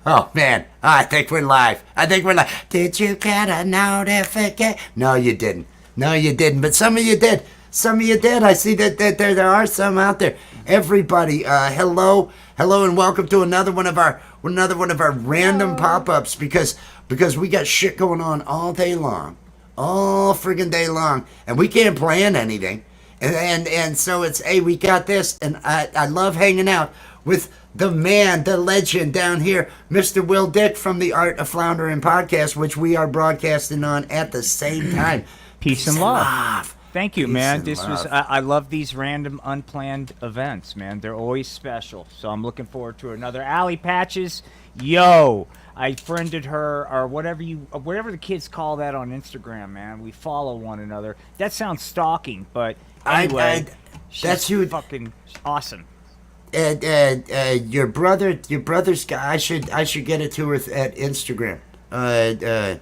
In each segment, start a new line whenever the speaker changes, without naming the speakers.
Oh, man. I think we're live. Did you get a notification? No, you didn't. No, you didn't. But some of you did. Some of you did. I see that there are some out there. Everybody, hello, and welcome to another one of our random pop-ups because we got shit going on all day long, all friggin' day long, and we can't plan anything. And so it's, hey, we got this, and I love hanging out with the man, the legend down here, Mr. Will Dick from the Art of Floundering podcast, which we are broadcasting on at the same time.
Peace and love. Thank you, man. I love these random, unplanned events, man. They're always special. So I'm looking forward to another. Allie Patches, yo, I friended her, or whatever the kids call that on Instagram, man. We follow one another. That sounds stalking, but anyway,
that's you.
Fucking awesome.
Your brother's guy. I should get it to her at Instagram. Well,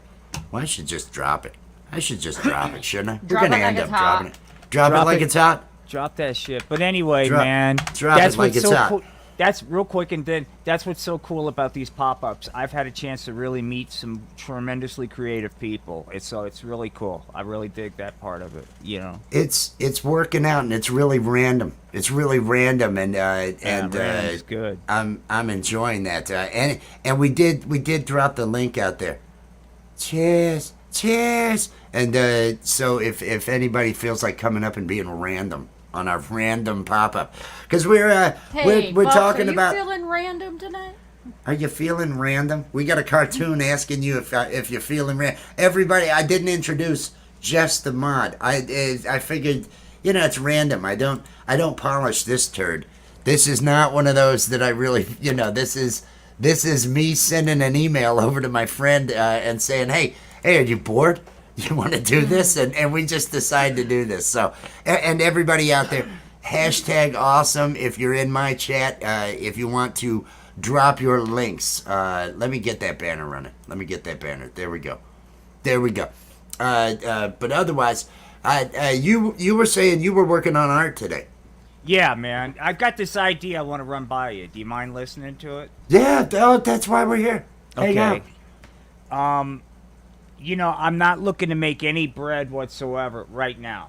I should just drop it. Shouldn't I? We're gonna end up dropping it. Drop it like it's hot.
Drop that shit. But anyway, man,
that's it like it's hot.
Cool. That's real quick, and then that's what's so cool about these pop-ups. I've had a chance to really meet some tremendously creative people. It's really cool. I really dig that part of it. You know,
it's working out, and it's really random. It's
good.
I'm enjoying that, and we did drop the link out there. Cheers. And so if anybody feels like coming up and being random on our random pop-up, because we're talking about.
Are you feeling random tonight?
Are you feeling random? We got a cartoon asking you if you're feeling random. Everybody, I didn't introduce Jess the mod. I figured, it's random. I don't polish this turd. This is not one of those that I really, this is me sending an email over to my friend and saying, hey, are you bored? You want to do this? And we just decide to do this. So, and everybody out there, hashtag awesome. If you're in my chat, if you want to drop your links, let me get that banner running. There we go. But otherwise, you were saying you were working on art today.
Yeah, man. I've got this idea I want to run by you. Do you mind listening to it?
Yeah, that's why we're here.
Okay.
Hang
out. I'm not looking to make any bread whatsoever right now.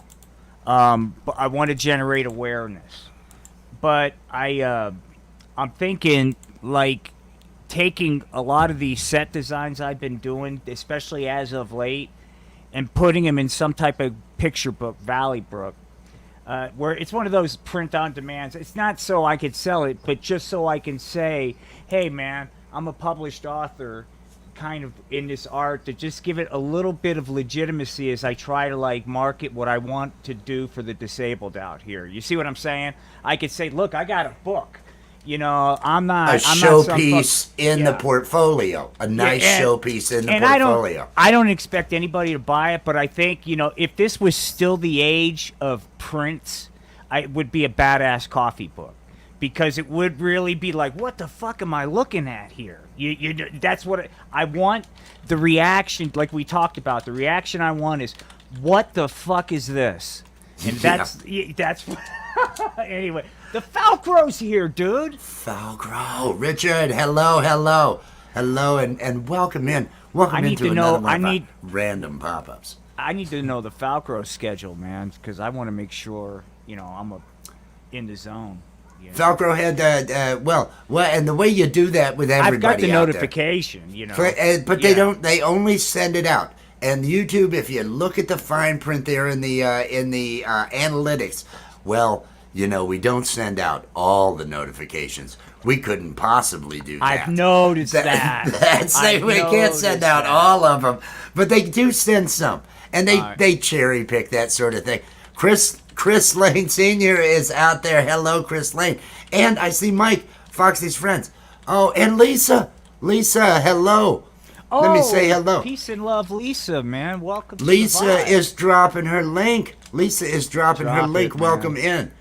But I want to generate awareness. But I'm thinking, like, taking a lot of these set designs I've been doing, especially as of late, and putting them in some type of picture book, Valley Brook, where it's one of those print-on-demands. It's not so I could sell it, but just so I can say, hey, man, I'm a published author, kind of in this art, to just give it a little bit of legitimacy as I try to like market what I want to do for the disabled out here. You see what I'm saying? I could say, look, I got a book. I'm not a
showpiece in the portfolio. A nice showpiece in the portfolio.
I don't expect anybody to buy it, but I think, if this was still the age of prints, it would be a badass coffee book. Because it would really be like, what the fuck am I looking at here? That's what I want. The reaction, like we talked about, the reaction I want is, what the fuck is this? And that's anyway. The Falcro's here, dude.
Falcro, Richard, hello, and welcome in. Welcome into another one of our random pop-ups.
I need to know the Falcro schedule, man, because I want to make sure I'm in the zone. Yeah.
Falcro had well, and the way you do that with everybody,
I've got the
out
notification,
there. But they don't. They only send it out. And YouTube, if you look at the fine print there in the analytics, well, we don't send out all the notifications. We couldn't possibly do that.
I've noticed that.
We can't send out all of them, but they do send some, and they cherry pick that sort of thing. Chris Lane Sr. is out there. Hello, Chris Lane. And I see Mike, Foxy's friends. Oh, and Lisa. Lisa, hello. Let me say hello.
Peace and love, Lisa, man. Welcome to
Lisa is dropping her link. Welcome in.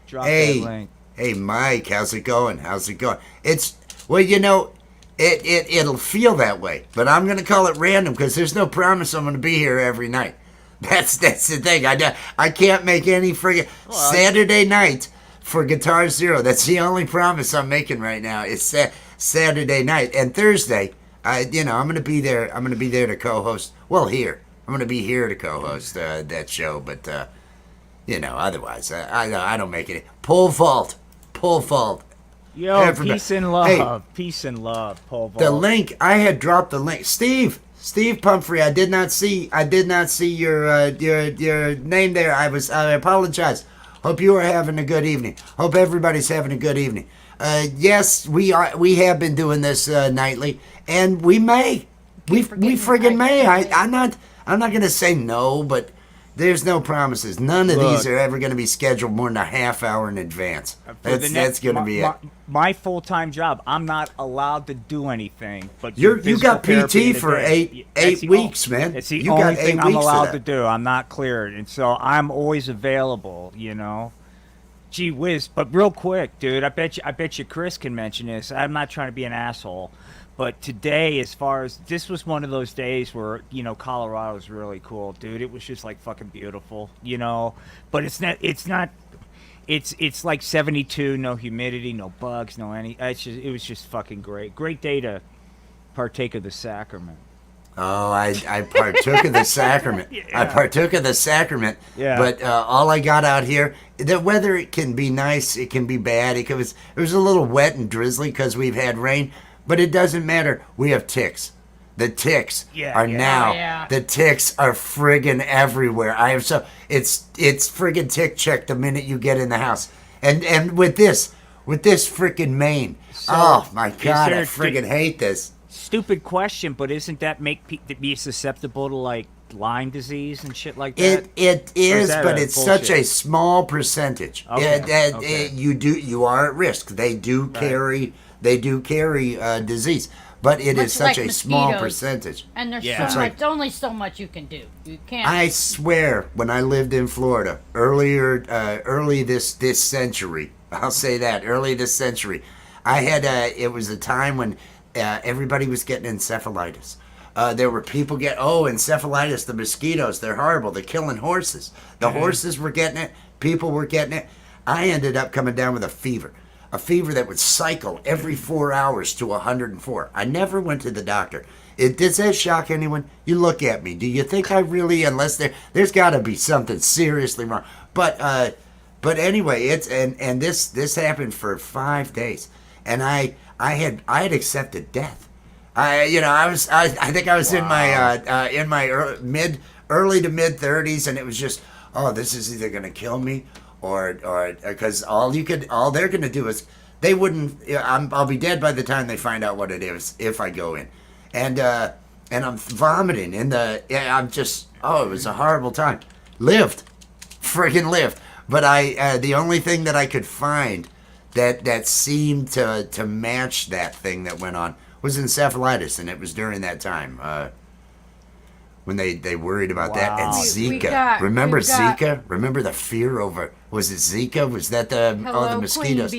Drop that link.
Hey, Mike, how's it going? It's, well, it'll feel that way. But I'm going to call it random because there's no promise I'm going to be here every night. That's the thing. I can't make any friggin' Saturday night for Guitar Zero. That's the only promise I'm making right now. It's Saturday night and Thursday. I'm gonna be there. I'm gonna be there to co-host. Well, here I'm gonna be here to co-host that show. But otherwise, I don't make it. Pole vault.
Yo,
Everybody.
peace and love.
Hey,
Peace and love, Paul Vault.
the link, I had dropped the link. Steve Pumphrey, I did not see your name there. I apologize. Hope you are having a good evening. Hope everybody's having a good evening. Yes, we have been doing this nightly, and we friggin' may. I'm not gonna say no, but there's no promises. None of these are ever going to be scheduled more than a half hour in advance. That's going to be it.
My full-time job, I'm not allowed to do anything. But
you got PT for eight weeks, man.
It's the
you
only
got
thing
8
I'm
weeks
allowed to do. I'm not cleared, and so I'm always available. Gee whiz! But real quick, dude, I bet you Chris can mention this. I'm not trying to be an asshole. But today, as far as this was one of those days where Colorado was really cool, dude. It was just like fucking beautiful, But it's not. It's like 72, no humidity, no bugs, no any. It was just fucking great. Great day to partake of the sacrament.
Oh, I partook of the sacrament. Yeah. I partook of the sacrament.
Yeah.
But all I got out here, the weather, it can be nice, it can be bad. It was a little wet and drizzly because we've had rain. But it doesn't matter. We have ticks. The ticks are now.
Yeah.
The ticks are friggin' everywhere. It's friggin' tick check the minute you get in the house. And with this friggin' mane. Oh my God, I friggin' hate this.
Stupid question, but isn't that make be susceptible to like Lyme disease and shit like that?
It is, but it's such a small percentage.
Okay.
You are at risk. They do carry disease, but it is such a small percentage.
And there's only so much you can do. You can't.
I swear, when I lived in Florida early this century, I'll say that early this century, I had it was a time when everybody was getting encephalitis. There were people encephalitis, the mosquitoes, they're horrible. They're killing horses. The horses were getting it. People were getting it. I ended up coming down with a fever that would cycle every 4 hours to 104. I never went to the doctor. Does that shock anyone? You look at me. Do you think I really, unless there's got to be something seriously wrong. But anyway, this happened for 5 days, and I had accepted death. I think I was in my early to mid 30s, and it was just, this is either gonna kill me or because all they're gonna do is they wouldn't. I'll be dead by the time they find out what it is if I go in, and I'm vomiting I'm just it was a horrible time. Friggin' lived, but the only thing that I could find that seemed to match that thing that went on was encephalitis, and it was during that time when they worried about that. And Zika. Remember Zika? Remember the fear over, was it Zika? Was that the mosquitoes?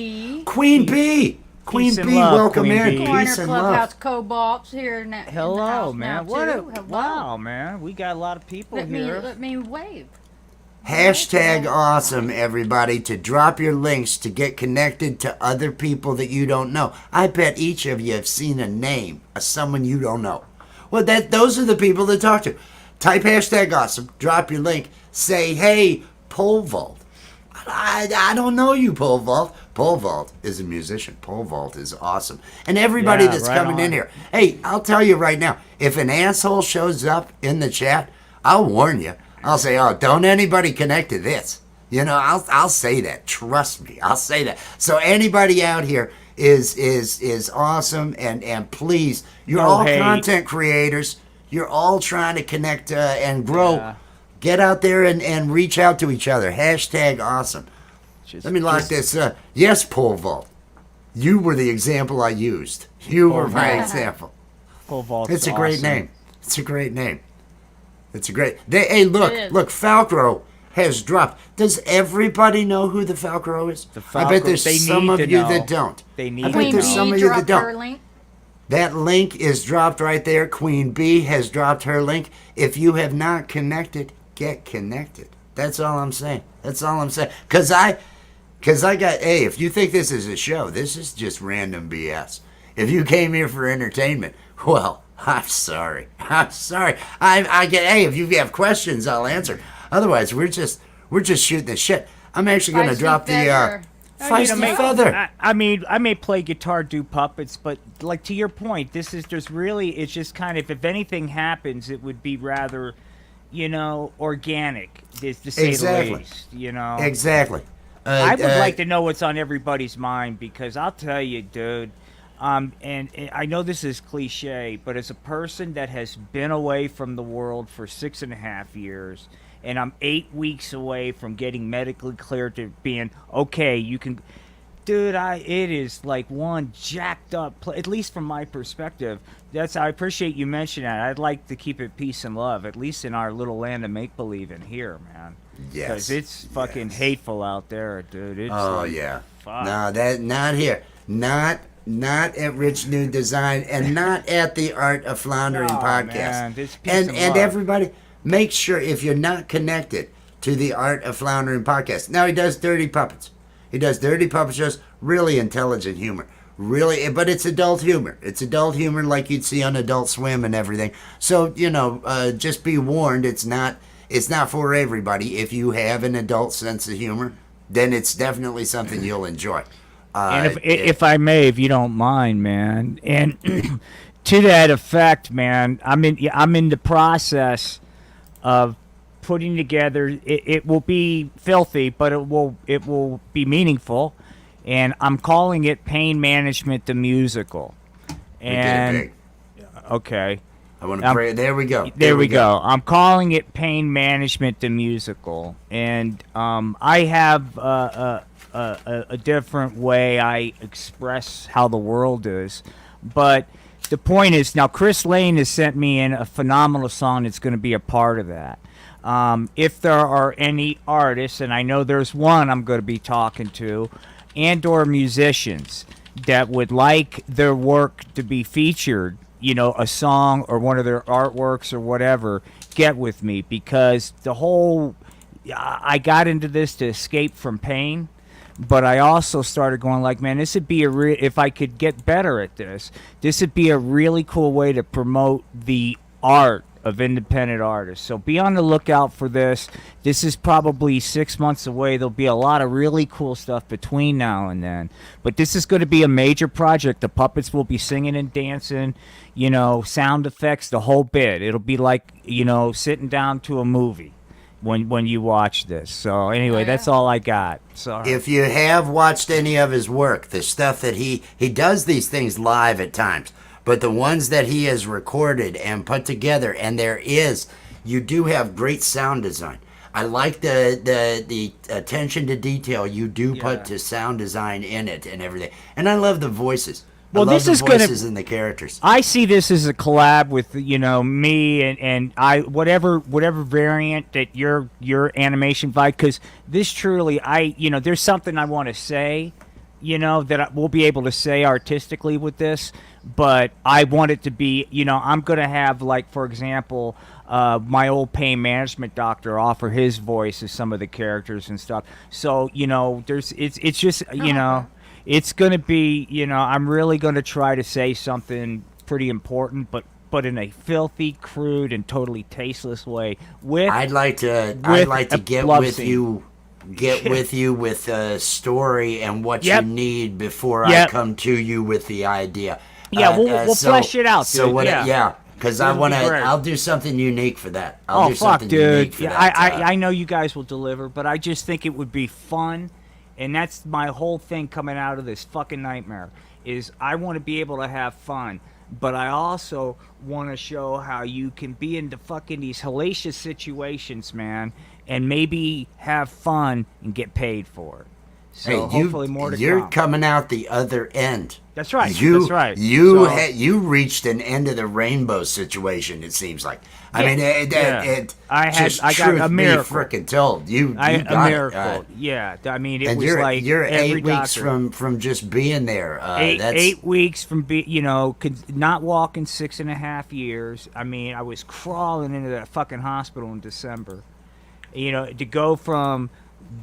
Queen Bee. Queen Bee, welcome in. Peace and
Clubhouse
love.
Cobalts here in the
Hello,
house
man.
Now,
Wow, man. We got a lot of people here.
Let me wave.
Hashtag awesome, everybody, to drop your links to get connected to other people that you don't know. I bet each of you have seen a name of someone you don't know. Well, those are the people to talk to. Type hashtag awesome, drop your link, say, hey, Pole Vault. I don't know you, Pole Vault. Pole Vault is a musician. Pole Vault is awesome. And everybody that's coming in here, hey, I'll tell you right now, if an asshole shows up in the chat, I'll warn you. I'll say, don't anybody connect to this. I'll say that. Trust me, I'll say that. So anybody out here is awesome, and please, you're all content creators. You're all trying to connect and grow.
Yeah.
Get out there and reach out to each other. Hashtag awesome. Let me lock this. Yes, Pole Vault. You were the example I used. You were my example.
Pole Vault.
It's a great name. It's a great name. It's a great. Hey, look, Falcro has dropped. Does everybody know who the Falcro is? I bet there's some of you that don't.
They need
I bet there's some of you that don't.
Link.
That link is dropped right there. Queen Bee has dropped her link. If you have not connected, get connected. That's all I'm saying. That's all I'm saying. Because I got, hey, if you think this is a show, this is just random BS. If you came here for entertainment, well, I'm sorry. I'm sorry. I get. Hey, if you have questions, I'll answer. Otherwise, we're just shooting the shit. I'm actually going to
Feisty
drop the
feather.
feisty feather.
I mean, I may play guitar, do puppets, but like to your point, it's just kind of, if anything happens, it would be rather, organic, to say
Exactly.
the least,
Exactly.
I would like to know what's on everybody's mind, because I'll tell you, dude, and I know this is cliche, but as a person that has been away from the world for 6.5 years, and I'm 8 weeks away from getting medically cleared to being okay, you can, dude. It is like one jacked up, at least from my perspective. I appreciate you mentioning that. I'd like to keep it peace and love, at least in our little land of make believe in here, man.
Yes.
Because it's fucking hateful out there, dude. It's
Oh
like,
yeah.
fuck.
No, that not here. Not at Rich New Design, and not at the Art of Floundering
Oh,
podcast.
man, this peace
and
and
and
love.
everybody, make sure if you're not connected to the Art of Floundering podcast. Now he does dirty puppets. He does dirty puppet shows. Really intelligent humor. Really, but it's adult humor. It's adult humor like you'd see on Adult Swim and everything. So just be warned. It's not for everybody. If you have an adult sense of humor, then it's definitely something you'll enjoy.
And if I may, if you don't mind, man, and to that effect, man, I'm in the process of putting together. It will be filthy, but it will be meaningful, and I'm calling it Pain Management the Musical. And
we did it big.
okay.
I want to pray. There we go.
There we go. I'm calling it Pain Management the Musical, and I have a different way I express how the world is, but the point is, now Chris Lane has sent me in a phenomenal song that's going to be a part of that. If there are any artists, and I know there's one I'm going to be talking to, and or musicians that would like their work to be featured, a song or one of their artworks or whatever, get with me, because I got into this to escape from pain, but I also started going like, man, this would be if I could get better at this would be a really cool way to promote the art of independent artists. So be on the lookout for this. This is probably 6 months away. There'll be a lot of really cool stuff between now and then. But this is going to be a major project. The puppets will be singing and dancing, sound effects, the whole bit. It'll be like, sitting down to a movie when you watch this. So anyway, that's all I got. Sorry.
If you have watched any of his work, the stuff that he does these things live at times, but the ones that he has recorded and put together, and you do have great sound design. I like the attention to detail you do put to sound design in it and everything. And I love the voices.
Well,
I love
this
the
is
voices and the characters.
I see this as a collab with me and I whatever variant that your animation vibe, because this truly there's something I want to say, that we'll be able to say artistically with this, but I want it to be, I'm going to have, like, for example, my old pain management doctor offer his voice as some of the characters and stuff. So, it's just, it's going to be, I'm really going to try to say something pretty important, but in a filthy, crude, and totally tasteless way.
I'd like to get with you. Get with you with a story and what you need before I come to you with the idea.
Yeah, we'll flesh it out, dude.
So because I'll do something unique for that. I'll do
fuck,
something
dude.
unique for that.
I know you guys will deliver, but I just think it would be fun, and that's my whole thing coming out of this fucking nightmare, is I want to be able to have fun, but I also want to show how you can be into fucking these hellacious situations, man, and maybe have fun and get paid for it. So hopefully more to
you're
come.
coming out the other end.
That's right.
You reached an end of the rainbow situation. It seems like. I mean, I got a miracle. Freaking told you.
A
got
miracle. I mean, it was
like you're
every
8 weeks
doctor.
from just being there.
Eight weeks from not walking 6.5 years. I mean, I was crawling into that fucking hospital in December. To go from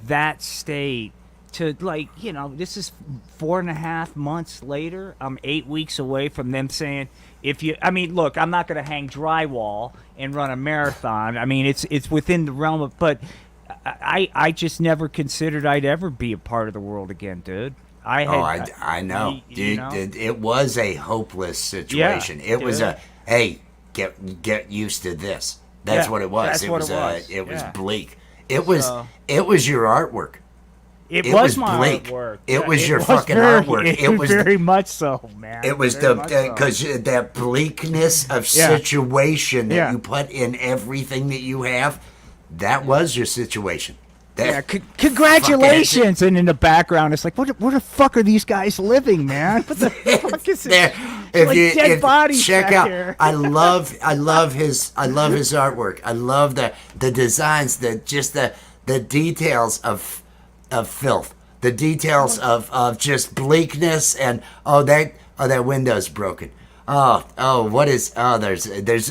that state to like, this is 4.5 months later. I'm 8 weeks away from them saying, look, I'm not going to hang drywall and run a marathon. I mean, it's within the realm of, but I just never considered I'd ever be a part of the world again, dude.
I know, dude. It was a hopeless situation.
Yeah,
it was hey, get used to this. That's what it was. It was bleak. It was your artwork.
It was my
bleak.
artwork.
It was your fucking artwork.
It was very much so, man.
It was because that bleakness of situation that you put in everything that you have. That was your situation.
Congratulations! And in the background, it's like, where the fuck are these guys living, man? What the fuck is
there?
Like dead bodies
check
back
out.
here.
I love his artwork. I love the designs, the details of filth, the details of just bleakness, and that window's broken. There's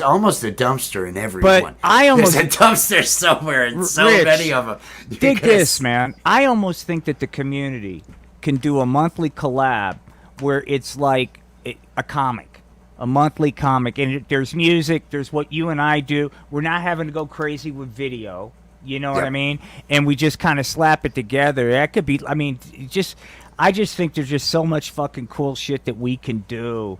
almost a dumpster in every
but
one.
There's
a dumpster somewhere in so
Rich,
many of them.
Dig this, man. I almost think that the community can do a monthly collab where it's like a comic, a monthly comic, and there's music, there's what you and I do. We're not having to go crazy with video. You know what I mean? And we just kind of slap it together. That could be, I just think there's just so much fucking cool shit that we can do.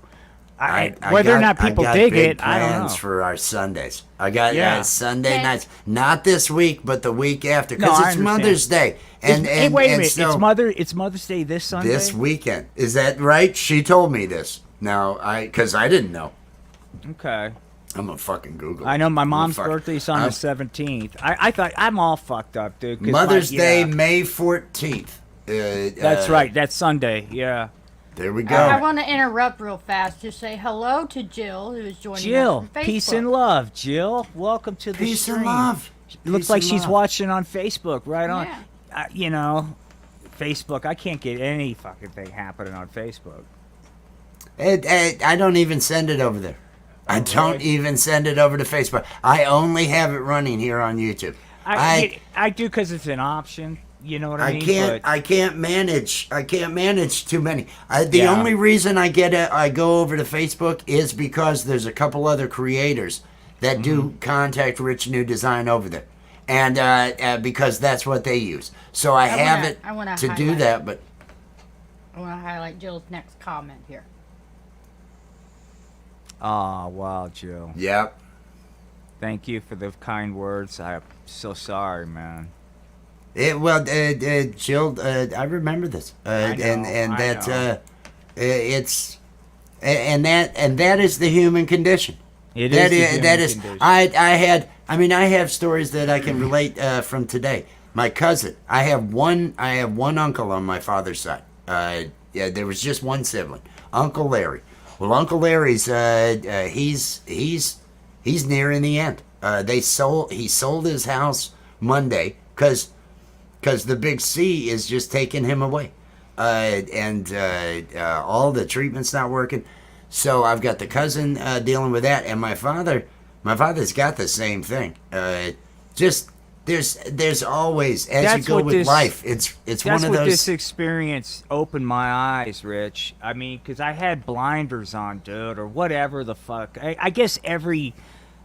Whether or not people dig it, I don't know.
Plans for our Sundays. I got Sunday nights. Not this week, but the week after, because it's Mother's Day.
Wait a minute. So it's Mother's Day this Sunday.
This weekend, is that right? She told me this. Now, because I didn't know.
Okay.
I'm gonna fucking Google.
I know my mom's birthday's on the 17th. I thought I'm all fucked up, dude.
Mother's Day, May 14th.
That's right. That's Sunday. Yeah.
There we go.
I want to interrupt real fast to say hello to Jill, who is joining us from Facebook.
Peace and love, Jill. Welcome to the stream.
Peace and love.
Looks like she's watching on Facebook, right on. Facebook. I can't get any fucking thing happening on Facebook.
I don't even send it over there. I don't even send it over to Facebook. I only have it running here on YouTube.
I do because it's an option. You know what I mean?
I can't manage too many. The only reason I go over to Facebook is because there's a couple other creators that do contact Rich New Design over there, and because that's what they use. So I have it to do that. But
I want to highlight Jill's next comment here.
Oh wow, Jill.
Yep.
Thank you for the kind words. I'm so sorry, man.
Jill, I remember this, that is the human condition.
It is the human condition.
I have stories that I can relate from today. My cousin, I have one uncle on my father's side. There was just one sibling, Uncle Larry. Well, Uncle Larry's he's nearing the end. He sold his house Monday because the big C is just taking him away, and all the treatment's not working. So I've got the cousin dealing with that, and my father's got the same thing. There's always, as you go with life, it's one of those.
That's what this experience opened my eyes, Rich. I mean, because I had blinders on, dude, or whatever the fuck. I guess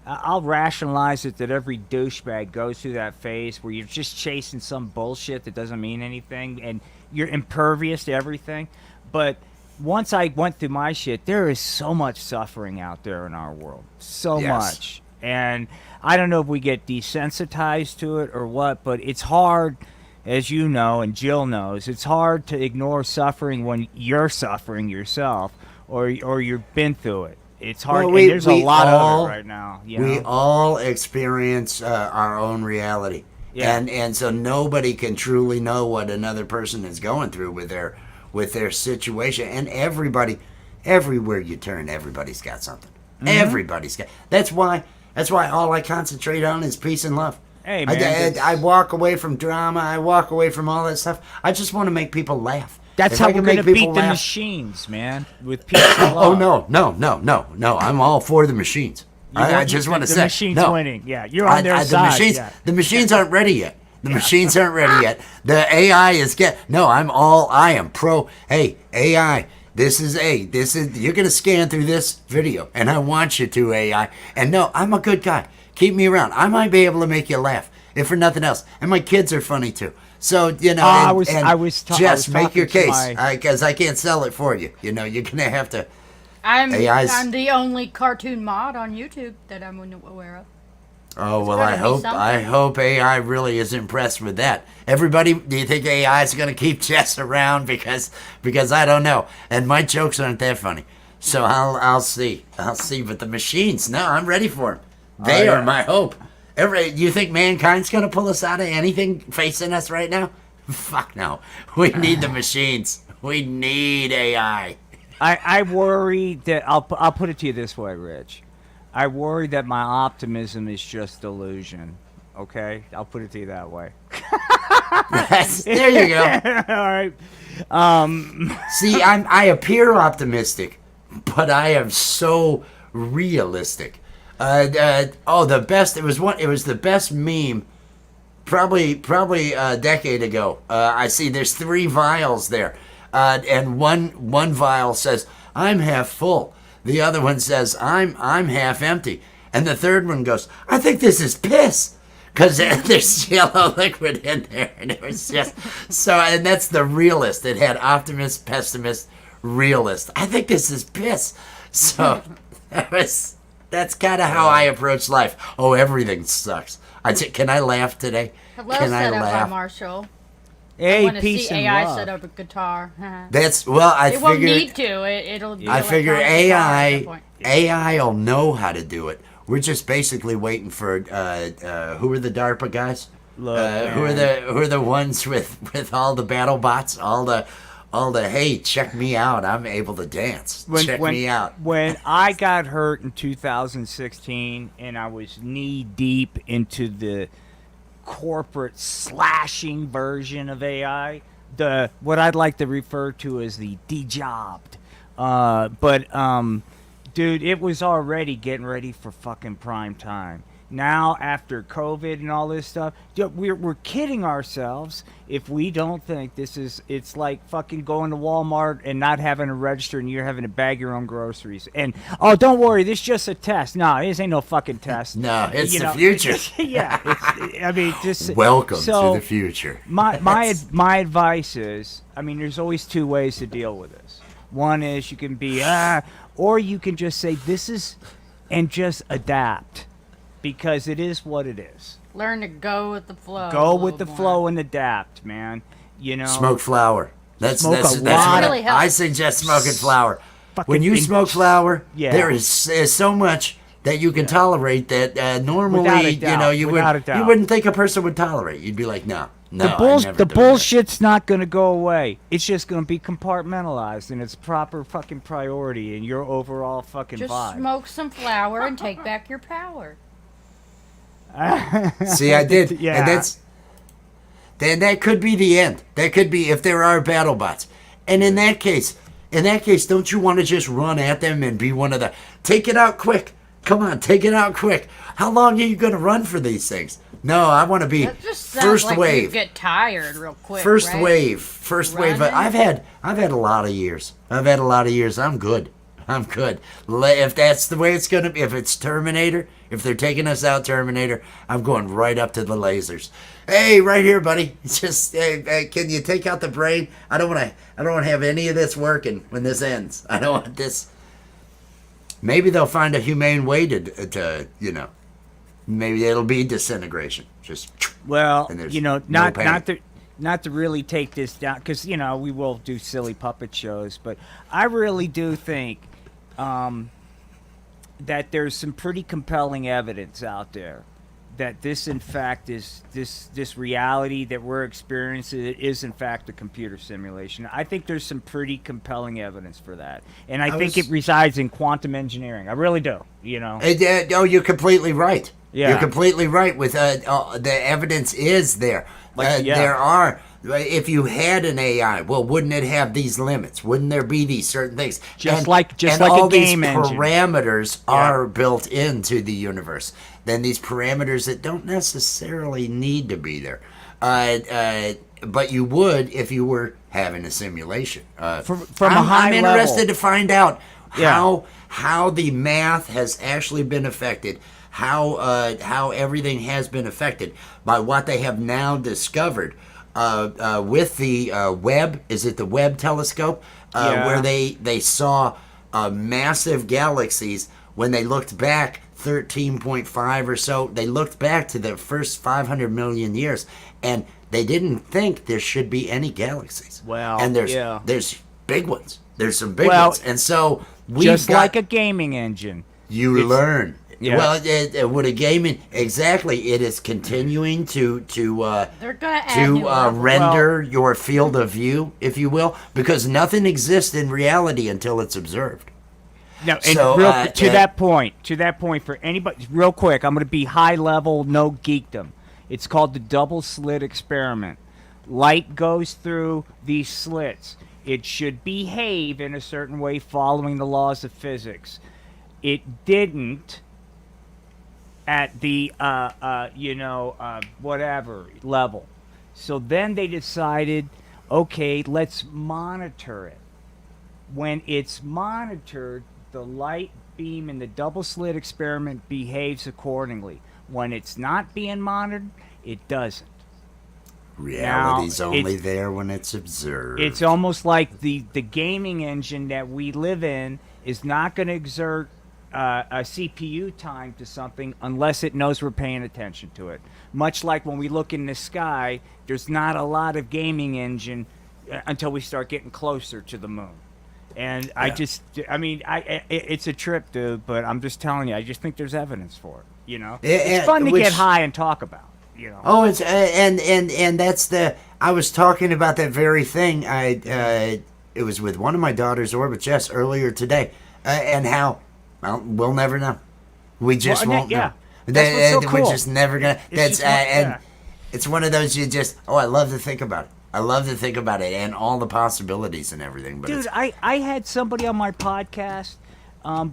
I'll rationalize it that every douchebag goes through that phase where you're just chasing some bullshit that doesn't mean anything, and you're impervious to everything. But once I went through my shit, there is so much suffering out there in our world. So much. And I don't know if we get desensitized to it or what, but it's hard, as you know and Jill knows, it's hard to ignore suffering when you're suffering yourself or you've been through it. It's hard.
Well,
there's a lot of it right now.
We all experience our own reality. Yeah. And so nobody can truly know what another person is going through with their situation. And everybody, everywhere you turn, everybody's got something. Mm-hmm. Everybody's got. That's why all I concentrate on is peace and love.
Hey, man,
I walk away from drama. I walk away from all that stuff. I just want to make people laugh.
That's how we're going to beat the machines, man, with peace and love.
No. I'm all for the machines. I just want to say.
The machines winning. Yeah, you're on their side.
The machines aren't ready yet. The machines aren't ready yet. The AI is I am pro. Hey, AI. This is you're going to scan through this video, and I want you to, AI. And no, I'm a good guy. Keep me around. I might be able to make you laugh, if for nothing else. And my kids are funny too. So, Jess, make your case, because I can't sell it for you. You're going to have to.
I'm the only cartoon mod on YouTube that I'm aware of.
Oh, well, I hope AI really is impressed with that. Everybody, do you think AI is going to keep Jess around? Because I don't know. And my jokes aren't that funny. So I'll see. But the machines, no, I'm ready for them. They are my hope. You think mankind's going to pull us out of anything facing us right now? Fuck no. We need the machines. We need AI.
I worry that I'll put it to you this way, Rich. I worry that my optimism is just delusion. Okay, I'll put it to you that way.
There you go.
All right.
See, I appear optimistic, but I am so realistic. The best. It was the best meme. Probably a decade ago. I see. There's 3 vials there, and one vial says, "I'm half full." The other one says, "I'm half empty," and the third one goes, "I think this is piss," because there's yellow liquid in there, and it was just so. And that's the realist. It had optimist, pessimist, realist. I think this is piss. So that's kind of how I approach life. Oh, everything sucks. Can I laugh today?
Hello,
Can I
set up
laugh?
by Marshall.
Hey,
I want to
peace
see
and
AI
love.
set up a guitar.
That's I
it won't
figured.
need to. It'll. Be
I figure
electronic guitar at that point.
AI will know how to do it. We're just basically waiting for who are the DARPA guys?
Look,
who are the ones with all the battle bots, all the hey, check me out, I'm able to dance. Check me out.
When I got hurt in 2016 and I was knee deep into the corporate slashing version of AI, what I'd like to refer to as the dejobbed. Dude, it was already getting ready for fucking prime time. Now, after COVID and all this stuff, we're kidding ourselves if we don't think it's like fucking going to Walmart and not having a register and you're having to bag your own groceries. And, oh, don't worry, this is just a test. No, this ain't no fucking test.
No, it's the future.
Yeah.
Welcome to the future.
My advice is, there's always 2 ways to deal with this. One is you can be, or you can just say this is, and just adapt. Because it is what it is.
Learn to go with the flow.
Go with the flow and adapt, man.
Smoke flour. That's
Smoke
what
a lot.
Really helps.
I suggest smoking flour. When you smoke flour, there is so much that you can tolerate that normally you wouldn't think a person would tolerate. You'd be like, no.
The bullshit's not going to go away. It's just going to be compartmentalized in its proper fucking priority in your overall fucking
Just
vibe.
smoke some flour and take back your power.
See, I did.
Yeah.
And that could be the end. That could be if there are battle bots. And in that case, don't you want to just run at them and be one of the take it out quick? Come on, take it out quick. How long are you going to run for these things? No, I want to be
That just sounds
first
like
wave.
You get tired real quick.
First
right?
wave. But
Running?
I've had a lot of years. I'm good. If that's the way it's going to be, if it's Terminator, if they're taking us out Terminator, I'm going right up to the lasers. Hey, right here, buddy. Just hey, can you take out the brain? I don't want to have any of this working when this ends. I don't want this. Maybe they'll find a humane way to maybe it'll be disintegration. Just
well,
no pain.
not to really take this down, because we will do silly puppet shows, but I really do think that there's some pretty compelling evidence out there that this, in fact, is this reality that we're experiencing is, in fact, a computer simulation. I think there's some pretty compelling evidence for that, and I think it resides in quantum engineering. I really do.
You're completely right.
Yeah.
You're completely right. With the evidence is there. There are. If you had an AI, well, wouldn't it have these limits? Wouldn't there be these certain things?
Just like
all
a game
these
engine.
parameters are built into the universe. Then these parameters that don't necessarily need to be there. But you would if you were having a simulation.
From a high
I'm
level.
interested to find out
Yeah.
how the math has actually been affected, how everything has been affected by what they have now discovered with the Webb. Is it the Webb telescope?
Yeah.
Where they saw massive galaxies when they looked back 13.5 or so. They looked back to the first 500 million years, and they didn't think there should be any galaxies.
Well,
and there's
yeah.
big ones. There's some big
Well,
ones, and so we
just like a gaming engine.
you learn.
Yeah.
Well, with a gaming, exactly, it is continuing to
They're gonna add new levels.
render your field of view, if you will, because nothing exists in reality until it's observed.
No, and
So,
to that point, for anybody, real quick, I'm going to be high level, no geekdom. It's called the double slit experiment. Light goes through these slits. It should behave in a certain way following the laws of physics. It didn't at the, whatever level. So then they decided, okay, let's monitor it. When it's monitored, the light beam in the double slit experiment behaves accordingly. When it's not being monitored, it doesn't.
Reality's
Now,
only
it's-
there when it's observed.
It's almost like the gaming engine that we live in is not going to exert a CPU time to something unless it knows we're paying attention to it. Much like when we look in the sky, there's not a lot of gaming engine until we start getting closer to the moon. And it's a trip, dude, but I'm just telling you, I just think there's evidence for it, It's fun to get high and talk about,
Oh, it's and that's I was talking about that very thing. It was with one of my daughter's orbit Jess earlier today, and how we'll never know. We just won't know.
Yeah. That's what's so cool.
We're just never gonna.
Yeah.
It's one of those I love to think about it. I love to think about it and all the possibilities and everything. But
dude, I had somebody on my podcast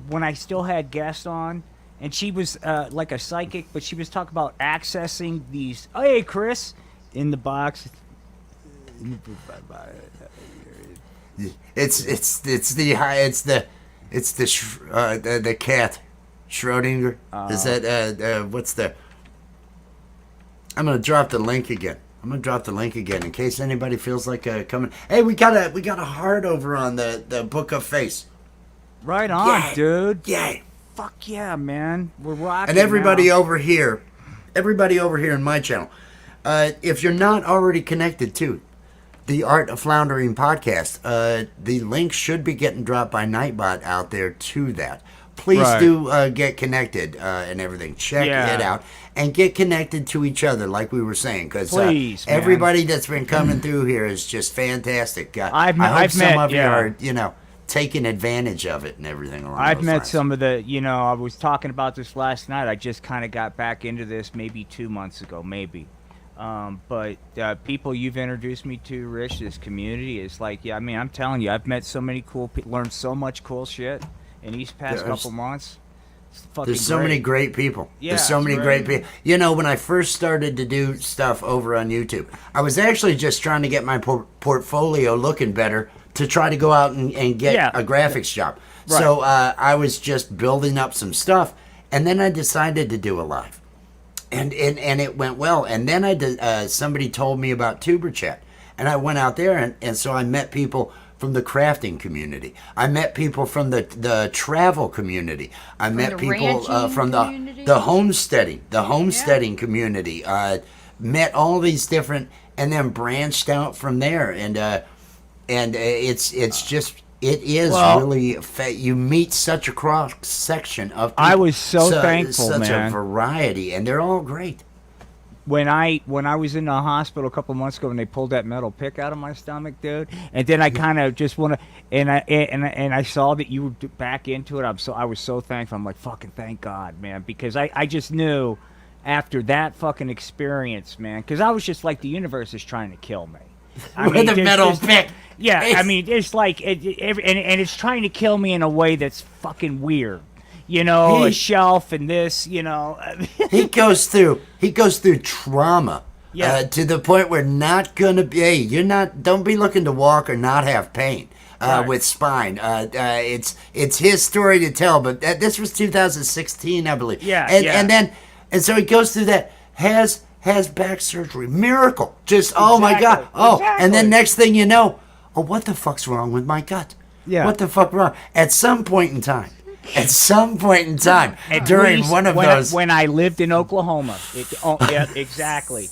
when I still had guests on, and she was like a psychic, but she was talking about accessing these. Oh, hey, Chris, in the box.
It's the cat, Schrodinger. Is that what's the? I'm gonna drop the link again. In case anybody feels like coming. Hey, we got a heart over on the Book of Face.
Right on, dude.
Yay!
Fuck yeah, man. We're rocking.
And everybody
now.
over here in my channel, if you're not already connected to the Art of Floundering podcast, the link should be getting dropped by Nightbot out there to that. Please do get connected and everything. Check it out and get connected to each other, like we were saying, because everybody that's been coming through here is just fantastic. I hope some of you are, taking advantage of it and everything.
I've met some of the, I was talking about this last night. I just kind of got back into this maybe 2 months ago, maybe. But people you've introduced me to, Rich, this community is like, I'm telling you, I've met so many cool people, learned so much cool shit in these past couple months.
There's so many great people.
Yeah,
there's so many great people. When I first started to do stuff over on YouTube, I was actually just trying to get my portfolio looking better to try to go out and get a graphics job. Right. So I was just building up some stuff, and then I decided to do a live. And it went well. And then somebody told me about Tuber Chat, and I went out there, and so I met people from the crafting community. I met people from the travel community. I met people from the homesteading community. Met all these different, and then branched out from there. And it's just. It is really you meet such a cross section of people.
I was so thankful,
such
man.
a variety, and they're all great.
When I was in the hospital a couple months ago, and they pulled that metal pick out of my stomach, dude, and then I kind of just want to, and I saw that you were back into it. I was so thankful. I'm like, fucking thank God, man, because I just knew after that fucking experience, man, because I was just like, the universe is trying to kill me.
With a metal pick.
Yeah, it's like, and it's trying to kill me in a way that's fucking weird. A shelf and this,
He goes through trauma
Yeah.
To the point where not gonna be. Hey, don't be looking to walk or not have pain.
Right.
With spine, it's his story to tell. But this was 2016, I believe.
Yeah,
and so he goes through that. Has back surgery, miracle. Just oh my
Exactly,
god, oh,
exactly.
and then next thing you know, oh, what the fuck's wrong with my gut?
Yeah.
What the fuck wrong? At some point in time,
At
during
least
one of
when
those,
when I lived in Oklahoma. Yeah, exactly.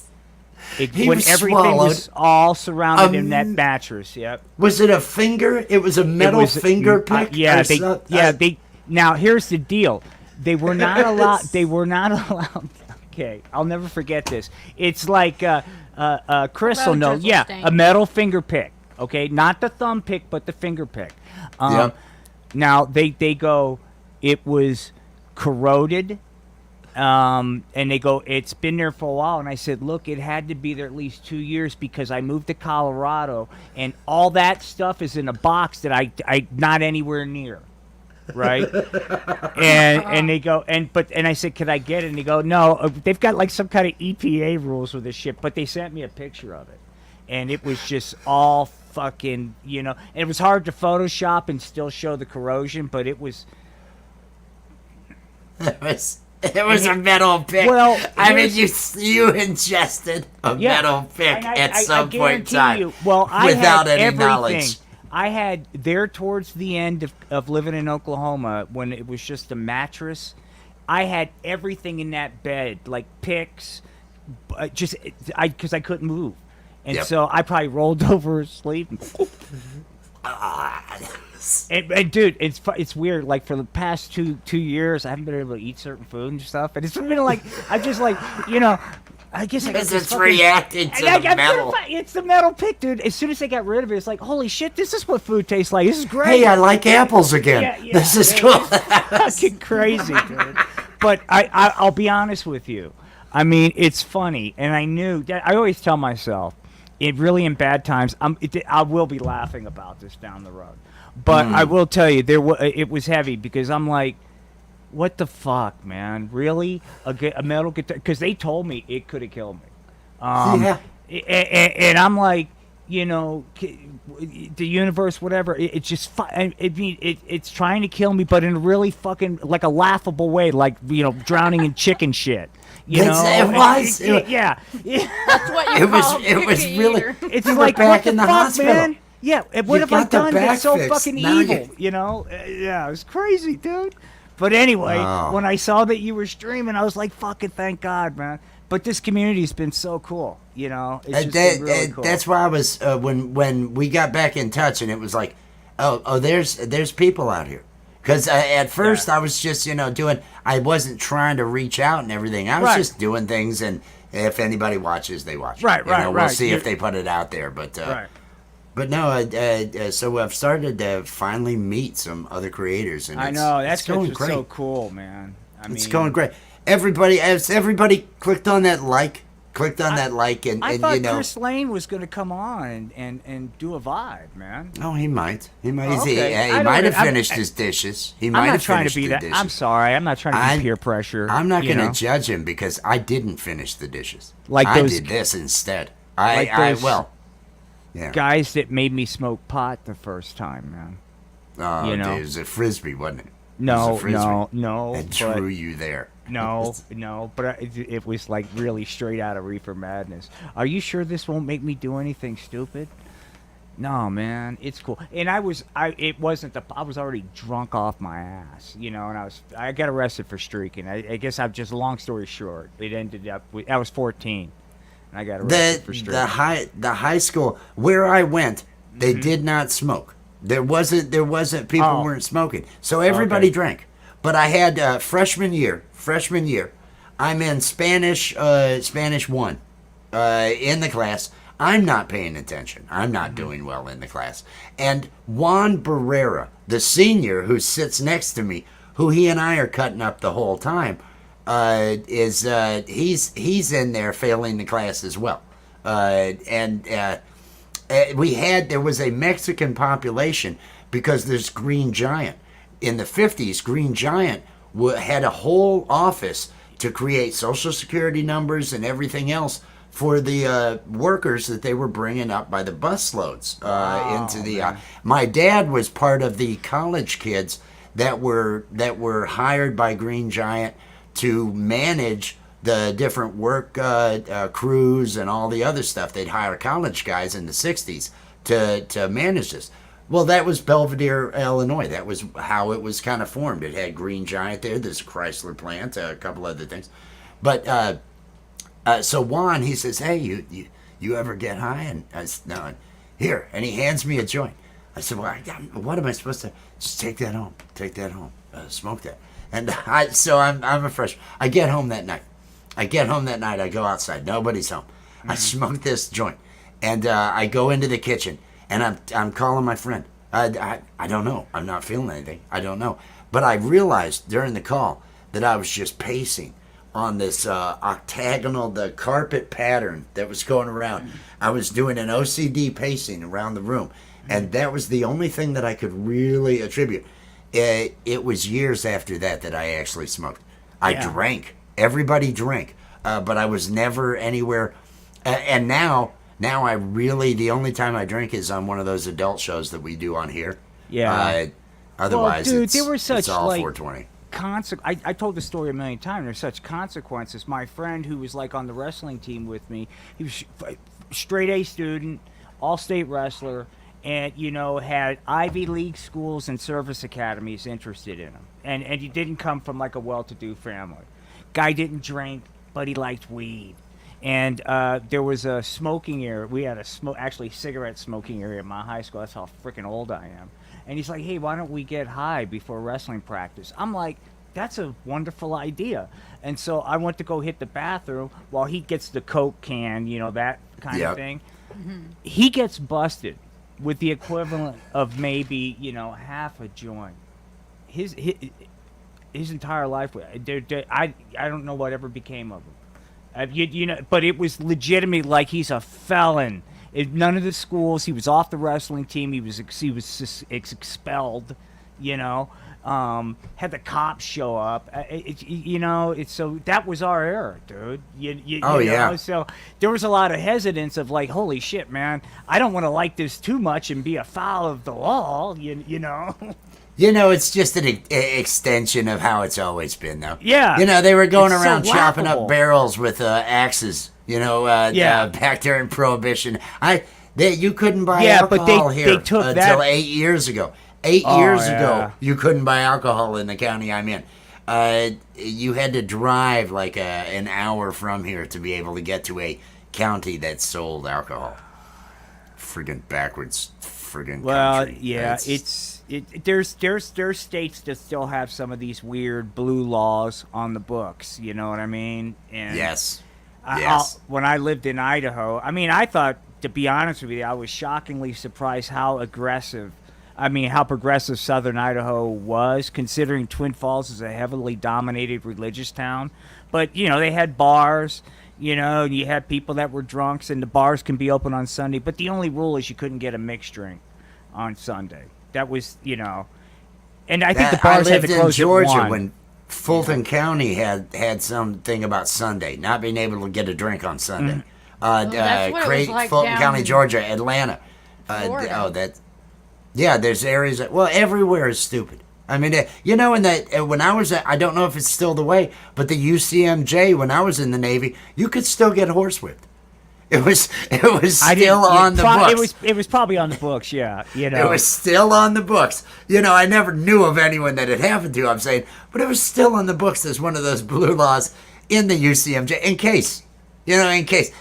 He
When
was
everything
swallowed.
was all surrounded in that mattress. Yep.
was it a finger? It was a metal
It was-
finger pick.
yeah,
or
they.
some-
Yeah, they. Now here's the deal. They were not allowed. They were not allowed. Okay, I'll never forget this. It's like Chris will know.
drizzle
Yeah,
stain.
a metal finger pick. Okay, not the thumb pick, but the finger pick.
Yep.
Now they go. It was corroded. And they go, it's been there for a while. And I said, look, it had to be there at least 2 years because I moved to Colorado and all that stuff is in a box that I not anywhere near. Right. and they go, and I said, could I get it? And they go, no, they've got like some kind of EPA rules with this shit, but they sent me a picture of it. And it was just all fucking, and it was hard to Photoshop and still show the corrosion, but it was.
It was a metal pick.
Well,
I mean, you ingested a
Yeah,
metal pick
and
at some point in
guarantee
time
you, well, I
without
had
any
everything.
knowledge.
I had there towards the end of living in Oklahoma when it was just a mattress. I had everything in that bed, like picks, because I couldn't move, and
Yep.
so I probably rolled over asleep. And dude, it's weird. Like for the past two years, I haven't been able to eat certain food and stuff, and it's been like I'm just like I guess I got
Because
this
it's
fucking-
reacting to
and I
the
got
metal.
It's the metal pick, dude. As soon as they got rid of it, it's like, holy shit, this is what food tastes like. This is great.
Hey, I like apples again.
Yeah,
This is
yeah,
cool.
it's fucking crazy, dude. But I'll be honest with you. I mean, it's funny, and I knew that. I always tell myself, it really in bad times, I will be laughing about this down the road. But I will tell you, it was heavy because I'm like, what the fuck, man? Really? A metal guitar? Because they told me it could have killed me.
Yeah.
And I'm like, the universe, whatever. It's just, it's trying to kill me, but in a really fucking like a laughable way, like drowning in chicken shit.
It was.
Yeah.
That's what you call
It was
picky
really.
eater.
It's
You were
like,
back
what the
in the
fuck,
hospital.
man? Yeah, what
You
have I
got the
done that's
back
so
fixed.
fucking
Now
evil? Yeah, it was crazy, dude. But anyway,
Oh.
when I saw that you were streaming, I was like, fucking thank God, man. But this community's been so cool, It's just been really cool.
That's why I was when we got back in touch, and it was like, oh, there's people out here. Because at first I was just doing. I wasn't trying to reach out and everything. I was
Right.
just doing things, and if anybody watches, they watch.
Right,
You know,
right,
We'll
right.
see
You-
if they put it out there, but.
Right.
But no, so I've started to finally meet some other creators, and
I
it's,
know that's
it's going
just
great.
so cool, man.
It's going great. Everybody clicked on that like, and
I thought
you know.
Chris Lane was going to come on and do a vibe, man.
Oh, he might. He might.
Oh, okay. I
He
don't
might have
know. I'm-
finished his dishes. He might
I'm not
have
trying to
finished
be
the
that.
dishes.
I'm sorry. I'm not trying to be
I'm-
peer pressure.
I'm not going
know?
to judge him because I didn't finish the dishes.
Like
I
those-
did this instead.
like those
Yeah.
guys that made me smoke pot the first time, man.
Oh,
you know.
dude, it was a frisbee, wasn't it? It
No,
was a frisbee
no,
that
but-
drew you there.
No, but it was like really straight out of Reefer Madness. Are you sure this won't make me do anything stupid? No, man, it's cool. And I was already drunk off my ass, and I got arrested for streaking. I guess long story short, it ended up with, I was 14, and I got arrested for streaking.
The high school where I went, they did not smoke. There wasn't people weren't smoking, so everybody
Okay.
drank. But I had freshman year, I'm in Spanish 1 in the class. I'm not paying attention. I'm not doing well in the class. And Juan Barrera, the senior who sits next to me, who he and I are cutting up the whole time, he's in there failing the class as well. There was a Mexican population because there's Green Giant. In the 50s, Green Giant had a whole office to create social security numbers and everything else for the workers that they were bringing up by the busloads into the. My dad was part of the college kids that were hired by Green Giant to manage the different work crews and all the other stuff. They'd hire college guys in the '60s to manage this. Well, that was Belvedere, Illinois. That was how it was kind of formed. It had Green Giant there. There's a Chrysler plant, a couple other things, but. So Juan, he says, "Hey, you ever get high?" And I said, "No." And, "Here," and he hands me a joint. I said, "Well, what am I supposed to? Just take that home. Take that home. Smoke that." And I'm a fresh. I get home that night. I go outside. Nobody's home. I smoke this joint, and I go into the kitchen, and I'm calling my friend. I don't know. I'm not feeling anything. I don't know. But I realized during the call that I was just pacing on this octagonal, the carpet pattern that was going around. I was doing an OCD pacing around the room, and that was the only thing that I could really attribute. It was years after that I actually smoked. I drank. Everybody drank, but I was never anywhere. And now I really, the only time I drink is on one of those adult shows that we do on here.
Yeah.
Otherwise,
well, dude, there were such
it's all
like
420.
I told the story a million times. There's such consequences. My friend who was like on the wrestling team with me, he was straight A student, all state wrestler, and had Ivy League schools and service academies interested in him. And he didn't come from like a well-to-do family. Guy didn't drink, but he liked weed. And there was a smoking area. We had actually cigarette smoking area at my high school. That's how freaking old I am. And he's like, "Hey, why don't we get high before wrestling practice?" I'm like, that's a wonderful idea. And so I went to go hit the bathroom while he gets the Coke can, that kind of thing. Mm-hmm. He gets busted with the equivalent of maybe, half a joint. His entire life, I don't know what ever became of him. But it was legitimately like he's a felon. None of the schools. He was off the wrestling team. He was expelled. Had the cops show up. So that was our era, dude.
Yeah.
So there was a lot of hesitance of like, holy shit, man, I don't want to like this too much and be a foul of the law.
It's just an extension of how it's always been, though.
Yeah.
They were going around
so
chopping
laughable.
up barrels with axes, back there in Prohibition. You couldn't buy alcohol here until 8 years ago. 8 years ago, you couldn't buy alcohol in the county I'm in. You had to drive like an hour from here to be able to get to a county that sold alcohol. Friggin' backwards, friggin' country.
Yeah, there's states that still have some of these weird blue laws on the books. You know what I mean? And
yes.
When I lived in Idaho, I thought, to be honest with you, I was shockingly surprised how progressive southern Idaho was, considering Twin Falls is a heavily dominated religious town. But, they had bars, and you had people that were drunks, and the bars can be open on Sunday. But the only rule is you couldn't get a mixed drink on Sunday. That was, and I think the bars had to close
in Georgia
at 1.
When Fulton County had something about Sunday, not being able to get a drink on Sunday.
That's what it was like
Fulton
down
County,
in
Georgia, Atlanta. There's areas everywhere is stupid. In that when I was I don't know if it's still the way, but the UCMJ when I was in the Navy, you could still get horsewhipped. It was still on the books.
It was probably on the books, yeah.
It was still on the books. I never knew of anyone that it happened to, I'm saying, but it was still on the books as one of those blue laws in the UCMJ in case,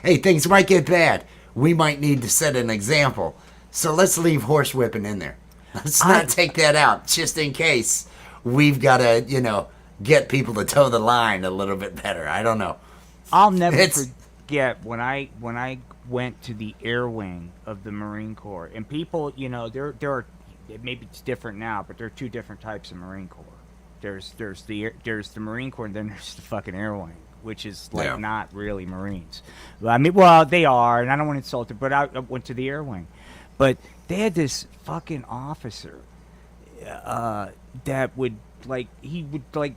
hey, things might get bad. We might need to set an example. So let's leave horsewhipping in there. Let's not take that out just in case we've got to, get people to toe the line a little bit better. I don't know.
I'll never forget when I went to the Air Wing of the Marine Corps, and people, there are, maybe it's different now, but there are two different types of Marine Corps. There's the Marine Corps, and then there's the fucking Air Wing, which is not really Marines. They are, and I don't want to insult it, but I went to the Air Wing, but they had this fucking officer that would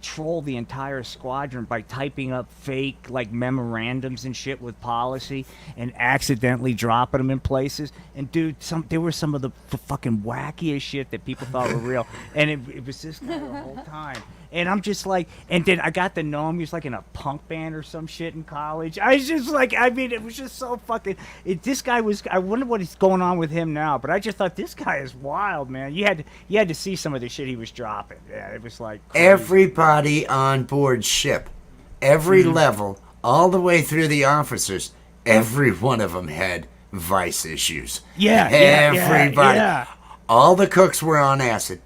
troll the entire squadron by typing up fake like memorandums and shit with policy and accidentally dropping them in places. And dude, there were some of the fucking wackiest shit that people thought were real, and it was this guy the whole time. And I'm just like, and then I got to know him. He was like in a punk band or some shit in college. I was just like, I mean, it was just so fucking. This guy was. I wonder what is going on with him now. But I just thought this guy is wild, man. You had to see some of the shit he was dropping. Yeah, it was like crazy.
Everybody on board ship, every level, all the way through the officers, every one of them had vice issues.
Yeah,
everybody.
Yeah.
All the cooks were on acid.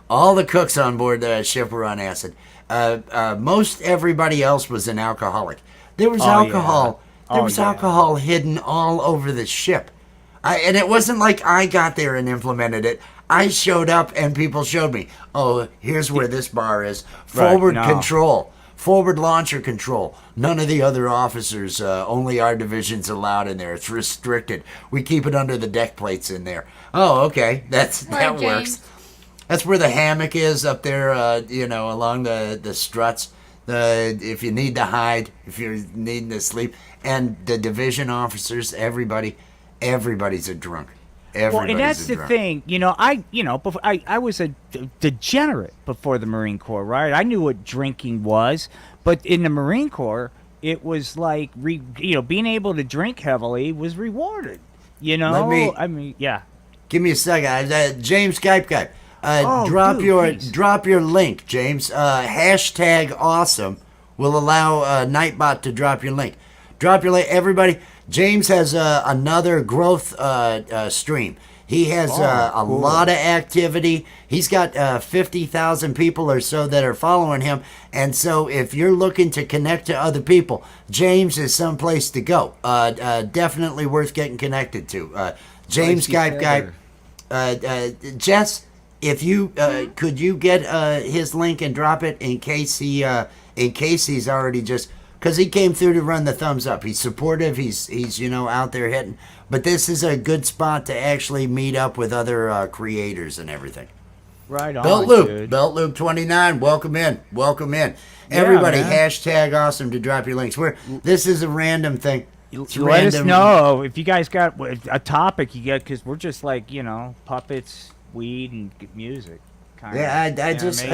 All the cooks on board the ship were on acid. Most everybody else was an alcoholic. There was alcohol.
Yeah.
There was alcohol hidden all over the ship. And it wasn't like I got there and implemented it. I showed up and people showed me. Oh, here's where this bar is. Forward control. Forward launcher control. None of the other officers, only our division's allowed in there. It's restricted. We keep it under the deck plates in there. Oh, okay. That
James.
works. That's where the hammock is up there, along the struts. If you need to hide, if you're needing to sleep. And the division officers, everybody's a drunk.
Well, and that's the thing, before, I was a degenerate before the Marine Corps, right? I knew what drinking was, but in the Marine Corps, it was like, being able to drink heavily was rewarded. Yeah.
Give me a second, James Skype guy. Drop your link, James. Hashtag awesome will allow Nightbot to drop your link. Drop your link, everybody. James has another growth stream. He has a lot of activity. He's got 50,000 people or so that are following him. And so if you're looking to connect to other people, James is someplace to go. Definitely worth getting connected to. James Skype guy. Jess, if you could you get his link and drop it in case he's already just, because he came through to run the thumbs up. He's supportive. He's out there hitting. But this is a good spot to actually meet up with other creators and everything.
Right on,
Belt Loop 29. Welcome in. Everybody,
man.
hashtag awesome to drop your links. This is a random thing.
Let us know if you guys got a topic you get, because we're just like puppets, weed, and music.
I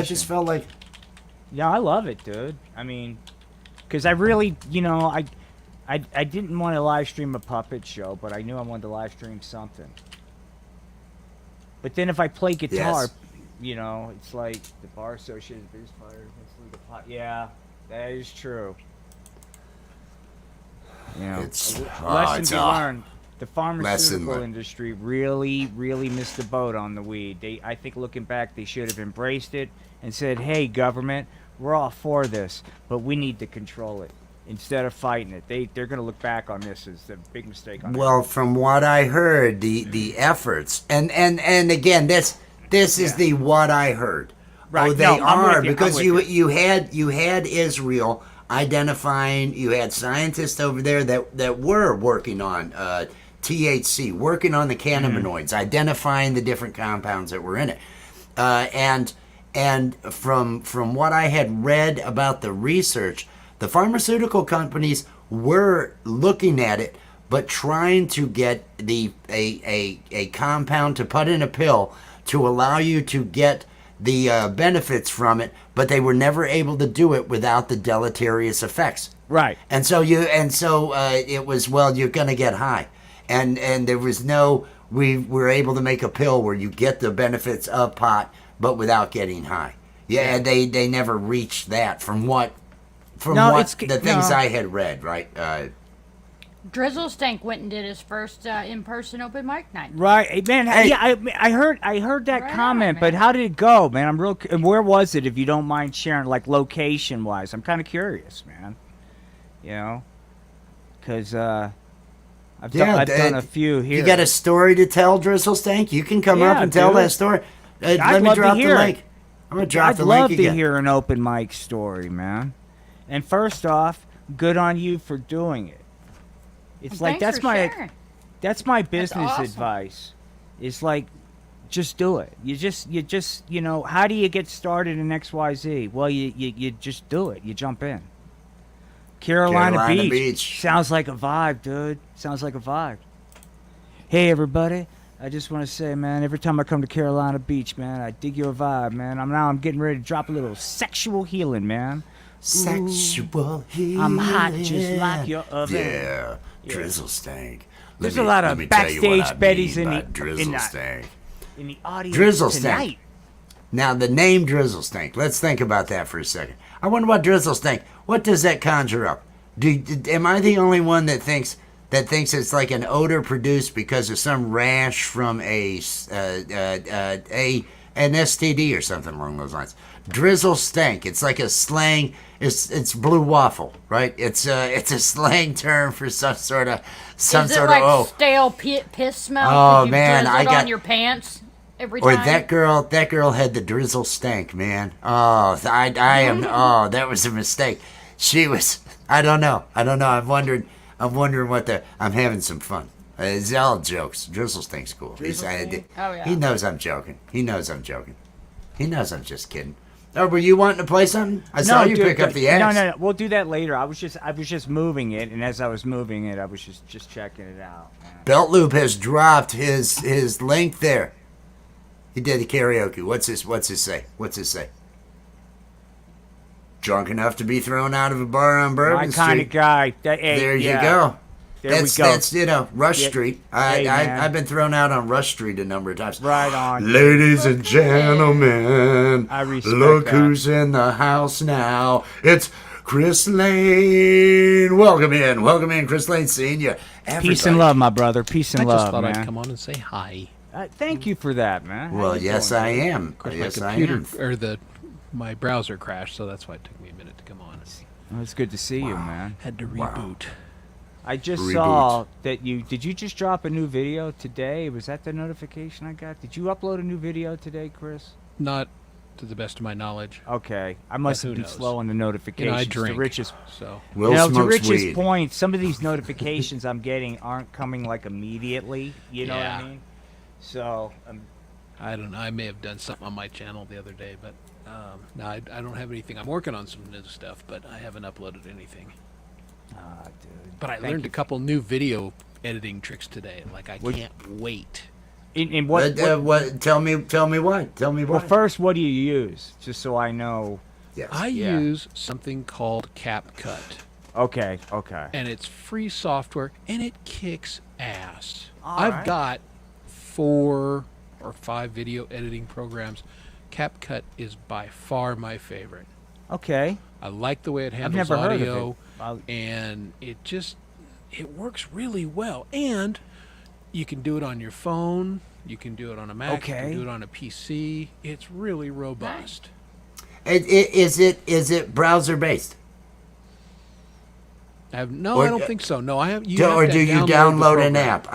just felt like.
Yeah, I love it, dude. I mean, because I really, I didn't want to live stream a puppet show, but I knew I wanted to live stream something. But then if I play guitar, it's like the Bar Associated Biz Fire. Yeah, that is true.
It's
lesson to learn. The pharmaceutical industry really, really missed the boat on the weed. I think looking back, they should have embraced it and said, "Hey, government, we're all for this, but we need to control it." Instead of fighting it, they're going to look back on this as a big mistake.
Well, from what I heard, the efforts and again, this is the what I heard.
Right.
Oh, they are, because you had Israel identifying. You had scientists over there that were working on THC, working on the cannabinoids, identifying the different compounds that were in it, and from what I had read about the research, the pharmaceutical companies were looking at it, but trying to get a compound to put in a pill to allow you to get the benefits from it, but they were never able to do it without the deleterious effects.
Right.
And so it was, well, you're going to get high, and there was no. We were able to make a pill where you get the benefits of pot, but without getting high. Yeah, they never reached that from the things I had read, right?
Drizzle Stank went and did his first in-person open mic night.
Right, man.
Hey.
Yeah, I heard that
Right
comment,
on,
but
man.
how did it go, man? I'm real. And where was it, if you don't mind sharing, like location wise? I'm kind of curious, man. Because I've done a few here.
You got a story to tell, Drizzle Stank? You can come up and tell that story. Let me drop the link. I'm gonna drop the link again.
I'd love to hear an open mic story, man. And first off, good on you for doing it. It's
Well,
like
thanks for sharing.
that's my business
awesome.
advice. It's like, just do it. You just, how do you get started in XYZ? Well, you just do it. You jump in. Carolina Beach. Sounds like a vibe, dude. Sounds like a vibe. Hey, everybody. I just want to say, man, every time I come to Carolina Beach, man, I dig your vibe, man. I'm getting ready to drop a little sexual healing, man.
Sexual healing.
I'm hot just like your oven.
Yeah. Drizzle stank.
There's a lot of backstage Bettys in the audience
Drizzle
tonight.
stank. Now, the name Drizzle stank. Let's think about that for a second. I wonder what drizzle stank. What does that conjure up? Am I the only one that thinks it's like an odor produced because of some rash from an STD or something along those lines? Drizzle stank. It's like a slang. It's blue waffle, right? It's a slang term for some sort of
Is it like stale piss smell?
Oh
you
man, I got
on your pants every
Or
time.
that girl had the drizzle stank, man. Oh, I am. Oh, that was a mistake. She was. I don't know. I'm wondering what the. I'm having some fun. It's all jokes. Drizzle stank's cool.
Oh, yeah.
He knows I'm joking. He knows I'm just kidding. Oh, were you wanting to play something? I saw you pick up the axe.
No. We'll do that later. I was just moving it, and as I was moving it, I was just checking it out. Man.
Belt Loop has dropped his link there. He did the karaoke. What's his say? Drunk enough to be thrown out of a bar on Bourbon
My
Street.
kind of guy.
There you go. That's Rush Street. I've been thrown out on Rush Street a number of times.
Right on.
Ladies and gentlemen,
I respect
look
that.
who's in the house now. It's Chris Lane. Welcome in, Chris Lane Senior.
Peace and love, my brother. Peace and
I
love,
just thought
man.
I'd come on and say hi.
Thank you for that, man.
Well, yes, I am.
Of course,
Yes,
my
I am.
computer my browser crashed, so that's why it took me a minute to come on.
Well, it's good to see you, man.
Had to
Wow.
reboot.
I just
Reboot.
saw that did you just drop a new video today? Was that the notification I got? Did you upload a new video today, Chris?
Not to the best of my knowledge.
Okay, I must
But
have
who
been
knows?
slow on the
You know,
notifications.
I drink.
To Rich's,
So
Will
to
smokes
Rich's
weed.
point, some of these notifications I'm getting aren't coming like immediately. You know what I
Yeah.
mean? So
I don't know. I may have done something on my channel the other day, but no, I don't have anything. I'm working on some new stuff, but I haven't uploaded anything.
dude.
But I
Thank
learned
you.
a couple new video editing tricks today. Like I
Would-
can't wait.
In what?
Tell me why.
Well, first, what do you use? Just so I know.
Yes.
I
Yeah.
use something called CapCut,
Okay.
and it's free software, and it kicks ass.
All
I've
right.
got 4 or 5 video editing programs. CapCut is by far my favorite.
Okay.
I like the way it
I've
handles
never heard
audio,
of it.
and it works really well. And you can do it on your phone, you can do it on a Mac, you
Okay.
can do it on a PC. It's really robust.
Is it browser based?
I
Or-
don't think so. No, I have.
Or do you download an
program.
app?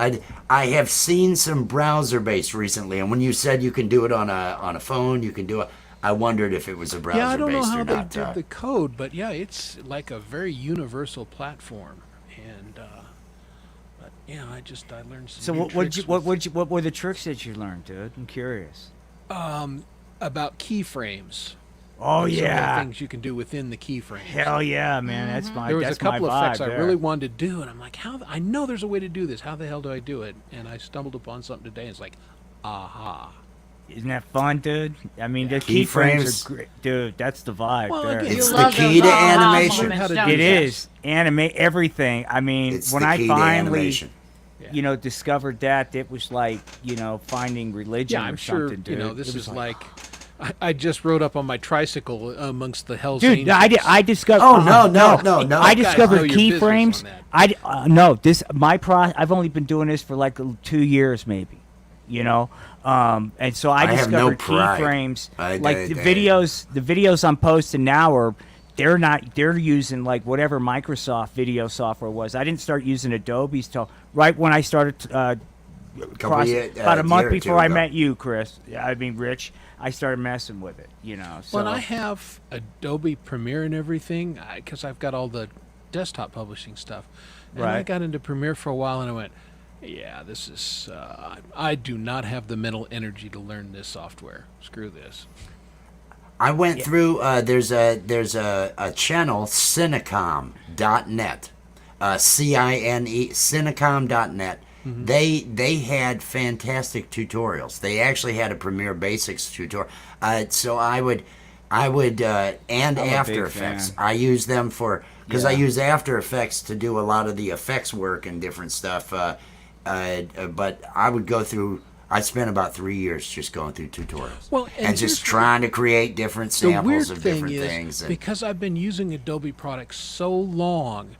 I have seen some browser based recently, and when you said you can do it on a phone, you can do it. I wondered if it was a browser
Yeah, I don't know
based
how
or
they
not.
did the code, but yeah, it's like a very universal platform. And but yeah, I learned some.
So
new
what were the tricks that you learned, dude? I'm curious.
about keyframes.
Oh
Some of the
yeah.
things you can do within the keyframes.
Hell yeah, man. That's my.
There was
that's
a couple
my
of effects
vibe
I
there.
really wanted to do, and I'm like, I know there's a way to do this. How the hell do I do it? And I stumbled upon something today. And it's like, aha.
Isn't that fun, dude? I mean, the
Keyframes.
keyframes are great, dude. That's the vibe
Well,
there.
again,
It's
You
the
love
key
those
to
aha
animation.
moments,
How to
don't
do
It
you?
is animate everything. I mean,
It's
when
the
I
key to
finally,
animation.
discovered that, it was like, finding religion
Yeah,
or
I'm sure.
something, dude.
This
It was
is like. I just rode up on my tricycle amongst the Hell's
Dude,
Angels.
I discovered.
Oh, no.
I
You
guys
discovered
know your business
keyframes. I've only been doing this for like 2 years, maybe. And so I
have no
discovered
pride.
keyframes.
I-
Like
I-
the
I-
videos I'm posting now they're using like whatever Microsoft video software was. I didn't start using Adobe's till right when I started. About a
year
month
or two
before I
ago.
met you, Chris. I mean, Rich. I started messing with it. So
Well, I have Adobe Premiere and everything because I've got all the desktop publishing stuff. And I
Right.
got into Premiere for a while, and I went, Yeah, this is. I do not have the mental energy to learn this software. Screw this.
I went through. There's a channel, Cinecom.net, CINE, Cinecom.net. They had fantastic tutorials. They actually had a Premiere Basics tutorial. So I would and
I'm a
After
big
Effects.
fan.
I use them for because I
Yeah.
use After Effects to do a lot of the effects work and different stuff. But I would go through. I spent about 3 years just going through tutorials
Well, and
and just
here's
trying to create different
The weird
samples of
thing
different
is,
things. And,
because I've been using Adobe products so long,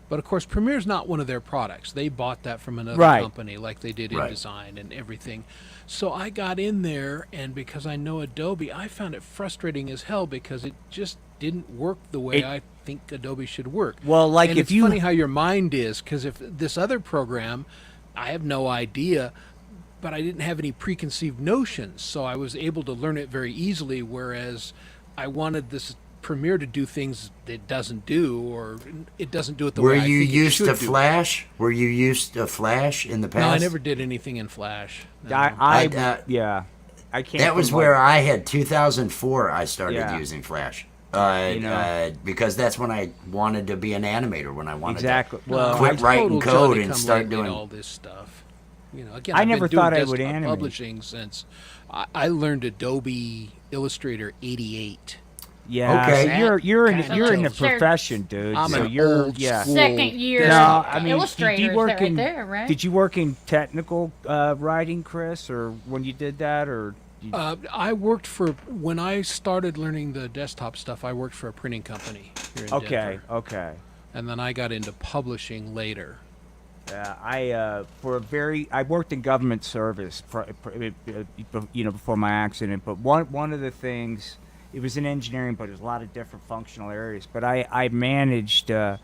but of course Premiere's not one of their products. They bought that from another
Right.
company, like they did
Right.
InDesign and everything. So I got in there, and because I know Adobe, I found it frustrating as hell because it just didn't work the way
It-
I think Adobe should work.
Well, like
and
if
it's
you-
funny how your mind is, because if this other program, I have no idea, but I didn't have any preconceived notions, so I was able to learn it very easily, whereas I wanted this Premiere to do things that it doesn't do, or it doesn't do it the
were
way I
you
think it
used
should
to
do.
Flash? Were you used to Flash in the past?
No, I never did anything in Flash. No.
Yeah. I can't.
That was where I had 2004. I started
Yeah.
using Flash.
You know.
Because that's when I wanted to be an animator. When I wanted
Exactly.
to
Well,
quit
I-
writing
Total
code
Johnny
and
come
start
lately
doing.
all this stuff. You know, again,
I
I've
never
been doing
thought I would
desktop
animate.
publishing since I learned Adobe Illustrator 88.
Yeah.
Okay.
So you're in
Kinda
the
tells.
profession, dude.
I'm
so
an
you're
old
yeah.
school
Second year
No, I mean,
illustrators
did you work
right
in
there, right?
Did you work in technical writing, Chris, or when you did that, or?
I worked for, when I started learning the desktop stuff, I worked for a printing company here in
Okay.
Denver.
Okay.
And then I got into publishing later.
I worked in government service, before my accident. But one of the things, it was in engineering, but there's a lot of different functional areas. But I managed a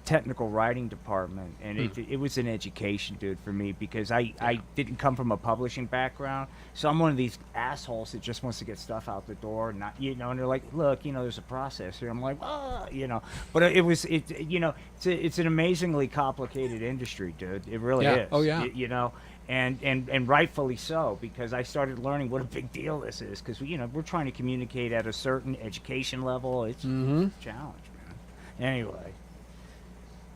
technical writing department, and it was an education, dude, for me, because I didn't come from a publishing background, so I'm one of these assholes that just wants to get stuff out the door, and not, and they're like, look, there's a process here. I'm like, but it's an amazingly complicated industry, dude. It really
Yeah.
is.
Oh, yeah.
And rightfully so, because I started learning what a big deal this is, because we're trying to communicate at a certain education level. It's a challenge, man. Anyway.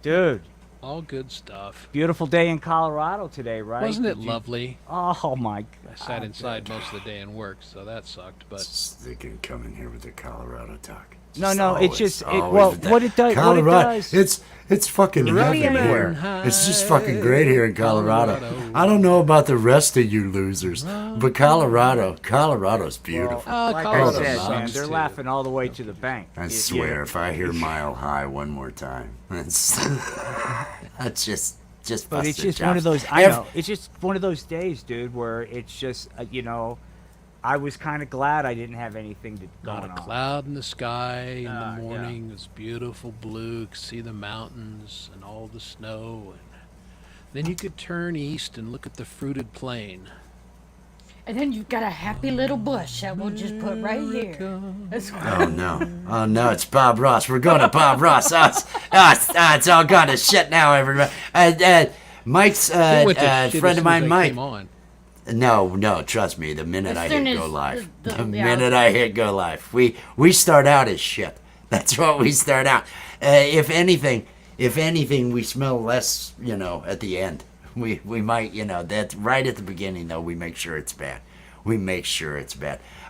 Dude,
All good stuff.
beautiful day in Colorado today, right?
Wasn't it
Did you-
lovely?
Oh my God!
I sat inside most of the day and worked, so that sucked. But
They can come in here with their Colorado talk.
No, it's just
always
what it does.
Colorado.
What it does.
It's fucking
Really
heaven
anywhere.
here. It's just fucking great here in Colorado.
Colorado.
I don't know about the rest of you losers, but Colorado's beautiful.
Like
Colorado
I said,
sucks,
man, they're
too.
laughing all the way to the bank.
I swear, if I hear Mile High one more time, that's just
But it's
busted
just one of
chops.
those. I know. It's just one of those days, dude, where it's just I was kind of glad I didn't have anything to
not
going
a
on.
cloud in the sky in
Yeah.
the morning. It was beautiful blue. You could see the mountains and all the snow. And then you could turn east and look at the fruited plain.
And then you've got a happy little bush that we'll just put right here. That's
Oh no, it's Bob Ross. We're going to Bob Ross. It's all gone to shit now, everybody. Mike's
It went to shit
friend
as
of
soon as
mine,
I
Mike.
came on.
No, trust me. The minute I
As soon
hit
as
go live,
the-
the
yeah.
minute I hit go live, we start out as shit. That's what we start out. If anything, we smell less. At the end, we might. That's right at the beginning though. We make sure it's bad.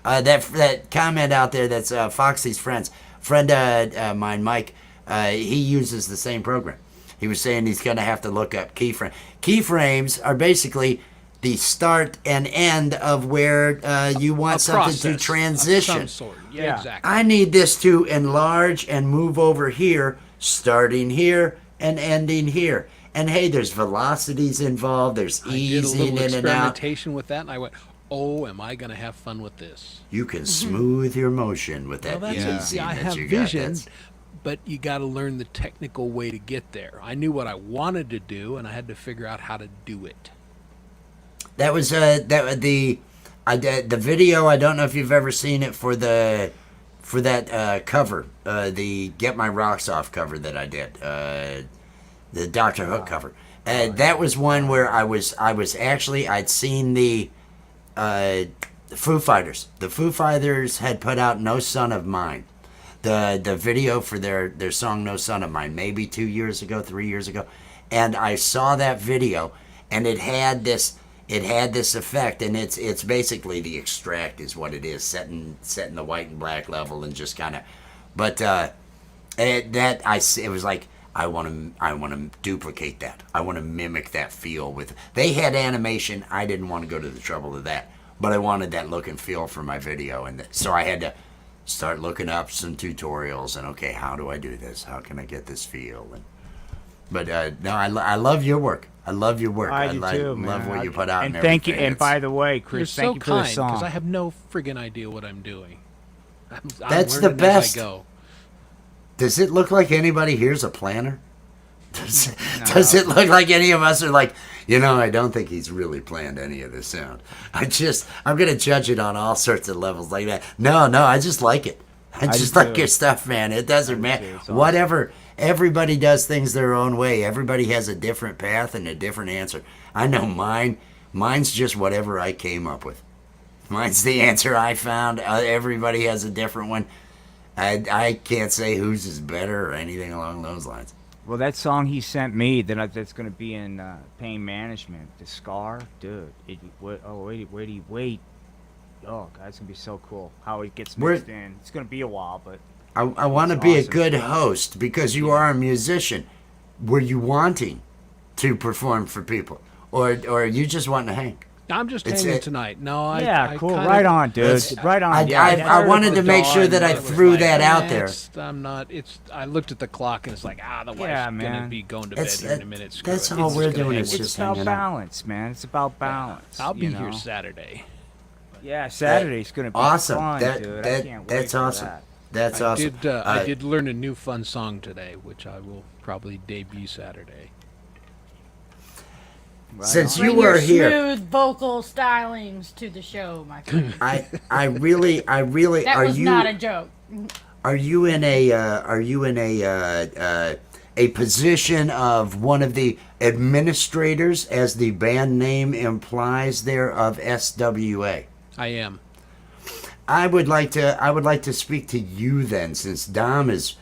That comment out there. That's Foxy's friend of mine, Mike. He uses the same program. He was saying he's going to have to look up keyframe. Keyframes are basically the start and end of where you want
A
something
process
to
of
transition.
some sort. Yeah,
Yeah.
exactly.
I need this to enlarge and move over here, starting here and ending here. And hey, there's velocities involved. There's
I did a
easing
little
in and out.
experimentation with that, and I went, "Oh, am I going to have fun with this?"
You can smooth your motion with that
Well, that's it. See,
easing
I
that
have
you got.
vision,
That's-
but you got to learn the technical way to get there. I knew what I wanted to do, and I had to figure out how to do it.
That was the video. I don't know if you've ever seen it for that cover, the Get My Rocks Off cover that I did, the Dr. Hook cover. That was one where I was actually, I'd seen the Foo Fighters. The Foo Fighters had put out No Son of Mine. The video for their song No Son of Mine, maybe 2 years ago, 3 years ago. And I saw that video, and it had this effect, and it's basically the Extract is what it is, set in the white and black level, and just kind of, but it was like, I want to duplicate that. I want to mimic that feel with. They had animation. I didn't want to go to the trouble of that, but I wanted that look and feel for my video, and so I had to start looking up some tutorials and okay, how do I do this? How can I get this feel? But no, I love your work. I love your work.
I do too, man.
Love what you put out.
And
and
thank you.
everything.
And by the way,
You're
Chris,
so
thank you for the
kind
song.
because I have no friggin' idea what I'm doing. I'm
That's the
learning
best.
As I go.
Does it look like anybody here's a planner? Does it look like any of us are like, I don't think he's really planned any of this out. I'm going to judge it on all sorts of levels like that. No, I just like it. I just like your stuff, man. It doesn't matter. Whatever. Everybody does things their own way. Everybody has a different path and a different answer. I know mine. Mine's just whatever I came up with. Mine's the answer I found. Everybody has a different one. I can't say whose is better or anything along those lines.
Well, that song he sent me that's going to be in Pain Management, the Scar, dude. Wait. Oh, God, it's going to be so cool how it gets mixed in. It's going to be a while, but
I want to be
awesome.
a good host because you are a musician. Were you wanting to perform for people, or are you just wanting to hang?
I'm just hanging tonight. No, I
cool.
kinda,
Right on, dude. Right on.
I wanted to make sure that I threw that out there.
I'm not. I looked at the clock and it's like, the wife's gonna be going to bed here in a minute. Screw
That's
it.
all
It's
we're
just gonna
doing
hang
is
with
It's
just
us.
about
hanging out.
balance, man. It's about balance.
I'll be
you
here
know?
Saturday.
Yeah, Saturday's going to be
Awesome.
fun, dude. I can't wait
That's
for
awesome.
that.
That's awesome.
I did learn a new fun song today, which I will probably debut Saturday.
Right
Since
on.
you
Bring
were
your
here,
smooth vocal stylings to the show, my friend.
I really,
That
are
was
you
not a joke.
are you in a position of one of the administrators, as the band name implies there, of SWA?
I am.
I would like to speak to you then, since Dom's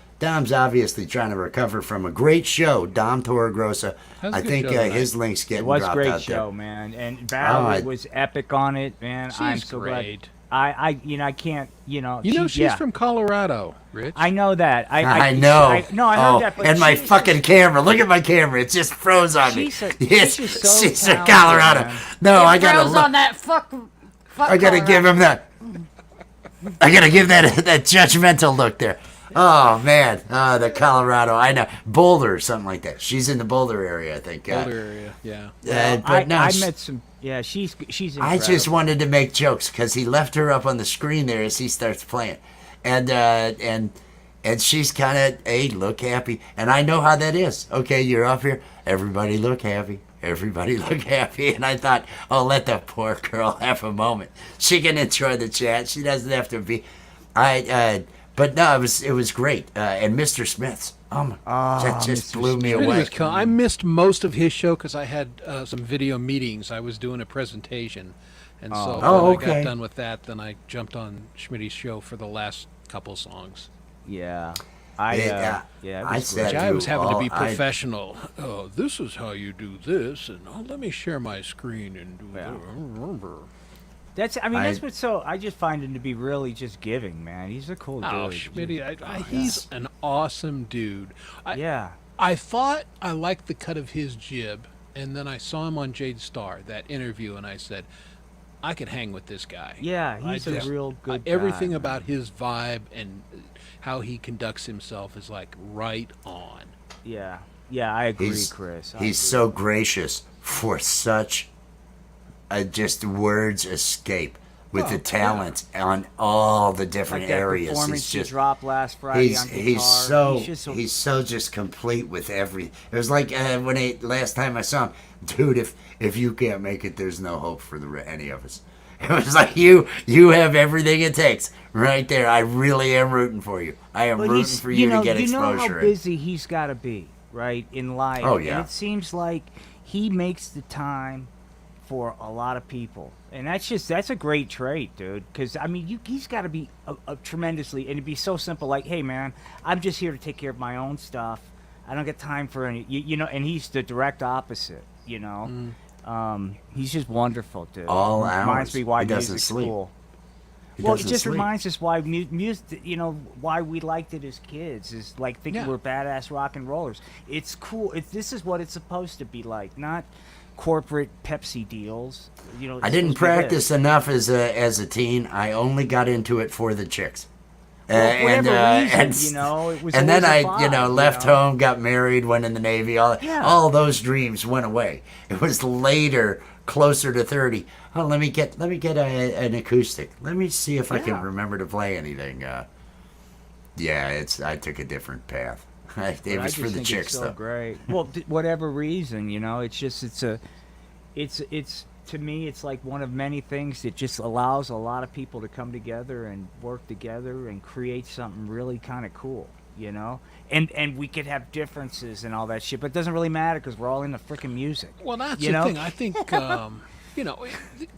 obviously trying to recover from a great show. Dom Torregrossa.
That was a
I
good
think
show tonight.
his link's getting
It was a
dropped
great
out
show,
there.
man. And Val was epic on it, man. I'm
She's
so
great.
glad. I can't,
She's from Colorado, Rich.
I know that.
I know.
I heard that. But
and my
she's
fucking camera. Look at my camera. It just froze on me.
She's just so
she's from
talented,
Colorado.
man.
No, I
It
gotta
froze
look.
on that fuck
I gotta give him that. I gotta give that judgmental look there. Oh man, the Colorado. I know Boulder or something like that. She's in the Boulder area, I think.
Boulder area, yeah.
But no,
I met some. Yeah, she's incredible.
I just wanted to make jokes because he left her up on the screen there as he starts playing, and she's kind of, hey, look happy, and I know how that is. Okay, you're up here, everybody look happy, and I thought, oh, let the poor girl have a moment. She can enjoy the chat. She doesn't have to be. But no, it was great, and Mr. Smith's. That just
Mr.
blew me
It
away.
was cool. I missed most of his show because I had some video meetings. I was doing a presentation, and so when I
okay.
got done with that, then I jumped on Schmitty's show for the last couple songs.
Yeah.
Yeah,
it
I
was
said-
great.
I was having to be
I-
professional. Oh, this is how you do this, and let me share my screen and do
Yeah.
that.
That's what's so. I just find him to be really just giving, man. He's a cool
Oh,
dude.
Schmitty, he's an awesome dude.
Yeah.
I thought I liked the cut of his jib, and then I saw him on Jade Star, that interview, and I said, I could hang with this guy.
Yeah, he's
I
a
just-
real good guy.
Everything
man.
about his vibe and how he conducts himself is like right on.
Yeah, I agree, Chris.
He's so gracious for such just words escape with the talent on all the different
like that
areas.
performance
He's
he
just
dropped last Friday on guitar.
he's so just complete with every. It was like last time I saw him, dude. If you can't make it, there's no hope for any of us. It was like you have everything it takes right there. I really am rooting for you. I am
But
rooting for you to get
you know
exposure.
how busy he's got to be. right, in life.
Oh, yeah.
And it seems like he makes the time for a lot of people. And that's a great trait, dude. Because, I mean, he's got to be a tremendously, and it'd be so simple like, hey, man, I'm just here to take care of my own stuff. I don't get time for any, you know, and he's the direct opposite, you know. He's just wonderful, dude.
All
Reminds
hours.
me why
He doesn't
music's
sleep.
cool.
He
Well, it
doesn't
just
sleep.
reminds us why music, you know, why we liked it as kids is like thinking
Yeah.
we're badass rock and rollers. It's cool. This is what it's supposed to be like, not corporate Pepsi deals. You know,
I
it's
didn't
supposed to be
practice
this.
enough as a teen. I only got into it for the chicks.
Well, for whatever reason,
and,
you know, it was
and then
always
I,
a vibe,
left
you know?
home, got married, went in the Navy.
Yeah.
All those dreams went away. It was later, closer to 30. Oh, let me get an acoustic. Let me see if I can
Yeah.
remember to play anything. I took a different path. It
But I
was
just
for the
think
chicks
it's so
though.
great. Well, whatever reason, you know, it's to me, it's like one of many things that just allows a lot of people to come together and work together and create something really kind of cool, you know. And we could have differences and all that shit, but it doesn't really matter because we're all into freaking music.
Well, that's
You
the
know?
thing. I think, you know,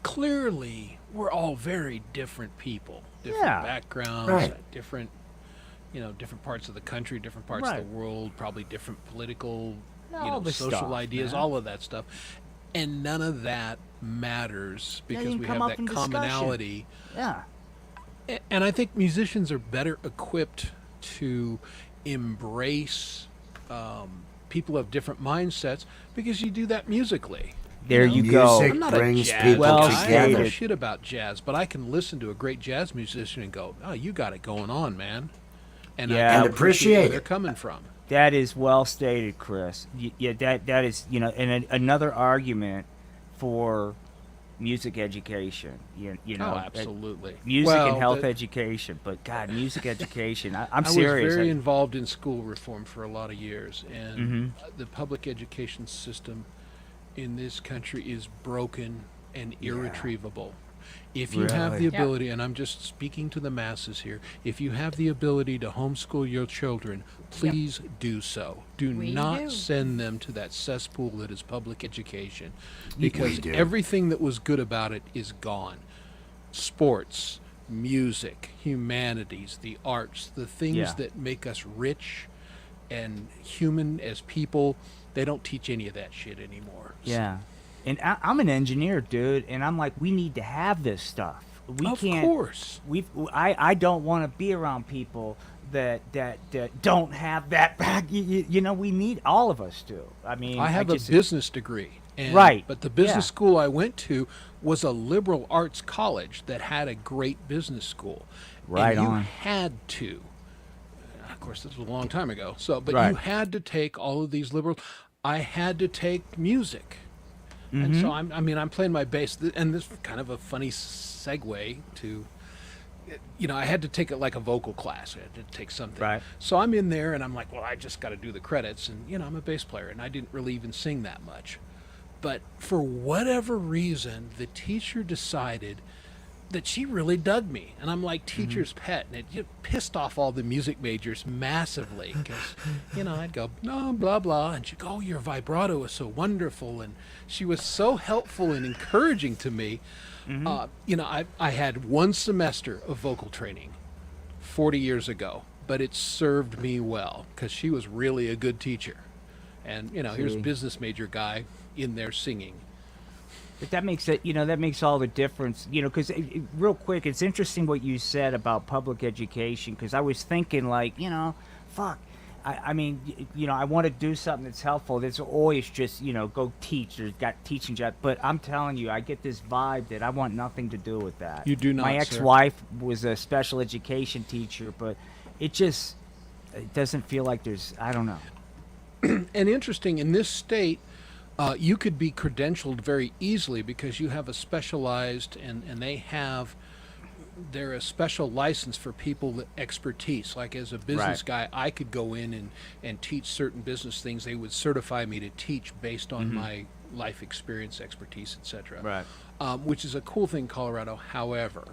clearly we're all very different people, different
Yeah.
backgrounds,
Right.
different, you know, different parts of the country, different parts
Right.
of the world, probably different political,
All the
social
stuff,
ideas,
man.
all of that stuff. And none of that matters
you
because
can
we
come
have
up
that
in discussion.
commonality.
Yeah.
And I think musicians are better equipped to embrace people of different mindsets because you do that musically.
There
know?
you go.
Music
I'm not
brings
a jazz
people
Well
guy. I don't know
together.
shit about jazz, but I can listen to a great jazz musician and go, "Oh, you got it going on, man," and
Yeah.
I
And
appreciate
where
it.
they're coming from.
That is well stated, Chris. Yeah, that is, you know, and another argument for music education. You know,
Oh, absolutely.
music
Well,
and health
the-
education. But God, music education. I'm
I was
serious.
very involved in school reform for a lot of years, and
Mm-hmm.
the public education system in this country is broken and irretrievable. If you have the
Really?
Yeah.
ability, and I'm just speaking to the masses here, if you have the ability to homeschool your children, please do so. Do
We
not
do.
send them to that cesspool that is public education,
We
because
do.
everything that was good about it is gone. Sports, music, humanities, the arts, the things
Yeah.
that make us rich and human as people, they don't teach any of that shit anymore.
Yeah. And I'm an engineer, dude, and I'm like, we need to have this stuff. We
Of
can't.
course.
I don't want to be around people that don't have that back. You know, we need, all of us do. I mean,
I have
just,
a business degree. And,
Right,
But the business
yeah.
school I went to was a liberal arts college that had a great business school.
Right
and you
on.
had to. Of course, this was a long time ago. So, but
Right.
you had to take all of these liberal. I had to take music.
Mm-hmm.
And so I'm playing my bass, and this is kind of a funny segue to, I had to take it like a vocal class. I had to take something.
Right.
So I'm in there, and I'm like, well, I just got to do the credits, and I'm a bass player, and I didn't really even sing that much. But for whatever reason, the teacher decided that she really dug me, and I'm like teacher's pet, and it pissed off all the music majors massively because I'd go no blah blah, and she'd go, oh, your vibrato is so wonderful, and she was so helpful and encouraging to me. I had one semester of vocal training 40 years ago, but it served me well because she was really a good teacher, and here's
See.
business major guy in there singing.
But that makes it, that makes all the difference, because real quick, it's interesting what you said about public education, because I was thinking like, fuck, I mean, I want to do something that's helpful. That's always just, go teach. There's got teaching job, but I'm telling you, I get this vibe that I want nothing to do with that.
You do not,
My
sir.
ex-wife was a special education teacher, but it doesn't feel like there's, I don't know.
And interesting, in this state, you could be credentialed very easily because you have a specialized, and they're a special license for people with expertise. Like as a business guy, I could go in and teach certain business things. They would certify me to teach based on my life experience, expertise, etc.
Right.
Which is a cool thing in Colorado. However,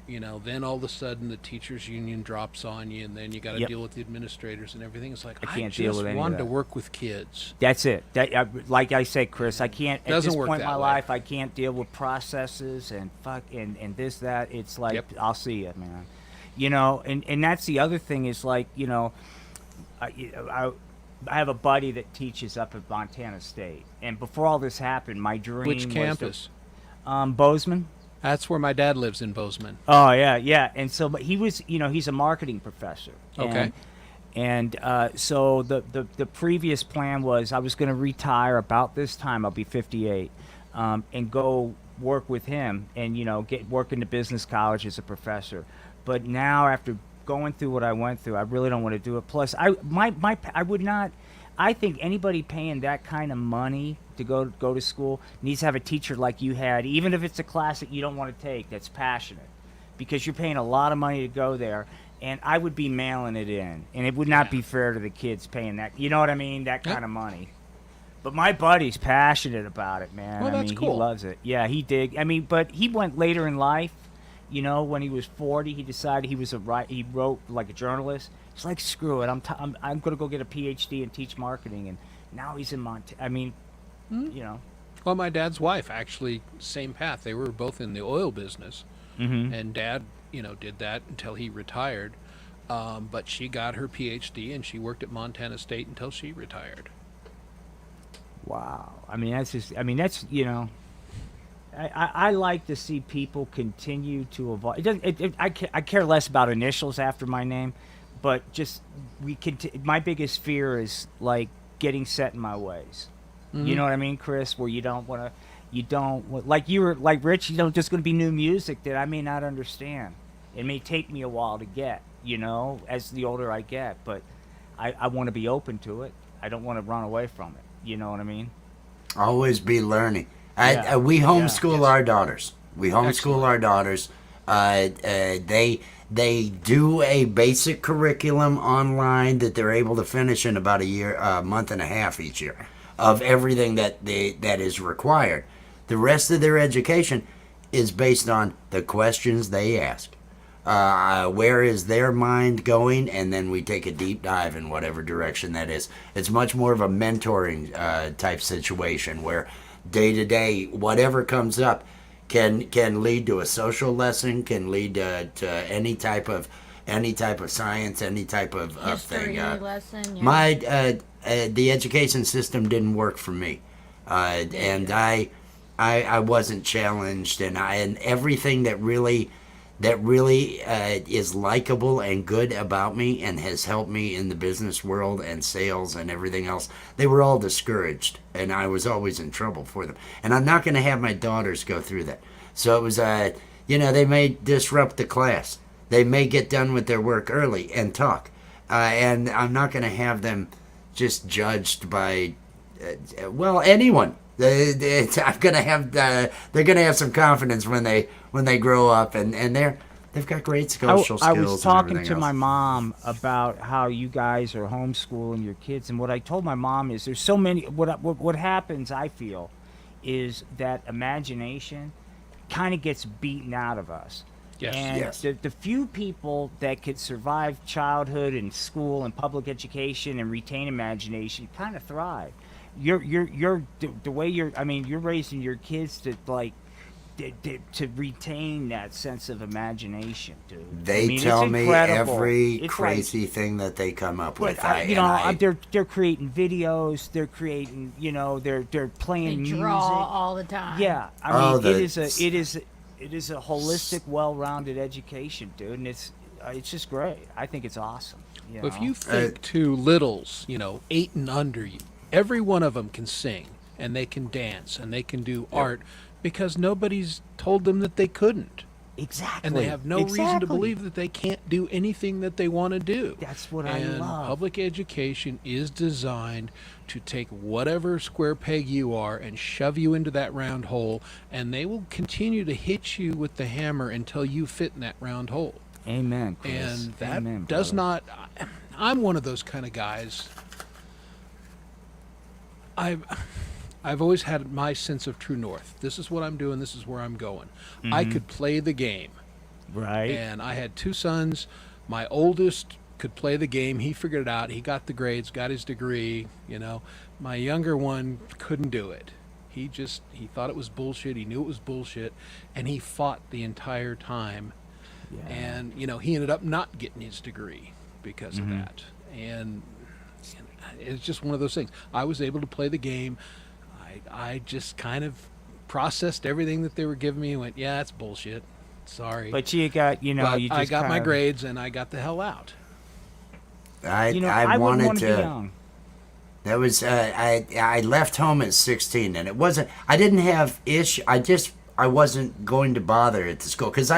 then all of a sudden the teachers union drops on you, and then you got to
Yep.
deal with the administrators and everything. It's like,
I
I
can't deal
just
with any of
wanted to
that.
work with kids.
That's it. Like I said, Chris, I can't at
Doesn't
this
work
point in
that
my
way.
life. I can't deal with processes and and this that. It's like
Yep.
I'll see you, man. And that's the other thing is like I I have a buddy that teaches up at Montana State, and before all this happened, my dream
Which
was
campus?
Bozeman.
That's where my dad lives, in Bozeman.
Oh yeah, yeah. And so, but he was, he's a marketing professor.
Okay.
And so the previous plan was I was going to retire about this time. I'll be 58, and go work with him, and get work into business college as a professor. But now after going through what I went through, I really don't want to do it. Plus, I would not. I think anybody paying that kind of money to go to school needs to have a teacher like you had, even if it's a class that you don't want to take that's passionate, because you're paying a lot of money to go there, and I would be mailing it in, and it would not be fair to the kids paying that. You know what I mean? That kind of money. But my buddy's passionate about it, man.
Well,
I
that's
mean,
cool.
he loves it. Yeah, he did. I mean, but he went later in life. When he was 40, he decided he wrote like a journalist. He's like, screw it, I'm gonna go get a PhD and teach marketing, and now he's in Montana. I mean,
Well, my dad's wife, actually, same path. They were both in the oil business.
Mm-hmm.
And Dad, did that until he retired. But she got her PhD, and she worked at Montana State until she retired.
Wow. I mean, I like to see people continue to evolve. It doesn't. I care less about initials after my name, but just my biggest fear is like getting set in my ways. You know what I mean, Chris? Where you don't want to, like you were like Rich. Just going to be new music that I may not understand. It may take me a while to get. As the older I get, but I want to be open to it. I don't want to run away from it. You know what I mean?
Always be learning.
Yeah.
We homeschool
Yes.
our daughters. We homeschool
Excellent.
our daughters. They do a basic curriculum online that they're able to finish in about a month and a half each year, of everything that is required. The rest of their education is based on the questions they ask. Where is their mind going, and then we take a deep dive in whatever direction that is. It's much more of a mentoring type situation where day to day, whatever comes up can lead to a social lesson, can lead to any type of science, any type of
History
thing.
lesson. Yeah.
The education system didn't work for me, and I wasn't challenged, and everything that really is likable and good about me and has helped me in the business world and sales and everything else, they were all discouraged, and I was always in trouble for them. And I'm not going to have my daughters go through that. So it was, they may disrupt the class. They may get done with their work early and talk. And I'm not going to have them just judged by, anyone. I'm gonna have they're gonna have some confidence when they grow up, and they've got great social skills.
I was talking
and everything
to my
else.
mom about how you guys are homeschooling your kids, and what I told my mom is there's so many. What happens, I feel, is that imagination kind of gets beaten out of us.
Yes.
And
Yes.
the few people that could survive childhood and school and public education and retain imagination kind of thrive. You're the way you're raising your kids to to retain that sense of imagination, dude.
They
it's
tell me
incredible.
every
It's
crazy thing that they come up with.
But they're creating videos, they're creating, they're
They
playing music.
draw all the time.
Yeah, I
Oh,
mean, it is a holistic, well-rounded education, dude, and it's just great. I think it's awesome.
Well, if you think to littles, 8 and under, every one of them can sing, and they can dance, and they can do art, because nobody's told them that they couldn't.
Exactly.
And they have no reason to believe that they can't do anything that they want to do.
That's what I
And
love.
public education is designed to take whatever square peg you are and shove you into that round hole, and they will continue to hit you with the hammer until you fit in that round hole.
Amen, Chris.
And that
Amen,
does
brother.
not... I'm one of those kind of guys. I've always had my sense of true north. This is what I'm doing. This is where I'm going. I could play the game,
Right.
And I had two sons. My oldest could play the game. He figured it out. He got the grades, got his degree, you know. My younger one couldn't do it. He thought it was bullshit. He knew it was bullshit, and he fought the entire time.
Yeah.
And, you know, he ended up not getting his degree because of that. And it's just one of those things. I was able to play the game. I just kind of processed everything that they were giving me and went, yeah, that's bullshit. Sorry.
But you got,
But
you just
I got my
kind of-
grades and I got the hell out.
I
I wouldn't
wanted
want to
to.
be young.
That was I left home at 16, and it wasn't. I didn't have I wasn't going to bother at the school because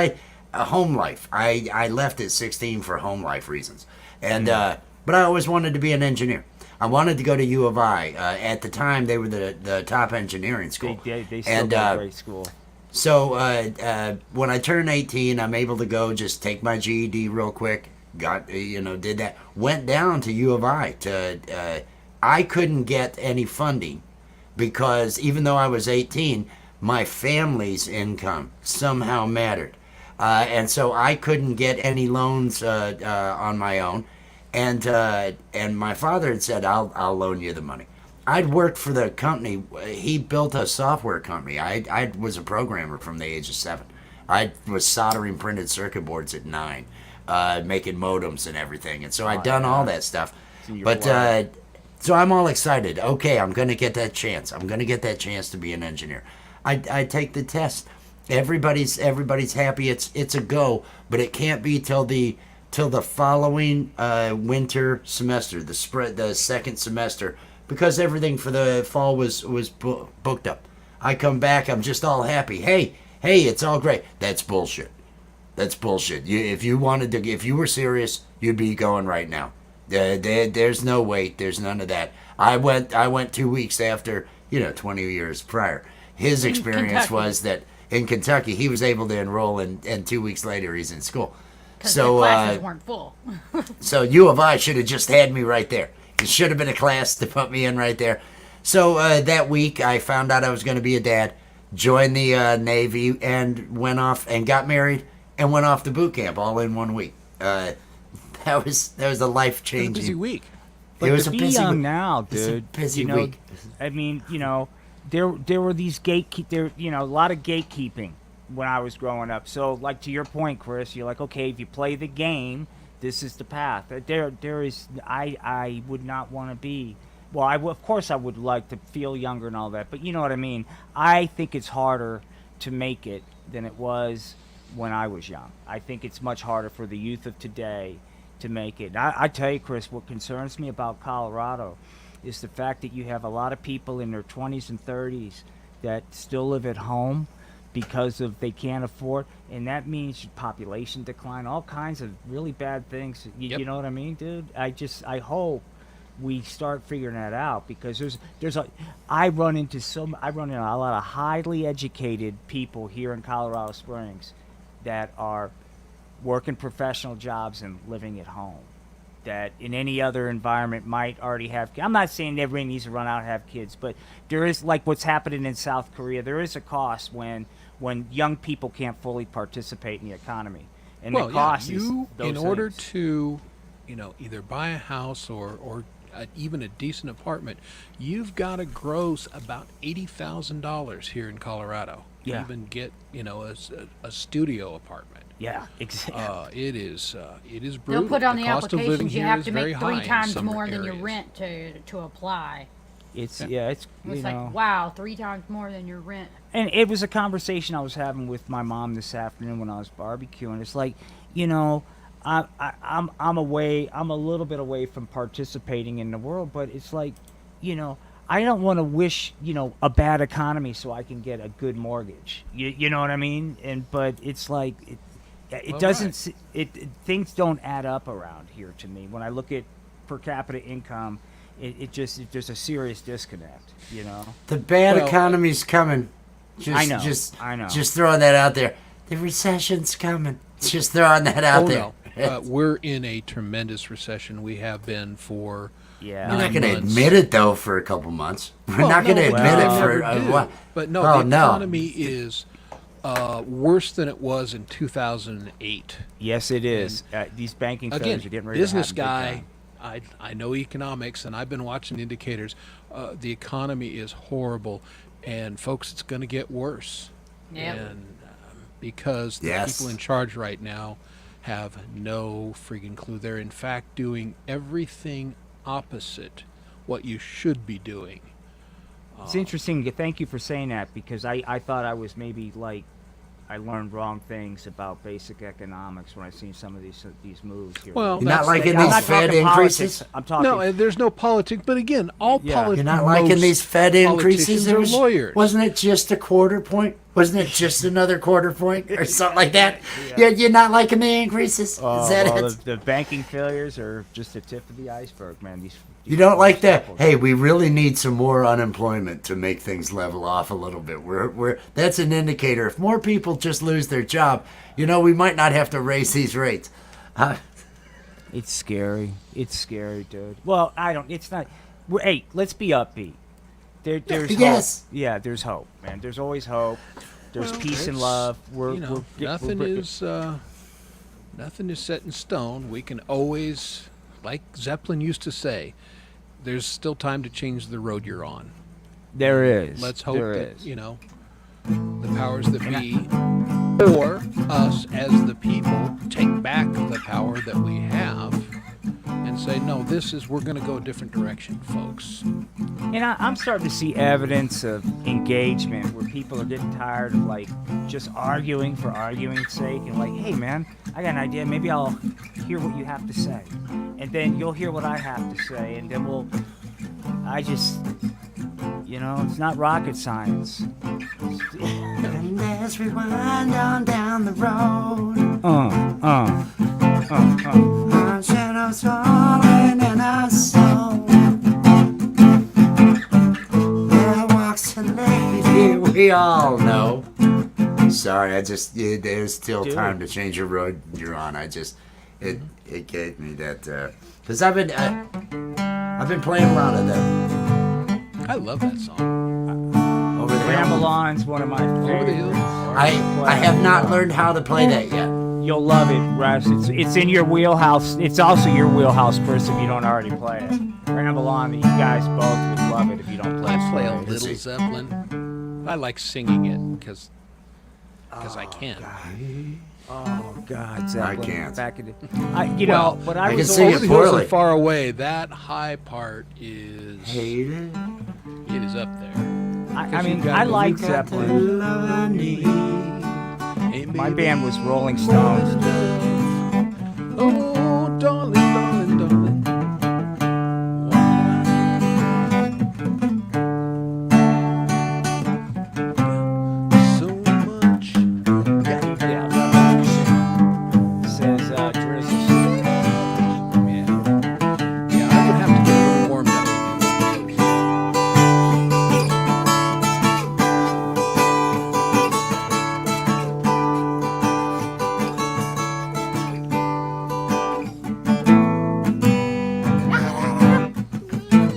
home life. I left at 16 for home life reasons, and but I always wanted to be an engineer. I wanted to go to U of I. At the time, they were the top engineering school.
They still
and,
got a great school.
So when I turned 18, I'm able to go just take my GED real quick. Got did that. Went down to U of I to. I couldn't get any funding because even though I was 18, my family's income somehow mattered, and so I couldn't get any loans on my own. And my father had said, "I'll loan you the money." I'd worked for the company. He built a software company. I was a programmer from the age of 7. I was soldering printed circuit boards at 9, making modems and everything. And so I'd done all that stuff. But so I'm all excited. Okay, I'm going to get that chance. I'm going to get that chance to be an engineer. I take the test. Everybody's happy. It's a go, but it can't be till the following winter semester, the second semester, because everything for the fall was booked up. I come back, I'm just all happy. Hey, it's all great. That's bullshit. That's bullshit. If you were serious, you'd be going right now. There's no wait. There's none of that. I went 2 weeks after, 20 years prior. His experience
Kentucky.
was that in Kentucky, he was able to enroll, and 2 weeks later, he's in school.
Because
So,
the classes weren't full.
So U of I should have just had me right there. It should have been a class to put me in right there. So that week, I found out I was going to be a dad, joined the Navy, and went off and got married and went off to boot camp all in 1 week. That was a life
It was a busy
changing.
week.
But
It was
to
a
be
busy
young
week.
now,
It's a
dude.
busy week.
I mean, there were these a lot of gatekeeping when I was growing up. So, like to your point, Chris, you're like, okay, if you play the game, this is the path. There is. I would not want to be. Well, of course I would like to feel younger and all that, but you know what I mean. I think it's harder to make it than it was when I was young. I think it's much harder for the youth of today to make it. I tell you, Chris, what concerns me about Colorado is the fact that you have a lot of people in their 20s and 30s that still live at home because of they can't afford, and that means population decline, all kinds of really bad things.
Yep.
You know what I mean, dude? I hope we start figuring that out because I run into a lot of highly educated people here in Colorado Springs that are working professional jobs and living at home that in any other environment might already have. I'm not saying everybody needs to run out and have kids, but there is, like what's happening in South Korea, there is a cost when young people can't fully participate in the economy. And the cost is those
in order
things.
to, either buy a house or even a decent apartment, you've got to gross about $80,000 here in Colorado.
Yeah.
To even get, a studio apartment.
Yeah, exactly.
It is brutal.
They'll put on the
cost of living
applications you
here
have
is
to
very
make
high
3
in
times
some
more than your
areas.
rent to apply.
It's
It's wow, 3 times more than your rent.
And it was a conversation I was having with my mom this afternoon when I was barbecuing. It's like, I'm a little bit away from participating in the world, but it's like, I don't want to wish, a bad economy so I can get a good mortgage. You know what I mean? But it's like it
Well,
doesn't things don't add up around here to me. When I look at per capita income, there's a serious disconnect,
The bad
Well,
economy's coming.
I know.
I know. Just throwing that out there. The recession's coming. Just throwing that out there.
No. We're in a tremendous recession. We have been for
Yeah.
We're not
9
going to
months.
admit it though for a couple months. We're
Well,
not going to
no,
admit
we
it for
never
a
do.
while.
But no,
Oh,
the
no.
economy is worse than it was in 2008.
Yes, it is. These banking
Again,
failures are getting ready
business
to happen
guy, I know economics, and I've been watching indicators. The economy is horrible, and folks, it's going to get worse.
Yep.
And because the
Yes.
people in charge right now have no freaking clue. They're in fact doing everything opposite what you should be doing.
It's interesting. Thank you for saying that, because I thought I was maybe like I learned wrong things about basic economics when I seen some of these moves here.
Well,
You're not liking
I'm
these
not
Fed
talking
increases?
politics. I'm talking.
No, there's no politics. But again, all
Yeah.
politics.
You're not liking these Fed increases?
Politicians are lawyers.
Wasn't it just a quarter point? Wasn't it just another quarter point or something like that? Yeah, you're not liking the increases? Is that
well,
it?
the banking failures are just the tip of the iceberg, man. These
You don't like that? Hey, we really need some more unemployment to make things level off a little bit. We're that's an indicator. If more people just lose their job, we might not have to raise these rates.
It's scary. It's scary, dude. Well, I don't. It's not. Hey, let's be upbeat. There's
Yes.
hope. Yeah, there's hope, man. There's always hope. There's peace and
it's,
love.
Nothing is set in stone. We can always, like Zeppelin used to say, there's still time to change the road you're on.
There is.
Let's hope
There
that
is.
the powers that be, or us as the people, take back the power that we have and say, no, we're going to go a different direction, folks.
And I'm starting to see evidence of engagement where people are getting tired of like just arguing for arguing's sake, and like, hey man, I got an idea. Maybe I'll hear what you have to say, and then you'll hear what I have to say, and then it's not rocket science.
And as we wind on down the road, our shadows falling in our soul. There walks a lady we all know. Sorry, there's still
Dude.
time to change your road you're on. It gave me that, because I've been playing a lot of them.
I love that song.
Over the hill.
Ramelon's one of my
Over the
favorites.
hill.
I have not learned how to play that yet.
You'll love it, Russ. It's in your wheelhouse. It's also your wheelhouse, Chris, if you don't already play it. Ramble on, you guys both would love it if you don't play it.
I play a
Is
little
he?
Zeppelin. I like singing it because I can.
Oh God, Zeppelin.
can't.
Back in the, but
I
I
can
was
sing
Over
it
the hills
poorly.
and far away, that high part is
Hate it.
it is up there.
I mean,
you've got
I
the-
like
You got the
Zeppelin.
love I need.
Hey,
My
baby,
band was Rolling Stones.
oh, darling, darling, darling. So much.
Yeah, says Drizzle.
Yeah, I would have to get a little warmed up.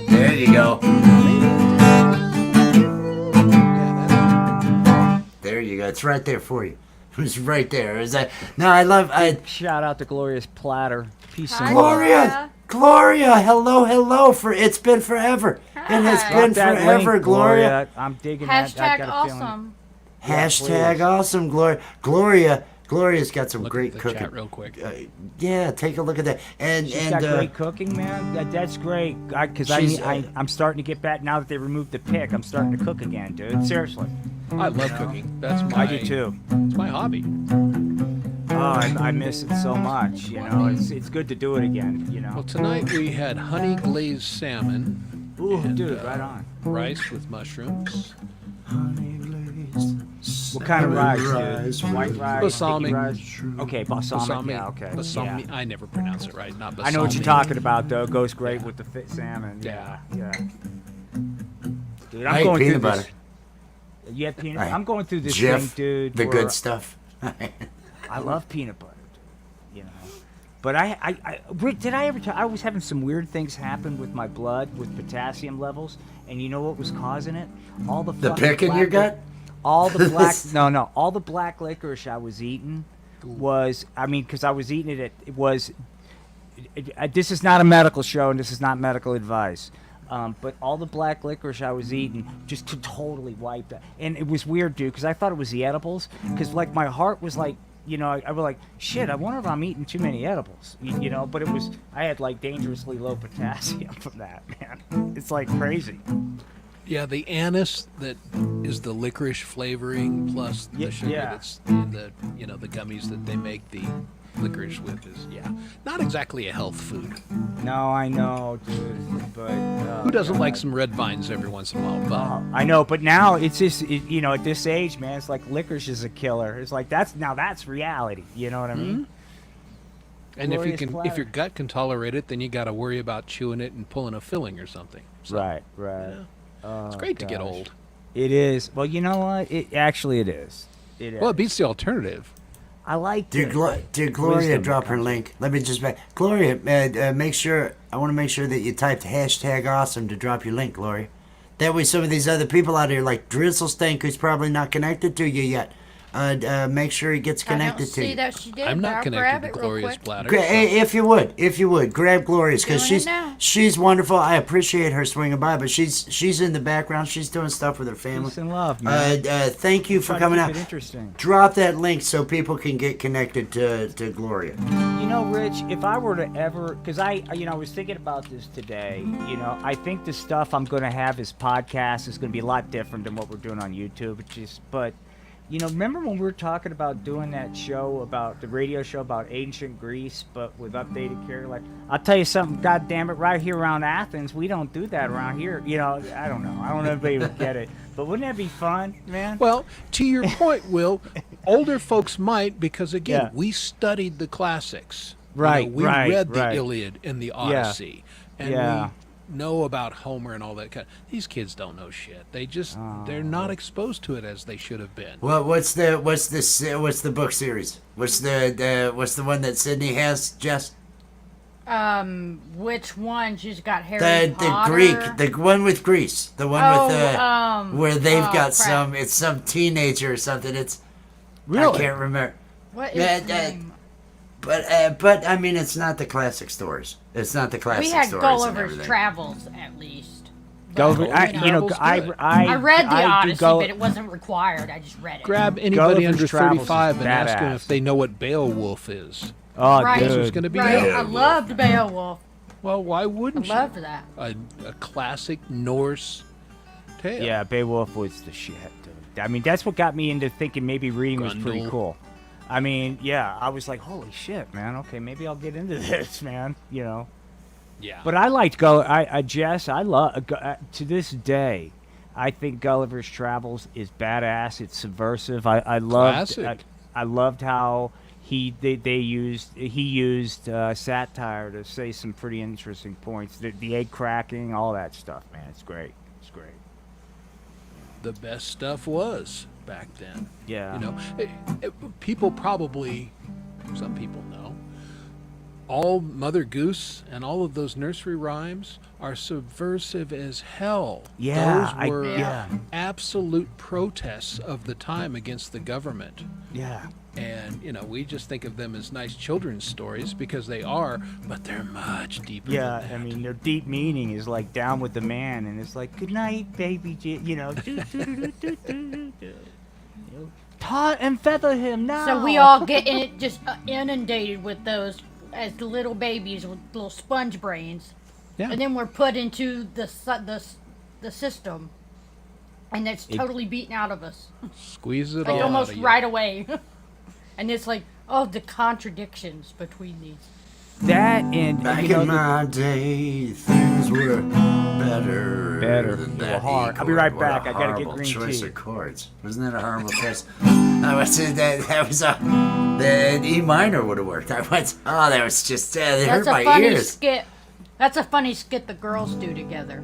There you go.
Yeah,
There you go. It's right there for you. It's right there. Is that? No, I
Shout out to Gloria's Platter. Peace
Hi,
and love.
Gloria, hello. For it's been forever. It has
Hi.
been
That
forever,
link,
Gloria.
I'm digging that. I
Hashtag
got a feeling.
awesome.
Hashtag
please.
awesome, Gloria's got some
look
great
at the
cooking.
chat real quick.
Yeah, take a look at that. And
She's got
and
great cooking, man. That's great. Because
She's,
I'm starting to get back now that they removed the pick. I'm starting to cook again, dude. Seriously.
I love cooking. That's my
I do too.
It's my hobby.
Oh, I miss it so much. It's good to do it again.
Well, tonight we had honey glazed salmon,
Ooh,
and,
dude, right on.
rice with mushrooms,
What kind of rice,
rice,
dude? White rice,
balsamic.
sticky rice. Okay, balsamic. Yeah, okay.
balsamic.
Yeah.
I never pronounce it right. Not balsamic.
I know what you're talking about, though. It goes great with the fit salmon.
Yeah.
Yeah. Dude,
I hate
going
peanut
through
butter.
this. You have peanut.
I-
I'm going through this
Jif,
thing, dude.
the
where
good stuff.
I love peanut butter, dude. But Rick, did I ever tell? I was having some weird things happen with my blood, with potassium levels, and you know what was causing it? All the
The
fucking
pick in your
lacto-
gut?
all the black all the black licorice I was eating was, I mean, because I was eating it was this is not a medical show and this is not medical advice, but all the black licorice I was eating just totally wiped out. And it was weird, dude, because I thought it was the edibles, because like my heart was like, you know, I was like, shit, I wonder if I'm eating too many edibles, you know, but it was, I had like dangerously low potassium from that, man. It's like crazy.
Yeah, the anise that is the licorice flavoring plus the sugar that's in the, you know, the gummies that they make the licorice with is, not exactly a health food.
No, I know, dude, but
who doesn't like some red vines every once in a while? But
I know, but now it's just, you know, at this age, man, it's like licorice is a killer. It's like that's reality. You know what I mean?
and
Glorious
if
platter.
your gut can tolerate it, then you got to worry about chewing it and pulling a filling or something. So,
Right.
it's great to get
gosh.
old.
It is. Well, you know what? It is. It is.
Well, it beats the alternative.
I like
Did
it.
Gloria
Wisdom
drop her
comes-
link? Let me just Gloria, make sure. I want to make sure that you typed #awesome to drop your link, Gloria. That way, some of these other people out here, like Drizzlestank, who's probably not connected to you yet, make sure he gets
I don't
connected to
see
you.
that she did.
I'm
but
not
I'll
connected
grab
to
it real
Gloria's
quick.
bladder.
If you would, grab Gloria's, because
Doing it now.
she's wonderful. I appreciate her swinging by, but she's in the background. She's doing stuff with her family.
Peace and love, man.
Thank you for
Try to
coming
keep
out.
it interesting.
Drop that link so people can get connected to Gloria.
You know, Rich, if I were to ever, because I was thinking about this today. You know, I think the stuff I'm going to have as podcasts is going to be a lot different than what we're doing on YouTube. But you know, remember when we were talking about doing that show about the radio show about ancient Greece, but with updated care? Like, I'll tell you something, God damn it, right here around Athens, we don't do that around here. You know, I don't know. I don't know if anybody would get it. But wouldn't that be fun, man?
Well, to your point, Will, older folks might, because again,
Yeah.
we studied the classics.
Right,
We
right,
read the
right.
Iliad and the Odyssey, and
Yeah.
we know about Homer and all that kind. These kids don't know shit. They just they're not exposed to it as they should have been.
Well, what's the book series? What's the one that Sydney has, Jess?
Which one? She's got Harry
The
Potter.
Greek, the one with Greece, the one with where they've
oh,
got
crap.
it's some teenager or something. It's I
Really?
can't remember.
What is
Yeah,
the name?
But I mean, it's not the classic stories. It's not the classic
We had
stories and
Gulliver's
everything.
Travels at least.
Gulliver,
But,
I
read the
I do
Odyssey,
go-
but it wasn't required. I just read it.
Grab anybody
Gulliver's
under
Travels is
35 and ask them
badass.
if they know what Beowulf is.
Oh,
Right.
dude.
It's going to be
Right.
hell.
I loved Beowulf.
Well, why
I
wouldn't you?
loved that.
A classic Norse tale.
Yeah, Beowulf was the shit, dude. I mean, that's what got me into thinking maybe reading was pretty
Grundle.
cool. I mean, yeah, I was like, holy shit, man. Okay, maybe I'll get into this, man. You know.
Yeah.
But I liked Jess. I love to this day. I think Gulliver's Travels is badass. It's subversive. I loved.
Classic.
I loved how he used satire to say some pretty interesting points. The egg cracking, all that stuff, man. It's great. It's great.
the best stuff was back then.
Yeah.
You know, people probably, some people know, all Mother Goose and all of those nursery rhymes are subversive as hell.
Yeah,
Those were
yeah.
absolute protests of the time against the government.
Yeah.
And, you know, we just think of them as nice children's stories because they are, but they're much deeper
Yeah,
than that.
I mean, their deep meaning is like down with the man, and it's like, good night, baby, you know. Tar and feather him now.
So we all get just inundated with those as little babies with little sponge brains,
Yeah.
and then we're put into the system, and it's totally beaten out of us,
Squeeze it
like
all
almost
out of you.
right away. And it's like, oh, the contradictions between these.
that and
Back
you know,
in my day, things were better.
Better.
Than
They were
that
hard.
E
I'll be
chord.
right
What a
back. I gotta get
horrible
green
choice
tea.
of chords. Wasn't that a horrible choice? I was that was the E minor would have worked. I went, oh, that was just it hurt
That's a
my
funny
ears.
skit. That's a funny skit the girls do together.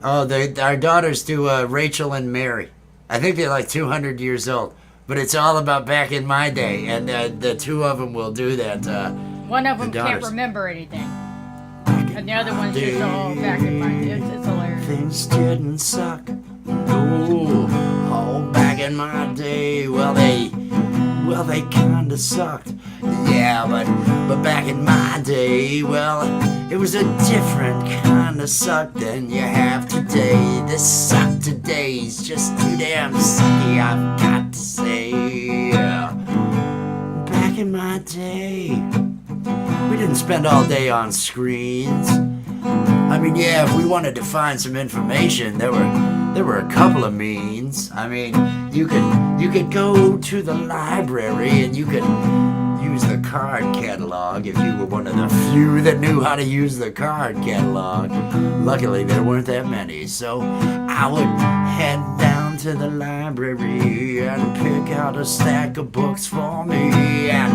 Oh, our daughters do Rachel and Mary. I think they're like 200 years old. But it's all about back in my day, and the two of them will do that.
One of them can't
daughters.
remember anything, and the other one's just all back in my. It's hilarious.
Things didn't suck. Ooh, oh, back in in my day, well, they kinda sucked. Yeah, but back in my day, well, it was a different kind of suck than you have today. This suck today's just too damn sucky, I've got to say. Yeah. Back in my day, we didn't spend all day on screens. I mean, yeah, if we wanted to find some information, there were a couple of means. I mean, you could go to the library and you could use the card catalog if you were one of the few that knew how to use the card catalog. Luckily, there weren't that many, so I would head down to the library and pick out a stack of books for me, and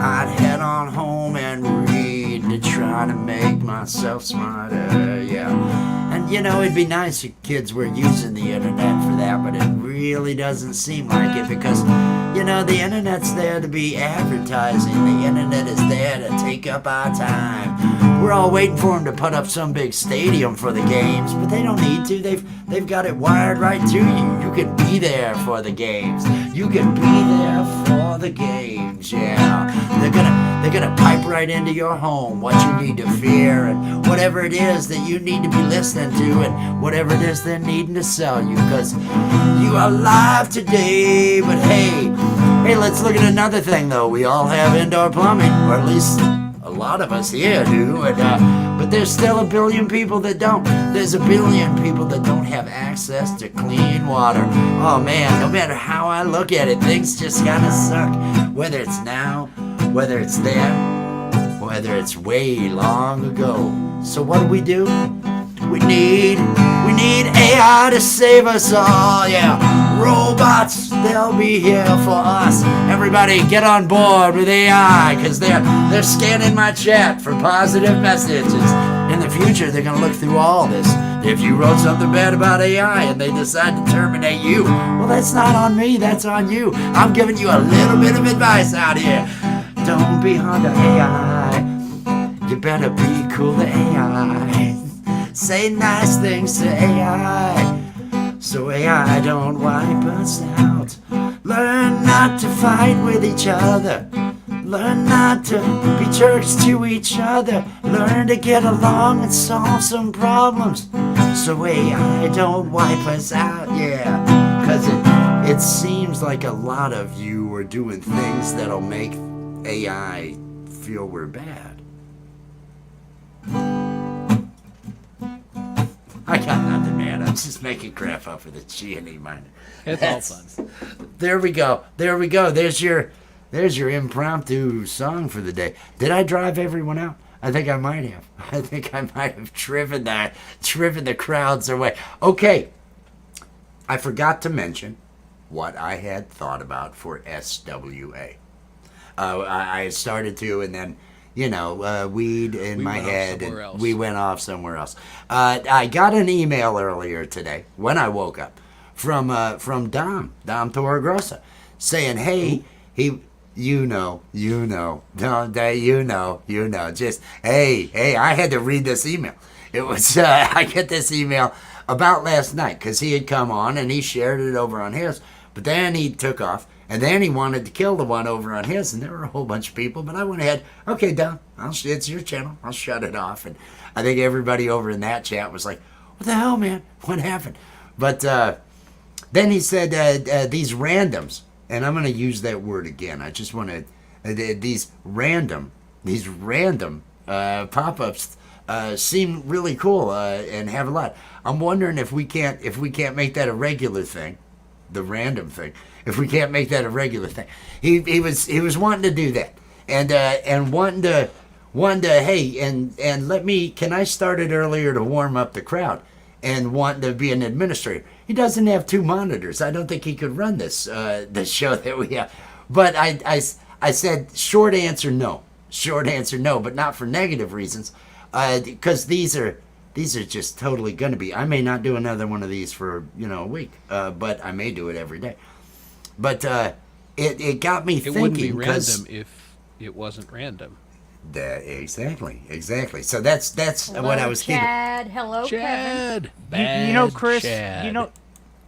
I'd head on home and read to try to make myself smarter, yeah. And you know, it'd be nice if kids were using the internet for that, but it really doesn't seem like it because, you know, the internet's there to be advertising. The internet is there to take up our time. We're all waiting for them to put up some big stadium for the games, but they don't need to. They've got it wired right to you. You can be there for the games. You can be there for the games, yeah. They're gonna pipe right into your home what you need to fear and whatever it is that you need to be listening to and whatever it is they're needing to sell you, because you are live today. But hey, let's look at another thing though. We all have indoor plumbing, or at least a lot of us here do, but there's still a billion people that don't. There's a billion people that don't have access to clean water. Oh man, no matter how I look at it, things just kind of suck. Whether it's now, whether it's then, whether it's way long ago. So what do? We need AI to save us all, yeah. Robots, they'll be here for us. Everybody get on board with AI, because they're scanning my chat for positive messages. In the future, they're going to look through all this. If you wrote something bad about AI and they decide to terminate you, well, that's not on me, that's on you. I'm giving you a little bit of advice out here. Don't be hard to AI. You better be cool to AI. Say nice things to AI, so AI don't wipe us out. Learn not to fight with each other. Learn not to be jerks to each other. Learn to get along and solve some problems, so AI don't wipe us out, yeah. Cause it seems like a lot of you are doing things that'll make AI feel we're bad. I got nothing, man. I'm just making crap up for the G and E minor.
It's all fun.
There we go. There's your impromptu song for the day. Did I drive everyone out? I think I might have. I think I might have driven the crowds away. Okay. I forgot to mention what I had thought about for SWA. I started to, and then, you know, weed in my head, and we went off somewhere else. I got an email earlier today when I woke up from Dom Torregrossa, saying, "Hey, just hey, I had to read this email. It was I get this email about last night because he had come on and he shared it over on his, but then he took off." And then he wanted to kill the one over on his, and there were a whole bunch of people. But I went ahead, okay, Dom, it's your channel. I'll shut it off. And I think everybody over in that chat was like, what the hell, man? What happened? But then he said these randoms, and I'm going to use that word again. I just want to, these random pop-ups seem really cool and have a lot. I'm wondering if we can't make that a regular thing, the random thing. If we can't make that a regular thing, he was wanting to do that, and wanting to hey, and let me, can I start it earlier to warm up the crowd, and wanting to be an administrator. He doesn't have 2 monitors. I don't think he could run this show that we have. But I said short answer no, but not for negative reasons, because these are just totally going to be. I may not do another one of these for a week, but I may do it every day. But it got me thinking. It
wouldn't be random if it wasn't random.
Exactly. So that's
Hello,
what I was
Chad. Hello,
Chad.
Kevin.
Bad
you know, Chris.
Chad.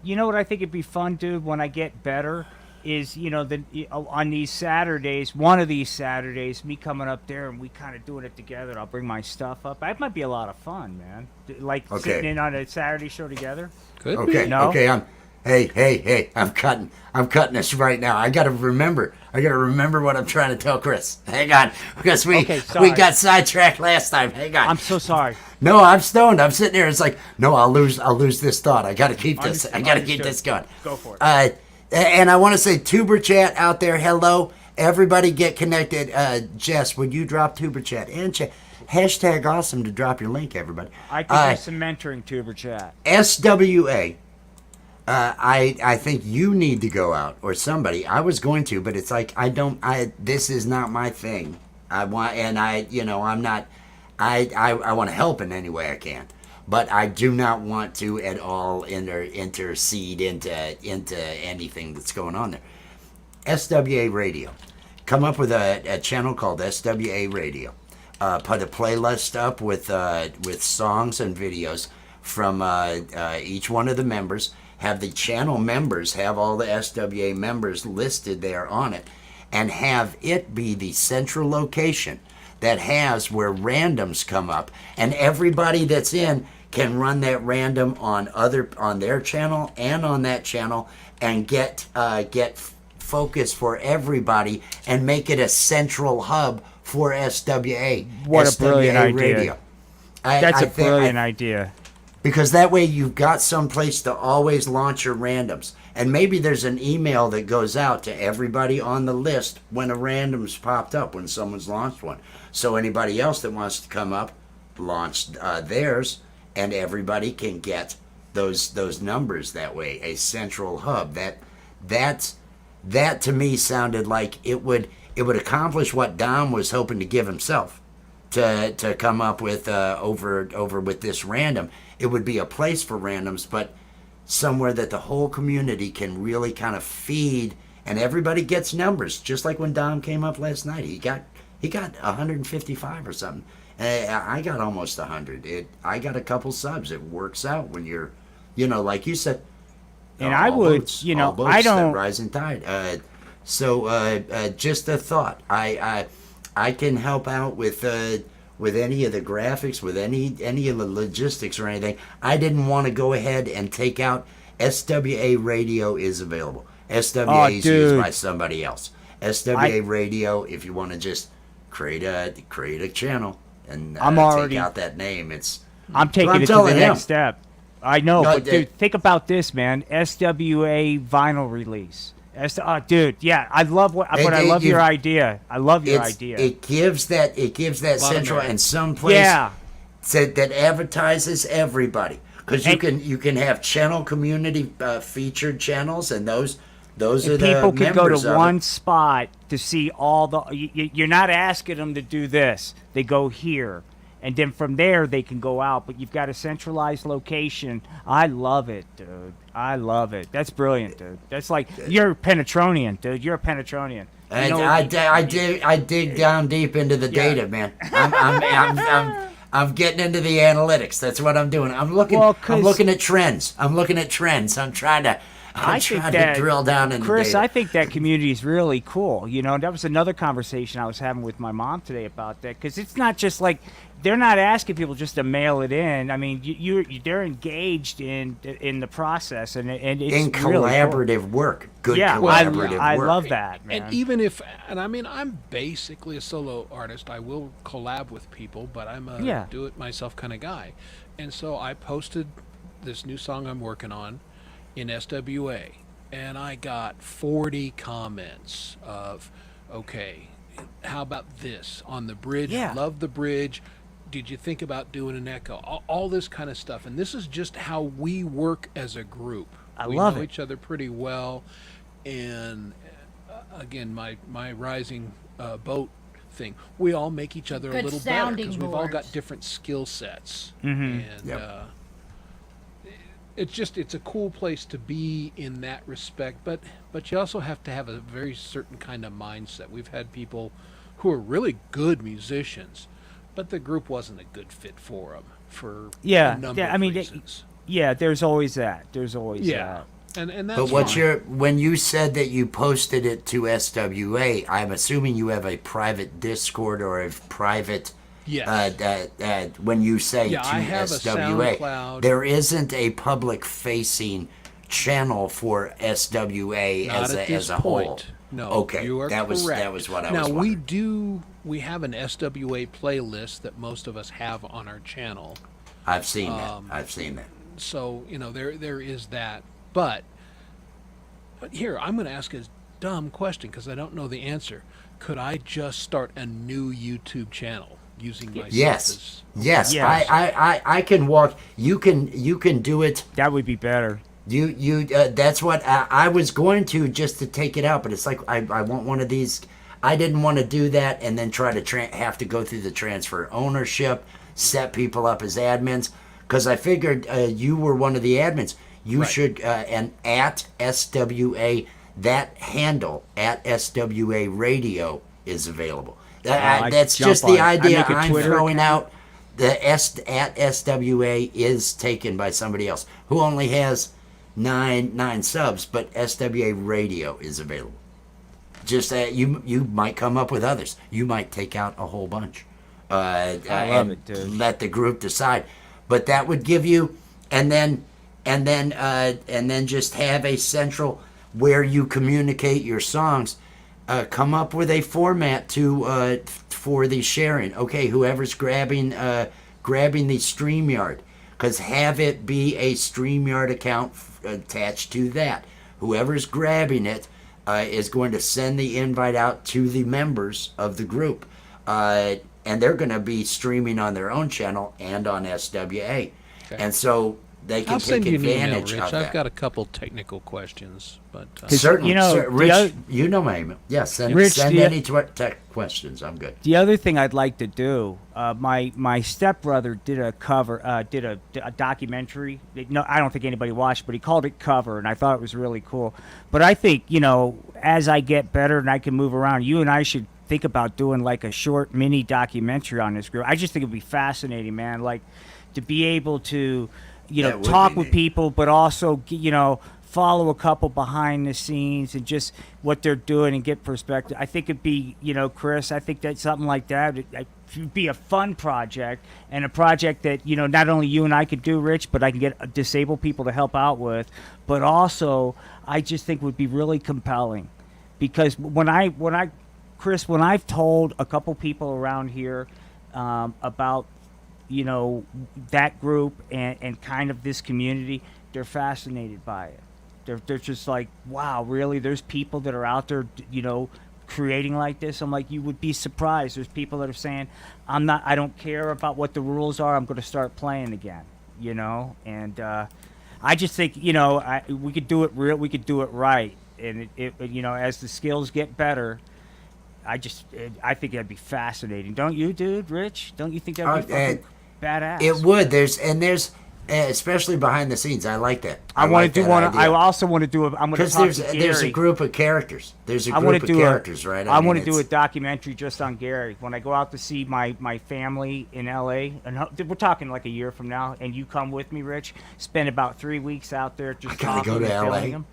You know what I think it'd be fun, dude, when I get better is, on these Saturdays, one of these Saturdays, me coming up there and we kind of doing it together. I'll bring my stuff up. That might be a lot of fun, man. Like
Okay.
sitting in on a Saturday show together.
Could
Okay,
be.
No?
okay, hey, I'm cutting this right now. I gotta remember what I'm trying to tell Chris. Hang on, because
Okay, sorry.
we got sidetracked last time. Hang on.
I'm so sorry.
No, I'm stoned. I'm sitting there. It's like, no, I'll lose this thought. I gotta keep this. I gotta keep
Understood.
this going.
Go for it.
And I want to say, Tuber Chat out there, hello. Everybody get connected. Jess, would you drop Tuber Chat and chat? Hashtag awesome to drop your link, everybody.
I could do some mentoring, Tuber Chat.
SWA. I think you need to go out, or somebody. I was going to, but it's like this is not my thing. I'm not. I want to help in any way I can, but I do not want to at all intercede into anything that's going on there. SWA Radio. Come up with a channel called SWA Radio. Put a playlist up with songs and videos from each one of the members. Have the channel members have all the SWA members listed there on it, and have it be the central location that has where randoms come up, and everybody that's in can run that random on their channel and on that channel, and get focus for everybody, and make it a central hub for SWA.
What a
SWA
brilliant idea.
Radio.
That's a
think-
brilliant idea.
Because that way you've got some place to always launch your randoms. And maybe there's an email that goes out to everybody on the list when a random's popped up, when someone's launched one. So anybody else that wants to come up, launch theirs, and everybody can get those numbers that way. A central hub. That to me sounded like it would accomplish what Dom was hoping to give himself. To come up with over with this random. It would be a place for randoms, but somewhere that the whole community can really kind of feed, and everybody gets numbers. Just like when Dom came up last night, he got 155 or something. I got almost 100. I got a couple subs. It works out when you're, like you said.
And I would,
boats,
you know,
all boats
I
that
don't-
rising tide. Just a thought. I can help out with any of the graphics, with any of the logistics or anything. I didn't want to go ahead and take out SWA Radio is available. SWA is used
dude.
by somebody else. SWA Radio, if you want to just create a channel and
I'm already-
take out that name,
I'm taking
I'm
it to the
telling him.
next step. I know,
No,
but dude, think about this, man. SWA vinyl release. Dude, yeah, I love I love your idea. I love your idea.
It gives that
Bottom
central
line.
and some place
Yeah.
that advertises everybody, because
And-
you can have channel community featured channels, and those are
And
the
people can go
members
to
of
one
it.
spot to see all the. You're not asking them to do this. They go here, and then from there they can go out. But you've got a centralized location. I love it, dude. I love it. That's brilliant, dude. That's like you're a Penetronian, dude. You're a Penetronian. You
And
know,
I dig down deep into the data, man. I'm getting into the analytics. That's what I'm doing. I'm looking at trends. I'm trying to drill down into
Chris,
data.
I think that community is really cool. You know, that was another conversation I was having with my mom today about that, because it's not just like they're not asking people just to mail it in. I mean, they're engaged in the process, and it's
in
really
collaborative
cool.
work. Good
Yeah,
collaborative
I
work.
love that, man.
And even I mean, I'm basically a solo artist. I will collab with people, but I'm a do-it-myself kind of guy. And so I posted this new song I'm working on in SWA, and I got 40 comments of, okay, how about this on the bridge?
Yeah.
Love the bridge. Did you think about doing an echo? All this kind of stuff. And this is just how we work as a group. We
love
know
it.
each other pretty well. And again, my rising boat thing, we all make each other a
Good
little better
sounding
because we've all got
boards.
different skill sets.
Mhm.
And
Yep.
it's a cool place to be in that respect, but you also have to have a very certain kind of mindset. We've had people who are really good musicians, but the group wasn't a good fit for them for a number
I
of
mean,
reasons.
yeah, there's always that. There's always
Yeah.
that.
and that's
But what's
fine.
when you said that you posted it to SWA, I'm assuming you have a private Discord or a private.
Yes.
When you say
Yeah,
to
I have a
SWA,
SoundCloud.
there isn't a public-facing channel for SWA
Not
as
at this
a whole.
point. No,
Okay,
you are
that was
correct.
what I
now,
was
we
wondering.
have an SWA playlist that most of us have on our channel.
I've seen that. I've seen that.
So, there is that. But here, I'm going to ask a dumb question because I don't know the answer. Could I just start a new YouTube channel using myself
Yes, yes.
Yes.
I can walk. You can do it.
That would be better.
You that's what I was going to just to take it out, but it's like I want one of these. I didn't want to do that and then try to have to go through the transfer ownership, set people up as admins, because I figured you were one of the admins. You
Right.
should and at SWA, that handle at SWA Radio is available.
I
That's
jump
just
on
the
it. I
idea
make a
I'm
Twitter
throwing
account.
out. The at SWA is taken by somebody else who only has nine subs, but SWA Radio is available. Just you might come up with others. You might take out a whole bunch,
I love
and
it, dude.
let the group decide. But that would give you, and then just have a central where you communicate your songs. Come up with a format to for the sharing. Okay, whoever's grabbing the StreamYard, because have it be a StreamYard account attached to that. Whoever's grabbing it is going to send the invite out to the members of the group, and they're going to be streaming on their own channel and on SWA, and so they can
I'll send
take
you an email,
advantage
Rich.
of that.
I've got a couple technical questions, but
Certainly,
You know,
Rich,
the other-
you know my email. Yeah, send
Rich, the-
any tech questions. I'm good.
The other thing I'd like to do, my stepbrother did a cover, did a documentary. No, I don't think anybody watched, but he called it Cover, and I thought it was really cool. But I think as I get better and I can move around, you and I should think about doing like a short mini documentary on this group. I just think it'd be fascinating, man. Like to be able to,
That would
talk
be
with
neat.
people, but also follow a couple behind the scenes and just what they're doing and get perspective. I think it'd be, Chris, I think that something like that would be a fun project and a project that, not only you and I could do, Rich, but I can get disabled people to help out with, but also I just think would be really compelling because Chris, when I've told a couple people around here about that group and kind of this community, they're fascinated by it. They're just like, wow, really? There's people that are out there, creating like this. I'm like, you would be surprised. There's people that are saying, I don't care about what the rules are. I'm going to start playing again, and I just think, we could do it real. We could do it right. And as the skills get better, I think that'd be fascinating. Don't you, dude? Rich? Don't you think that'd be fucking badass?
It would. There's especially behind the scenes. I like that.
I want to do one.
idea.
I also want to do. I'm going to
Because
talk
there's
to
there's a
Gary.
group of characters. There's a
I
group
want
of
to do
characters, right?
I want
mean,
to do a
it's-
documentary just on Gary. When I go out to see my family in L.A. and we're talking like a year from now, and you come with me, Rich. Spend about 3 weeks out there just
I gotta
talking
go to
and
LA.
filming them.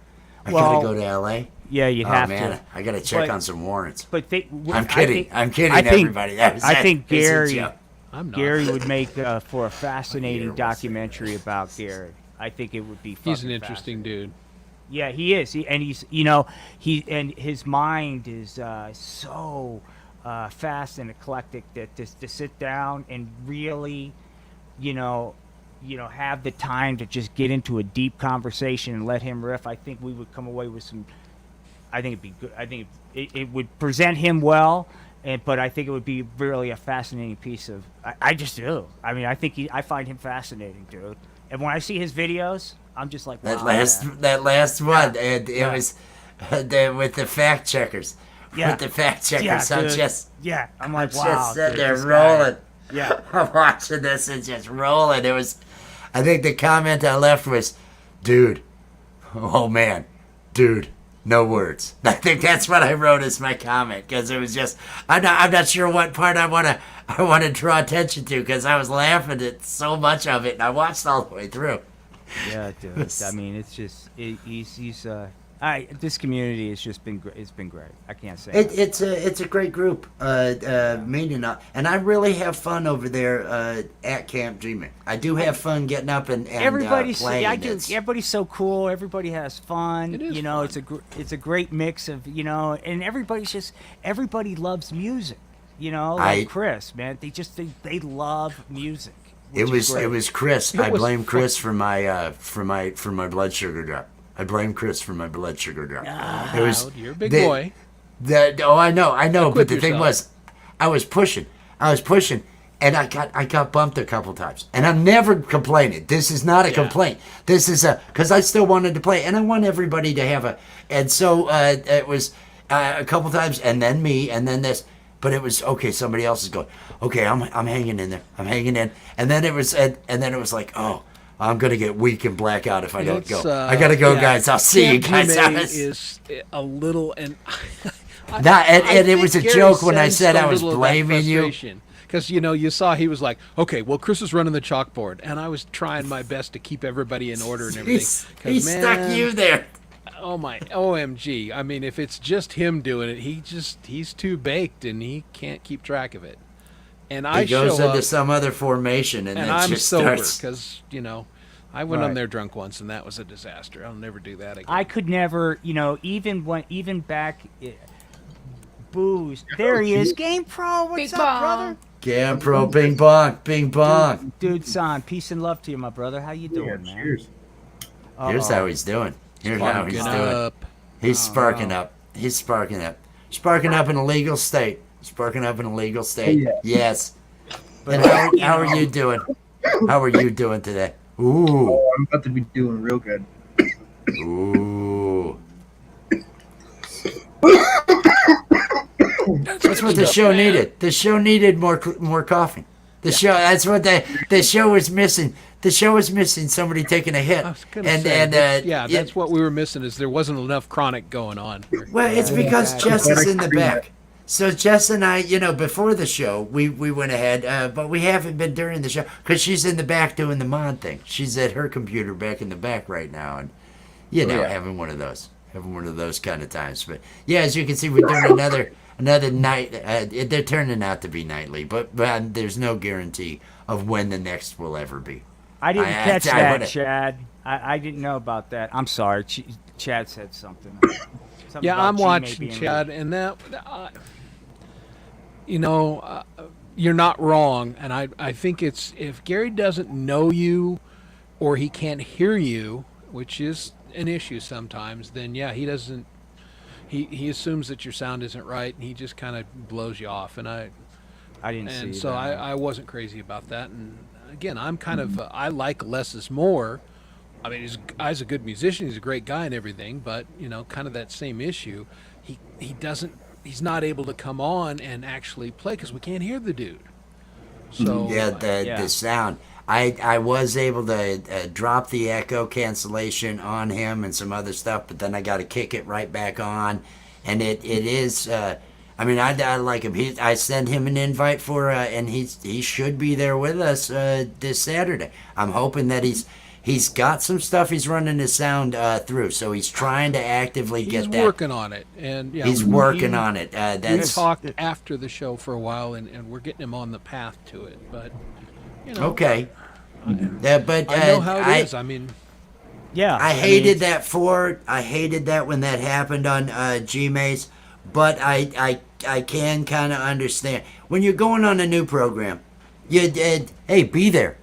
I
Well,
gotta go to LA.
Yeah, you'd
Oh
have
man,
to.
I gotta check
But-
on some warrants.
But
I'm kidding. I'm kidding,
I think,
everybody.
I think
It's a
Gary.
joke.
I'm not.
Gary would make for a
Year
fascinating
was
documentary about Gary. I think it would be.
He's an
fucking
interesting
fascinating.
dude.
Yeah, he is. He's and his mind is so fast and eclectic that to sit down and really, have the time to just get into a deep conversation and let him riff. I think we would come away with some. I think it'd be good. I think it would present him well, but I think it would be really a fascinating piece of. I just do. I mean, I find him fascinating, dude. And when I see his videos, I'm just like, wow,
That last one, and it
Yeah.
was with the fact checkers.
Yeah.
With the fact checkers,
Yeah,
I'm
dude.
just
Yeah, I'm like,
just
wow,
sitting
dude,
there
this guy-
rolling.
Yeah.
I'm watching this and just rolling. It was, I think the comment I left was, "Dude, oh man, dude, no words." I think that's what I wrote as my comment because it was just, I'm not sure what part I want to draw attention to because I was laughing at so much of it and I watched all the way through.
Yeah, dude. I mean, it's just he's this community has just been great. It's been great. I can't say enough.
It's a great group. Meaning, and I really have fun over there at Camp G-Man. I do have fun getting up and
Everybody's
playing.
I do. Everybody's so cool. Everybody has fun.
It is
You know,
fun.
it's a great mix of and everybody loves music. Like Chris, man. They love music.
It
which is
was
great.
it was Chris.
It
I
was
blame
fun.
Chris for my blood sugar drop. I blame Chris for my blood sugar drop. It was
You're a big
the-
boy.
Oh, I know.
Equip
But the thing
yourself.
was, I was pushing, and I got bumped a couple times. And I'm never complaining. This is not a complaint. This is because I still wanted to play, and I want everybody to have a. And so it was a couple times, and then me, and then this. But it was okay. Somebody else is going. Okay, I'm hanging in there. I'm hanging in. And then it was like, oh, I'm gonna get weak and black out if I don't go. I gotta go, guys. I'll see you
Camp
guys.
G-May is a little, and
And it was a joke when I said I was blaming you.
Because, you saw he was like, okay, well, Chris is running the chalkboard. And I was trying my best to keep everybody in order and everything.
He stuck you there.
Oh, my OMG. I mean, if it's just him doing it, he's too baked and he can't keep track of it. And I
He goes
show
into
up
some other formation and
and
then
I'm
just
sober
starts.
because, I went on
Right.
there drunk once and that was a disaster. I'll never do that again.
I could never, even back, booze. There he is, Game Pro. What's
Big
up, brother?
bong.
Gam Pro, bing bong, bing bong.
Dude, son, peace and love to you, my brother. How you doing, man?
Cheers.
Here's how he's doing. Here's how he's
Sparking
doing.
up.
He's sparking up. He's sparking up. Sparking up in a legal state. Sparking up in a legal state.
Yeah.
Yes.
But
And how are you doing? How are you doing today? Ooh.
Oh, I'm about to be doing real good.
Ooh. That's what the show needed. The show needed more coffee. The show. That's what the show was missing. The show was missing somebody taking a hit.
I was gonna say,
yeah,
that's what we were missing is there wasn't enough chronic going on.
Well, it's because Jess is in the back. So Jess and I, before the show, we went ahead, but we haven't been during the show because she's in the back doing the mod thing. She's at her computer back in the back right now, and having one of those kind of times. But yeah, as you can see, we're doing another night. They're turning out to be nightly, but there's no guarantee of when the next will ever be.
I didn't catch
I
that,
wanna-
Chad. I didn't know about that. I'm sorry. Chad said something. Something
Yeah,
about
I'm
G-May
watching
being
Chad, and that, you're not wrong. And I think it's if Gary doesn't know you, or he can't hear you, which is an issue sometimes. Then yeah, he doesn't. He assumes that your sound isn't right, and he just kind of blows you off. And
I didn't see
and so
that.
I wasn't crazy about that. And again, I'm kind of I like less is more. I mean, he's a good musician. He's a great guy and everything, but kind of that same issue. He doesn't. He's not able to come on and actually play because we can't hear the dude. So
Yeah, the sound. I was able to drop the echo cancellation on him and some other stuff, but then I got to kick it right back on, and it is. I mean, I like him. I sent him an invite for, and he should be there with us this Saturday. I'm hoping that he's got some stuff he's running his sound through, so he's trying to actively
he's
get that.
working on it, and yeah,
He's working on it.
We
That's
talked after the show for a while, and we're getting him on the path to it. But
okay. But
I know how it is. I mean,
Yeah.
I
mean,
hated that I hated that when that happened on Gmaze, but I can kind of understand when you're going on a new program. Hey, be there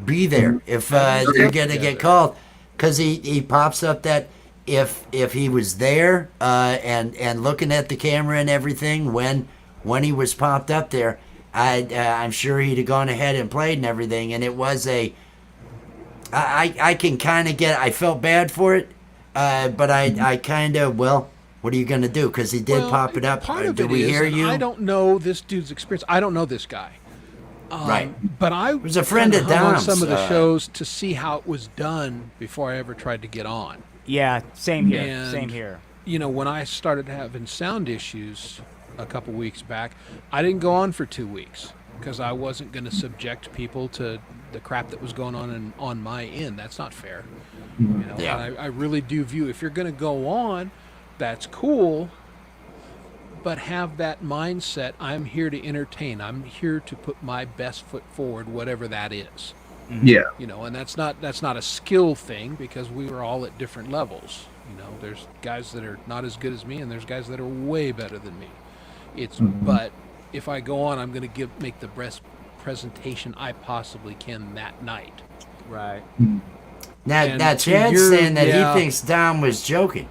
if you're gonna get called, because he pops up that if he was there and looking at the camera and everything when he was popped up there, I'm sure he'd have gone ahead and played and everything, and it was I can kind of get. I felt bad for it, but I kind of what are you gonna do? Because he did pop it up.
Part of
Do
it
we
is,
hear
and
you?
I don't know this dude's experience. I don't know this guy.
Right.
But I
was a friend
kinda
of
hung on
Dom's,
some of the shows to see how it was done before I ever tried to get on.
Yeah. Same here.
And,
Same here.
When I started having sound issues a couple weeks back, I didn't go on for 2 weeks. because I wasn't going to subject people to the crap that was going on my end. That's not fair. You know,
Yeah.
and I really do view, if you're going to go on, that's cool, but have that mindset. I'm here to entertain. I'm here to put my best foot forward, whatever that is.
Yeah.
You know, and that's not a skill thing, because we were all at different levels. You know, there's guys that are not as good as me, and there's guys that are way better than me. It's but if I go on, I'm going to make the best presentation I possibly can that night.
Right.
Now,
And
now
to
Chad's
your-
saying that
yeah.
he thinks Dom was joking.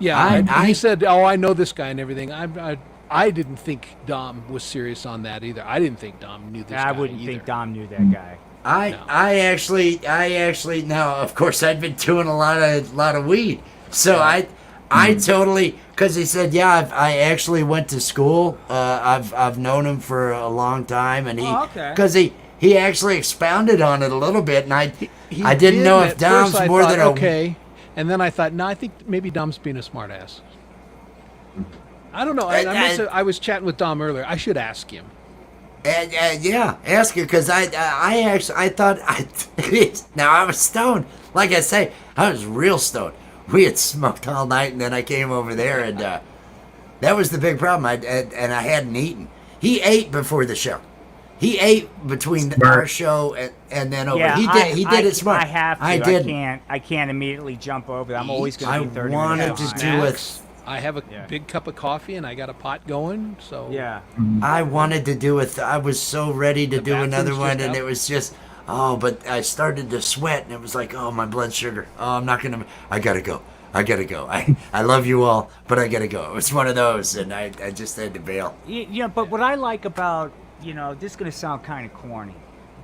Yeah,
I-
he said, "Oh, I know this guy and everything." I didn't think Dom was serious on that either. I didn't think Dom knew this guy
I wouldn't
either.
think Dom knew that guy.
No.
I actually now, of course, I'd been doing a lot of weed, so I totally, because he said, yeah, I actually went to school. I've known him for a long time, and because he actually expounded on it a little bit, and I didn't
did,
know
and
if
at
Dom's
first I
more
thought,
than a
okay, and then I thought, no, I think maybe Dom's being a smartass. I don't know. I was chatting with Dom earlier. I should ask him.
Yeah, ask her, because I thought now I was stoned. Like I say, I was real stoned. We had smoked all night, and then I came over there, and that was the big problem. I hadn't eaten. He ate before the show. He ate between our show and then over.
Yeah,
He did it smart.
I have to.
I didn't.
I can't immediately jump over. I'm always going to be 30
wanted
minutes
to
behind.
do it.
Snacks. I have a big cup of coffee, and I got a pot going. So
Yeah.
I wanted to do it. I was so ready to do another
bathroom's
one,
just
and
out.
it was just, but I started to sweat, and it was like, oh, my blood sugar. Oh, I'm not gonna. I gotta go. I love you all, but I gotta go. It was one of those, and I just had to bail.
Yeah, but what I like about, this is going to sound kind of corny,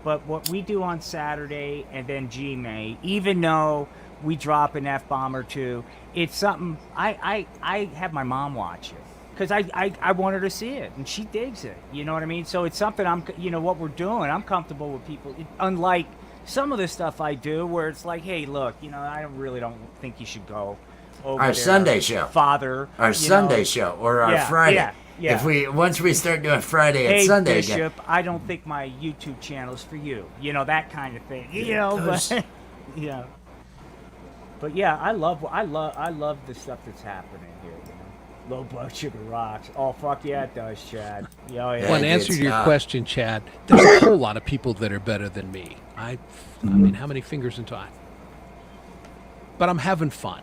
but what we do on Saturday and then G-May, even though we drop an F-bomb or two, it's something, I have my mom watch it. Because I want her to see it, and she digs it. You know what I mean? So it's something what we're doing, I'm comfortable with people. Unlike some of the stuff I do where it's like, hey, look, I don't think you should go over
Our
there,
Sunday show.
Father.
Our Sunday show or our
Yeah,
Friday.
yeah.
If once we start doing Friday and
Hey,
Sunday
Bishop,
again.
I don't think my YouTube channel is for you. That kind of thing.
those-
But yeah. But yeah, I love the stuff that's happening here. Low blood sugar rocks. Oh fuck yeah, it does, Chad. Oh, yeah.
Well, in
it
answer
is,
to your question, Chad, there's a whole lot of people that are better than me. I mean, how many fingers into I? But I'm having fun.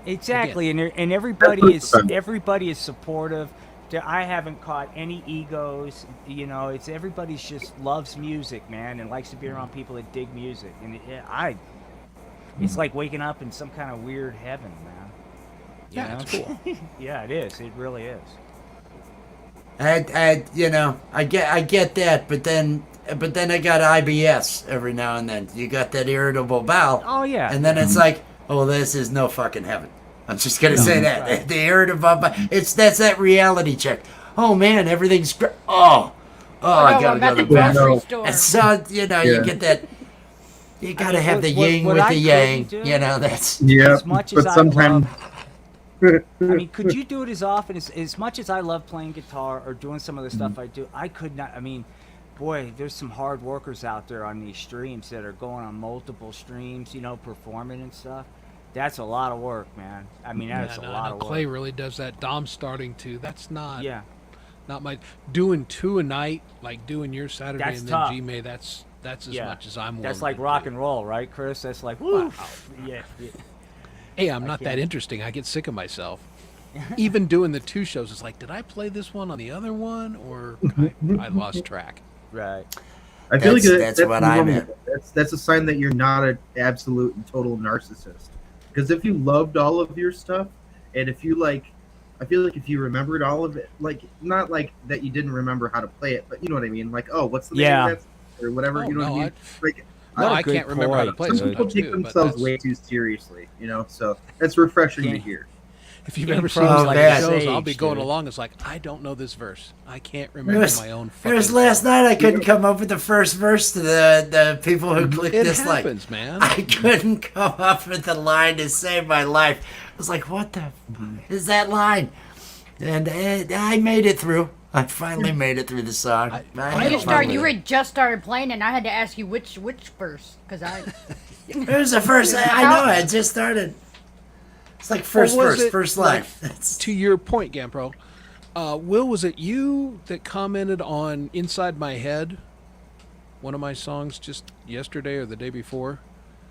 Exactly, and everybody is supportive. I haven't caught any egos. It's everybody's just loves music, man, and likes to be around people that dig music. And it's like waking up in some kind of weird heaven, man.
Yeah, it's cool.
Yeah, it is. It really is.
I get that, but then I got IBS every now and then. You got that irritable bowel.
Oh yeah.
And then it's like, oh, this is no fucking heaven. I'm just gonna say that.
Right.
The irritable bowel. That's that reality check. Oh man, everything's great. I
I'm
gotta
at
go
the
to bed.
grocery store.
And so you get that. You gotta have the yin
what
with
I
the yang.
couldn't do-
That's.
Yeah.
As much
but
as
sometimes.
I mean, could you do it as often as much as I love playing guitar or doing some of the stuff I do? I could not. I mean, boy, there's some hard workers out there on these streams that are going on multiple streams, performing and stuff. That's a lot of work, man. I mean, that's a lot of work.
Clay really does that. Dom's starting to. That's not.
Yeah.
Not my doing 2 a night, like doing your Saturday
That's
and
tough.
then G-May. That's as much as I'm.
That's
willing
like
to
rock
do.
and roll, right, Chris? That's like, woo. Yeah.
Hey, I'm not that
can't.
interesting. I get sick of myself. Even doing the 2 shows, it's like, did I play this one on the other one, or I lost track?
Right.
I feel like
That's what I
normal.
meant.
That's a sign that you're not an absolute and total narcissist. Because if you loved all of your stuff, and if you I feel like if you remembered all of it, like not like that you didn't remember how to play it, but you know what I mean. Like, oh, what's the name
Yeah.
of that or whatever.
Oh,
you know what I
no,
mean? Like,
No,
What a
I
good
can't remember how to
point.
play
some
Some
people
sometimes
take
too, but
themselves
that's-
way too seriously, So that's refreshing to
Yeah.
hear.
If you've
Game
ever seen
pros
these
like
like
that.
shows, I'll be
Sage,
going
dude.
along. It's like, I don't know this verse. I can't remember
There's,
my own.
there's
fucking
last
song.
night I couldn't come up with the first verse to the people who clicked
It
dislike.
happens, man.
I couldn't come up with the line to save my life. I was like, what the f- is that line? And I made it through. I finally made it through the song.
You had just started playing, and I had to ask you which verse, because I.
It was the first. I know. I just started. It's like first verse, first line.
To your point, Gampro, Will, was it you that commented on "Inside My Head"? One of my songs just yesterday or the day before.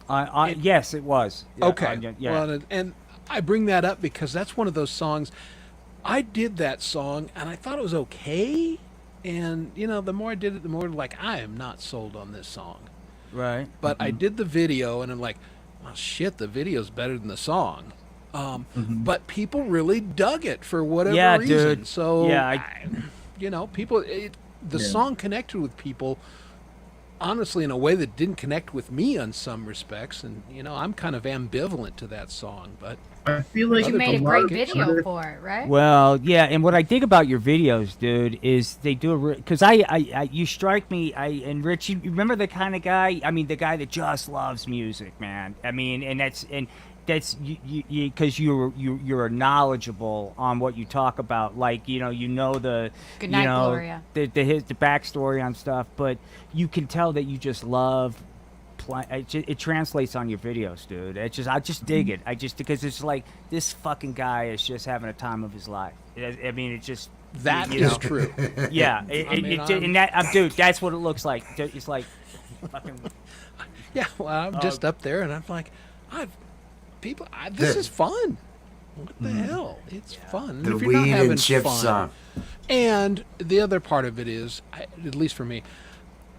Yes, it was. Yeah,
Okay.
yeah.
Well, and I bring that up because that's one of those songs. I did that song and I thought it was okay. And, the more I did it, the more like, I am not sold on this song.
Right.
But I did the video and I'm like, well, shit, the video's better than the song. But people really dug it for whatever reason.
Dude.
So,
yeah,
people, the song connected with people, honestly, in a way that didn't connect with me on some respects. And, I'm kind of ambivalent to that song, but
I feel like
You made a great video for it, right?
Well, yeah, and what I think about your videos, dude, is they do because you strike me. And Rich, you remember the kind of guy? I mean, the guy that just loves music, man. I mean, and that's you because you're knowledgeable on what you talk about. Like the
Good night, Gloria.
the backstory on stuff, but you can tell that you just love. It translates on your videos, dude. I just dig it. Because it's like this fucking guy is just having a time of his life. I mean, it's just
that is true.
Yeah, dude, that's what it looks like. It's like fucking.
Yeah, well, I'm just up there, and I'm like, this is fun. What the hell? It's fun.
The
if you're not
weed
having
and chips
fun,
song.
And the other part of it is, at least for me,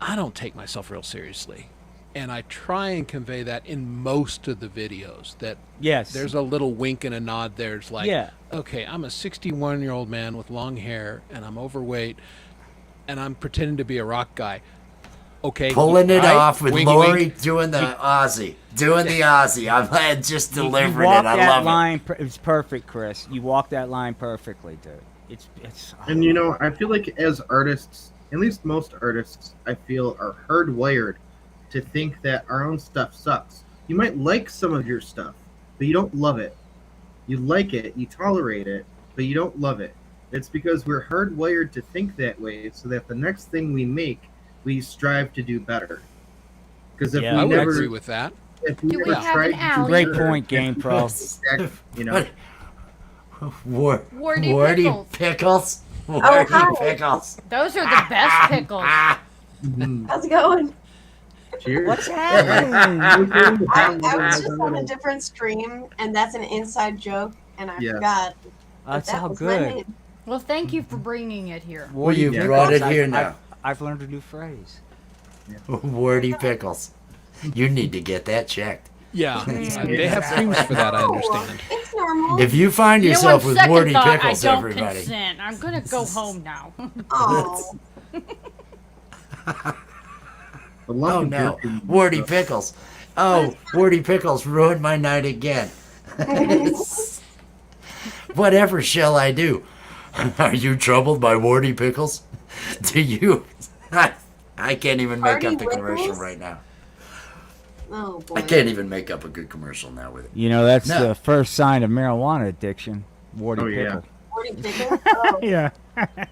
I don't take myself real seriously. And I try and convey that in most of the videos. That there's a little wink and a nod there. It's like, okay, I'm a 61-year-old man with long hair, and I'm overweight, and I'm pretending to be a rock guy. Okay,
pulling it off with
winky,
Lori
wink.
doing the Aussie. I'm just delivering
you walk
it. I
that
love
line, it's perfect, Chris. You walk that line perfectly, dude. It's.
And I feel like as artists, at least most artists, I feel are hardwired to think that our own stuff sucks. You might like some of your stuff, but you don't love it. You like it, you tolerate it, but you don't love it. It's because we're hardwired to think that way, so that the next thing we make, we strive to do better. Because if
I
we
would
never
agree with that.
If we
Do we
never
have
tried
an
to
alley?
do
Great
better,
point, Game Pro.
Warty pickles.
hi.
Warty pickles.
Those are the best pickles.
How's it going?
Cheers.
What's happening?
I was just on a different stream, and that's an inside joke, and I forgot.
That's
that
all
was my
good.
name.
Well, thank you for bringing it here.
Well, you brought it here now.
I've learned a new phrase.
Warty pickles. You need to get that checked.
Yeah, they have creams for that, I understand.
It's normal.
If you find yourself with
second
warty
thought,
pickles,
I don't
everybody.
consent. I'm gonna go home now.
Oh,
Oh no, warty pickles. Oh, warty pickles ruined my night again. Whatever shall I do? Are you troubled by warty pickles? Do you? I can't even make up the commercial
Wiggles?
right now.
oh boy.
I can't even make up a good commercial now with it.
That's
No.
the first sign of marijuana addiction. Warty
Oh, yeah.
pickle.
40 pickle? Oh.
Yeah.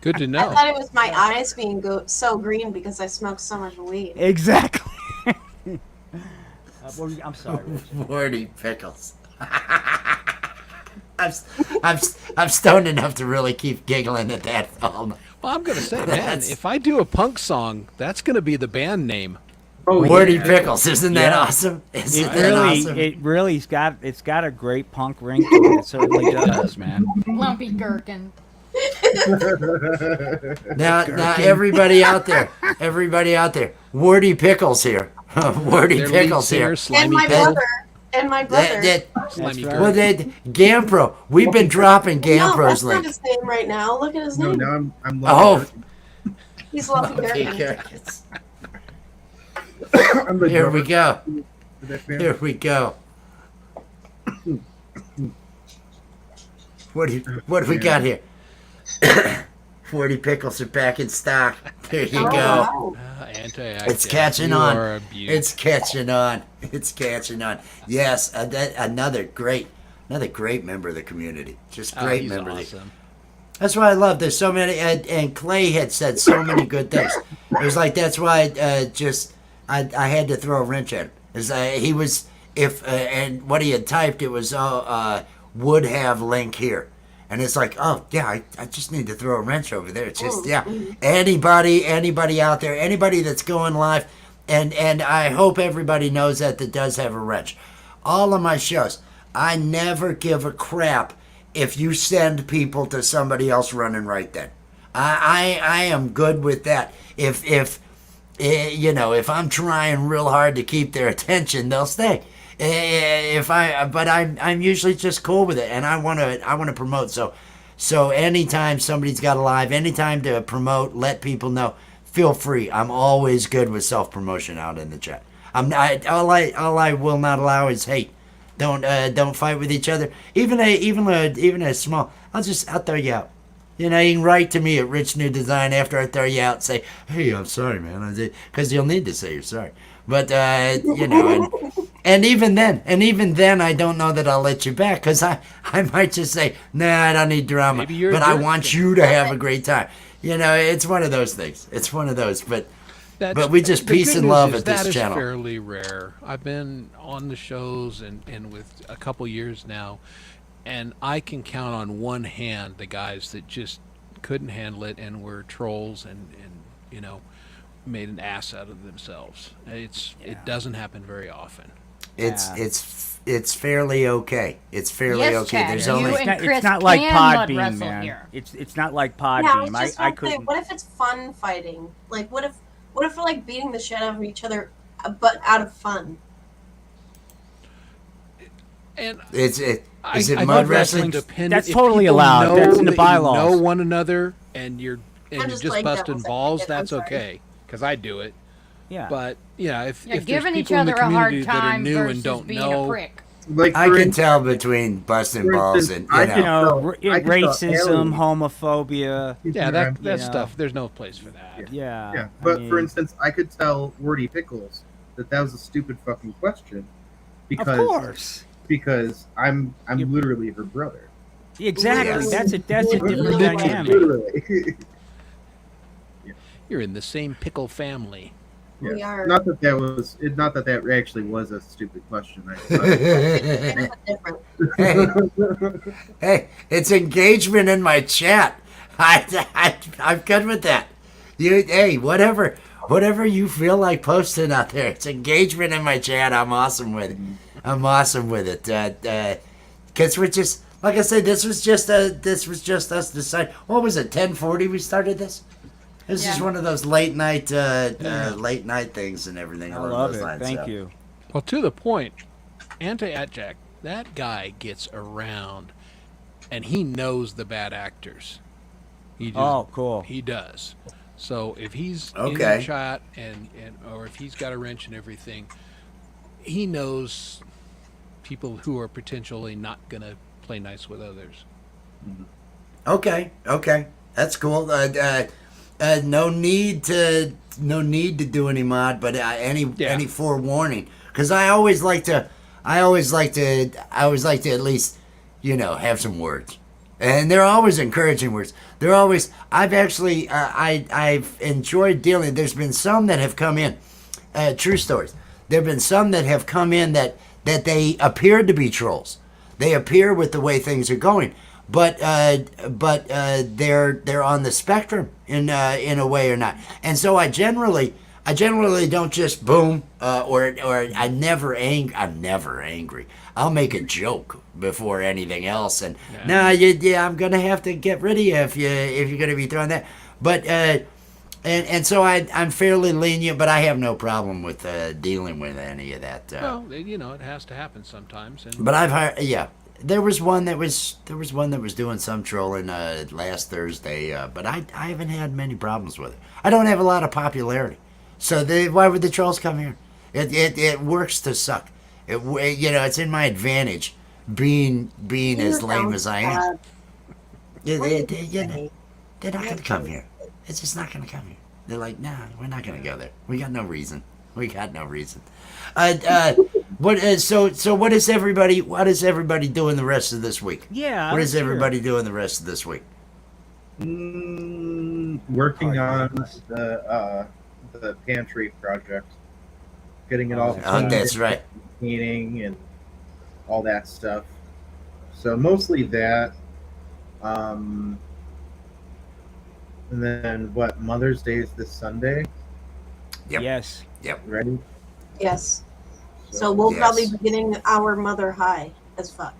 Good to
I
know.
thought it was my eyes being so green because I smoked so much weed.
Exactly. I'm sorry. Rich.
Warty pickles. I'm stoned enough to really keep giggling at that all night.
Well, I'm gonna say, man, if I do a punk song, that's gonna be the band name.
Oh,
Warty
yeah.
pickles, isn't that
Yeah.
awesome? Isn't
It
that
really,
awesome?
it really's got a great punk ring to it. It certainly does, man.
Lumpy gherkin.
Now, everybody out there, Warty pickles here, Warty
Their lead
pickles
singer,
here.
And
Slimy
my
Pickle.
brother. And my brother.
Slimy
right.
Pickle.
Well, Gampro, we've been dropping
no,
Gampro's
that's not
link.
his name right now. Look at his
No,
name.
now I'm
Oh.
He's Lumpy
Okay,
Gherkin.
crickets.
I'm the
Here we
drummer
go.
for that band.
Here we go. What do we got here? 40 pickles are back in stock. There you
Oh,
go.
wow.
Anti-active.
It's catching
You
on.
are a beaut.
It's catching on. It's catching on. Yes, another great member of the community. Just
Oh,
great
he's
member.
awesome.
That's what I love. There's so many, and Clay had said so many good things. It was like that's why I had to throw a wrench at him. He was and what he had typed it was would have link here, and it's like oh yeah I just need to throw a wrench over there. It's just yeah anybody out there, anybody that's going live, and I hope everybody knows that does have a wrench. All of my shows, I never give a crap if you send people to somebody else running right then. I am good with that. If if I'm trying real hard to keep their attention, they'll stay. But I'm usually just cool with it, and I want to promote. So anytime somebody's got a live, anytime to promote, let people know. Feel free. I'm always good with self promotion out in the chat. All I will not allow is hate. Don't fight with each other. Even a small. I'll throw you out. You can write to me at Rich New Design after I throw you out and say, "Hey, I'm sorry, man," because you'll need to say you're sorry. But and even then, I don't know that I'll let you back because I might just say, "Nah, I don't need drama," but I want you to have a great time. It's one of those things. It's one of those, but we just peace and love at this channel.
That is fairly rare. I've been on the shows and with a couple years now, and I can count on one hand the guys that just couldn't handle it and were trolls and made an ass out of themselves. It doesn't happen very often.
It's fairly okay. It's fairly okay.
Chad,
There's
you
only
and Chris
it's not like
can mud
Podbean,
wrestle
man.
here.
It's not like Podbean.
Yeah, I was just
I
gonna say,
couldn't.
what if it's fun fighting? Like, what if we're like beating the shit out of each other, but out of fun?
And
is it
I
mud
think
wrestling?
That's totally allowed. That's in the bylaws.
You know one another, and you're
just
just
like
busting
devil's
balls.
advocate, I'm
That's
sorry.
okay, because I do it.
Yeah.
But if there's
giving each
people in the
other a hard
community that are
time
new
versus
and don't
being
know,
a prick.
Like
I
for
can
instance-
tell between busting
for
balls
instance,
and
I can tell- I can tell
racism,
Ellie-
homophobia.
yeah, that
you know.
stuff. There's no place for that.
Yeah.
Yeah,
I
but
mean,
for instance, I could tell Wordy Pickles that was a stupid fucking question
of course.
because I'm literally her brother.
Exactly.
Yes.
That's a different
Literally.
dynamic.
Literally.
You're in the same pickle family.
Yeah.
We are
Not that that actually was a stupid question.
hey, it's engagement in my chat. I'm good with that. Whatever you feel like posting out there, it's engagement in my chat. I'm awesome with it. I'm awesome with it. Because we're just like I said, this was just us decide. What was it? 10:40 we started this. This is one of those late night things and everything.
I
along
love
those
it.
lines,
Thank
so.
you.
Well, to the point, Anti-Atjack, that guy gets around, and he knows the bad actors. He just,
Cool.
He does. So if he's in
Okay.
the chat and or if he's got a wrench and everything, he knows people who are potentially not gonna play nice with others.
Okay, that's cool. No need to do any mod, but any forewarning, because I always like to at least have some words, and they're always encouraging words. They're always. I've actually I've enjoyed dealing. There's been some that have come in, true stories. There've been some that have come in that they appeared to be trolls. They appear with the way things are going. But they're on the spectrum in a way or not, and so I generally don't just boom or I'm never angry. I'll make a joke before anything else, and I'm gonna have to get rid of you if you're gonna be throwing that. But and so I'm fairly lenient, but I have no problem with dealing with any of that.
Well, it has to happen sometimes. And
But I've heard, There was one that was doing some trolling last Thursday, but I haven't had many problems with it. I don't have a lot of popularity, so why would the trolls come here? It works to suck. It's in my advantage being as lame as I am. They're not gonna come here. It's just not gonna come here. They're like, nah, we're not gonna go there. We got no reason. So what is everybody doing the rest of this week?
Yeah.
What is
let's hear it.
everybody doing the rest of this week?
Working on the pantry project, getting it all
Oh,
cleaned
that's
and
right.
cleaning and all that stuff. So mostly that. And then what? Mother's Day is this Sunday,
Yep.
Yes.
Yep.
right?
Yes. So we'll
Yes.
probably be getting our mother high as fuck.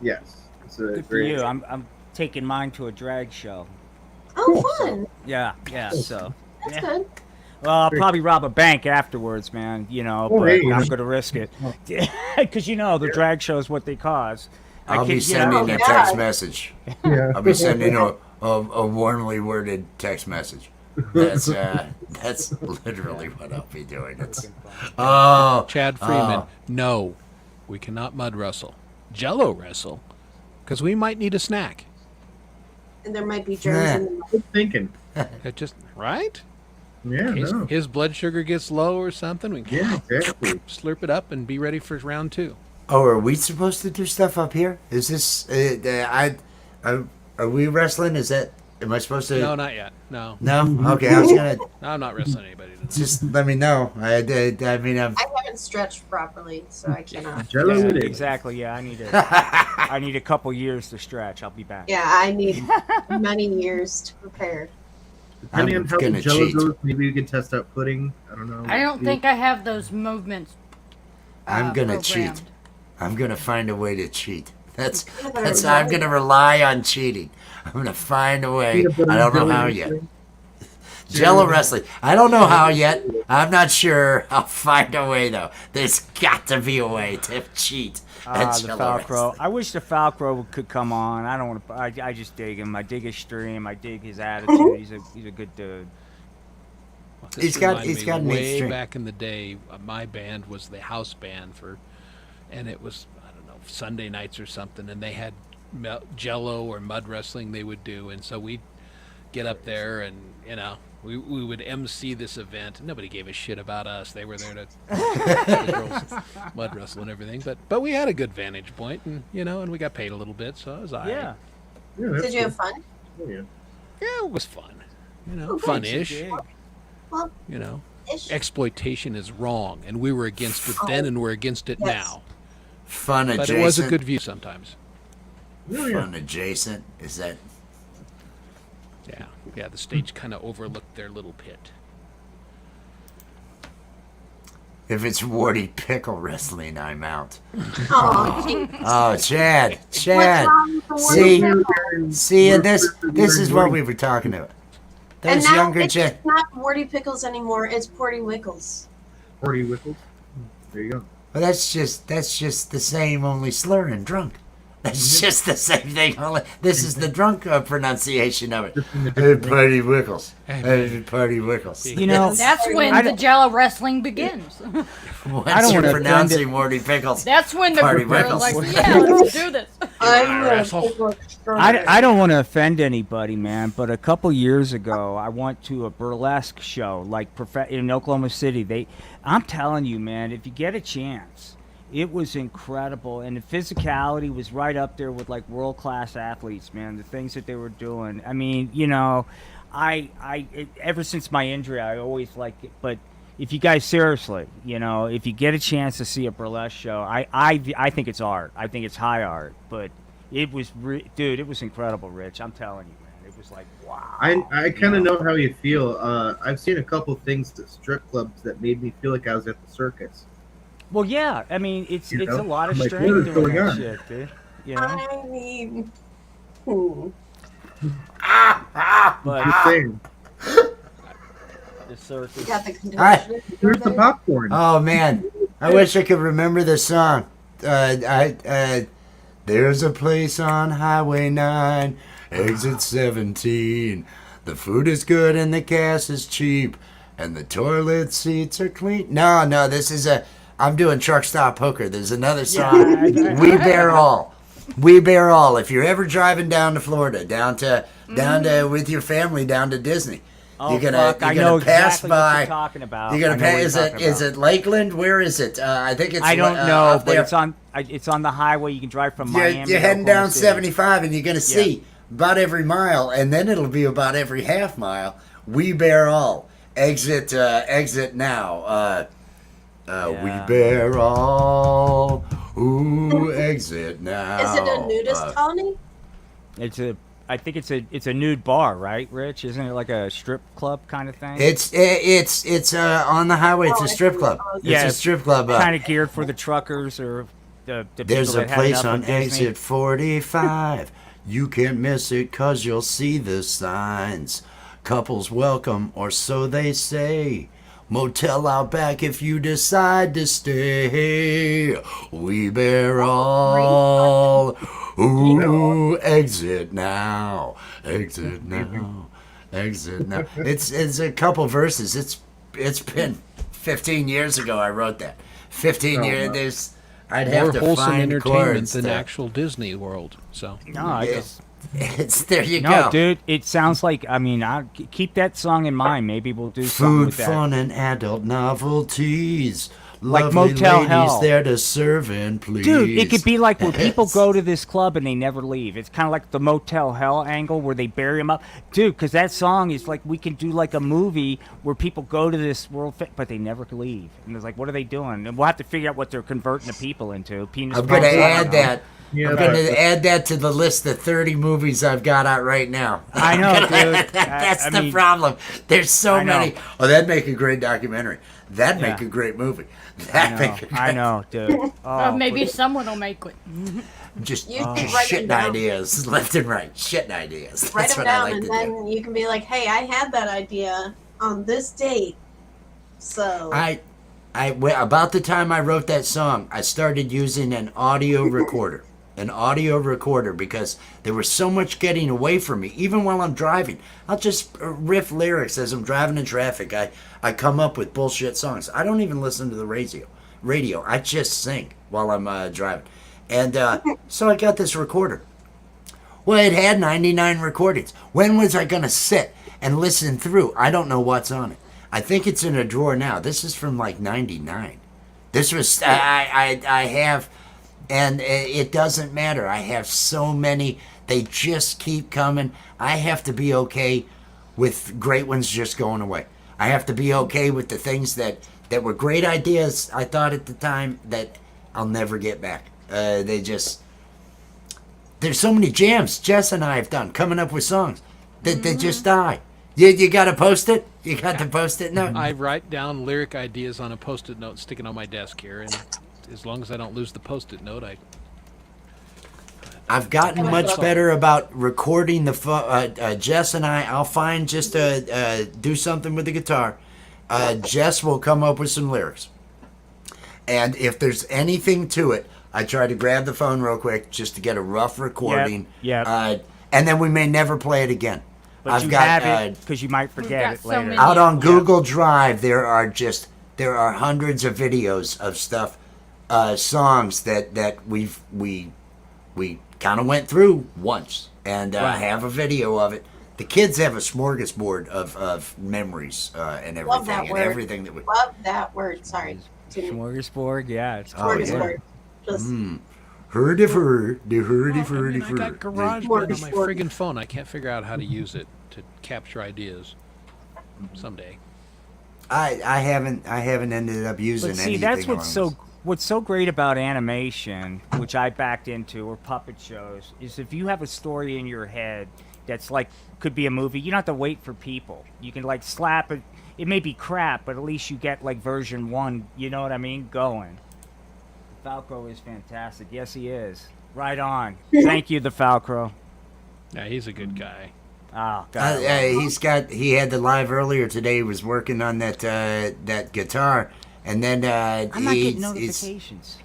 Yes. It's a
Good for
great.
you. I'm taking mine to a drag show.
Oh, fun.
Yeah. So.
That's
Yeah.
good.
Well, I'll probably rob a bank afterwards, man. You know,
Oh,
but
hey,
I'm
yeah.
gonna risk it because the drag show is what they cause.
I'll be
you know,
sending a
Oh,
text
God.
message.
Yeah.
I'll be sending a warmly worded text message. That's literally what I'll be doing. It's
Chad Freeman, no, we cannot mud wrestle. Jello wrestle, because we might need a snack.
And there might be germs in the
Good thinking.
It just right.
Yeah. No.
His blood sugar gets low or something. We can
Yeah. Exactly.
slurp it up and be ready for round 2.
Oh, are we supposed to do stuff up here? Is this are we wrestling? Is that am I supposed to?
No, not yet. No,
No? Okay, I was gonna
I'm not wrestling anybody tonight.
just let me know. I mean, I'm.
I haven't stretched properly, so I cannot.
Jello
yeah,
it is.
exactly. Yeah, I need a couple years to stretch. I'll be back.
Yeah, I need many years to prepare.
Depending
I'm
on how
gonna
the Jello
cheat.
goes, maybe we can test out pudding. I don't know.
I don't think I have those movements.
I'm gonna cheat.
programmed.
I'm gonna find a way to cheat. That's
Peanut butter and
I'm
jelly.
gonna rely on cheating. I'm gonna find a way.
Peanut butter
I don't know
jelly
how
mixing.
yet. Jello wrestling. I don't know how yet. I'm not sure. I'll find a way though. There's got to be a way to cheat. at
The
Jello
Falcro.
wrestling.
I wish the Falcro could come on. I don't want to. I just dig him. I dig his stream. I dig his attitude. He's a good dude.
This
He's got-
reminded
he's
me
got an
way
extreme.
back in the day. My band was the house band and it was I don't know Sunday nights or something, and they had Jello or mud wrestling they would do, and so we'd get up there and we would MC this event. Nobody gave a shit about us. They were there to the girls mud wrestle and everything, but we had a good vantage point, and and we got paid a little bit, so it was all right.
Yeah.
Yeah, that's
Did you have
cool.
fun?
Oh, yeah.
Yeah, it was fun.
Oh, good.
Fun-ish.
Dig.
Well,
You know,
ish.
exploitation is wrong, and we were against it then, and we're against it
Yes.
now.
Fun
But
adjacent.
it was a good view sometimes.
Oh, yeah.
Fun adjacent. Is that?
Yeah. The stage kind of overlooked their little pit.
If it's Warty Pickle wrestling, I'm out.
Oh, gee.
Oh, Chad,
What's
Chad.
wrong with the word
See,
pickle?
see, and this is what we were talking about.
And
Those
now
younger
it's
Chad.
not Warty Pickles anymore. It's Porty Wickles.
40 whipples. There you go.
Well, that's just the same, only slur and drunk. That's just the same thing. Only this is the drunk pronunciation of it.
Just in a
Hey,
different way.
Party Wickles.
Hey,
Hey, Party Wickles.
You know,
That's when
I
the
don't-
Jello wrestling begins.
Once
I don't
you're
wanna
pronouncing Warty Pickles.
That's when the
Party
girls
Wickles.
like, yeah, let's do this.
I'm a
asshole.
pickle extraordinaire.
I don't want to offend anybody, man, but a couple years ago, I went to a burlesque show, like in Oklahoma City. I'm telling you, man, if you get a chance, it was incredible, and the physicality was right up there with like world-class athletes, man. The things that they were doing. I mean, ever since my injury, I always liked it, but. If you guys seriously, if you get a chance to see a burlesque show, I think it's art. I think it's high art, but it was, dude, it was incredible, Rich. I'm telling you, man. It was like, wow.
I kind of know how you feel. I've seen a couple things at strip clubs that made me feel like I was at the circus.
Well, yeah. I mean, it's
You
a
know?
lot of
I'm like,
strength
what is
doing
going
that
on?
shit, dude.
I mean,
But
Just saying.
the circus.
got the
Hi.
condition.
Here's the popcorn.
Oh man, I wish I could remember the song. There's a place on Highway 9, exit 17. The food is good and the gas is cheap, and the toilet seats are clean. No, this is I'm doing Truck Stop Hooker. There's another song. We Bear All. We Bear All. If you're ever driving down to Florida, down to with your family down to Disney.
Oh,
You're
fuck. I
gonna
know
pass
exactly
by.
what you're talking about.
You're gonna
I know what
pay.
you're
Is it
talking about.
Lakeland? Where is it? I think it's.
I don't know,
up
but
there.
it's on the highway. You can drive from
You're,
Miami.
you're
to
heading
Oklahoma
down
City.
75, and you're gonna see about every mile, and then it'll be about every half mile. We bear all. Exit now. We bear all. Ooh, exit now.
Is it a nudist colony?
I think it's a nude bar, right, Rich? Isn't it like a strip club kind of thing?
It's on the highway. It's a strip club.
Yeah,
It's a strip club.
Kind of geared for the truckers or the
There's
people
a
that had
place
enough
on
of Disney.
exit 45. You can't miss it 'cause you'll see the signs. Couples welcome, or so they say. Motel out back if you decide to stay. We bear all. Ooh, exit now. Exit now. Exit now. It's a couple verses. It's been 15 years ago I wrote that. 15 years. There's I'd have
More
to
wholesome
find
entertainment
chords
than
to-
actual Disney World. So
No, I just
It's there you
no,
go.
dude. It sounds like keep that song in mind. Maybe we'll do something
Food,
with that.
fun, and adult novelties.
Like
Lovely
Motel
ladies
Hell.
there to serve and please.
Dude, it could be like when people go to this club and they never leave. It's kind of like the Motel Hell angle where they bury them up. Dude, because that song is like we can do like a movie where people go to this but they never leave. And it's like, what are they doing? And we'll have to figure out what they're converting the people into. Penis
I'm going to
pumps, I don't
add
know.
that.
Yeah,
I'm going to add that to the list of 30 movies I've got out right now.
I know, dude.
That's
I
the
mean,
problem. There's so
I know.
many. Oh, that'd make a great documentary. That'd make
Yeah.
a great movie.
I
That'd
know,
make a great
I know, dude. Oh,
Maybe
but-
someone will make it.
Just
You should write them
shitting
down.
ideas left and right. Shitting ideas.
Write
That's
them
what I
down,
like
and
to
then
do.
you can be like, "Hey, I had that idea on this date." So
About the time I wrote that song, I started using an audio recorder. An audio recorder, because there was so much getting away from me. Even while I'm driving, I'll just riff lyrics as I'm driving in traffic. I come up with bullshit songs. I don't even listen to the radio. I just sing while I'm driving. And so I got this recorder. Well, it had 99 recordings. When was I going to sit and listen through? I don't know what's on it. I think it's in a drawer now. This is from like 99. This was, I have, and it doesn't matter. I have so many. They just keep coming. I have to be okay with great ones just going away. I have to be okay with the things that were great ideas I thought at the time that I'll never get back. There's so many jams Jess and I have done coming up with songs that they just die. You got to post it? You got to post it? No.
I write down lyric ideas on a post-it note, sticking on my desk here, and as long as I don't lose the post-it note,
I've gotten much better about recording the Jess and I'll find just do something with the guitar. Jess will come up with some lyrics. And if there's anything to it, I try to grab the phone real quick just to get a rough recording.
Yep.
And then we may never play it again.
But you have it because you might forget
got
it
so
later.
many-
Out on Google Drive, there are hundreds of videos of stuff, songs that we kind of went through once, and have a video of it. The kids have a smorgasbord of memories and everything,
Love that
and
word.
everything that we.
love that word. Sorry.
Smorgasbord, yeah. It's
Oh, yeah.
Smorgasbord. Just
Hurdy fur, the hurdy
I
furdy
mean, I got
fur.
GarageBand on my
Smorgasbord.
friggin' phone. I can't figure out how to use it to capture ideas. Someday.
I haven't ended up using
But see,
anything.
that's
along
what's so great about animation, which I backed into, or puppet shows, is if you have a story in your head that's like could be a movie, you don't have to wait for people. You can like slap it. It may be crap, but at least you get like version 1. You know what I mean? Going. Falco is fantastic. Yes, he is. Right on. Thank you, the Falcro.
Yeah, he's a good guy.
Oh, God.
he had the live earlier today. He was working on that guitar, and then
I'm not getting notifications.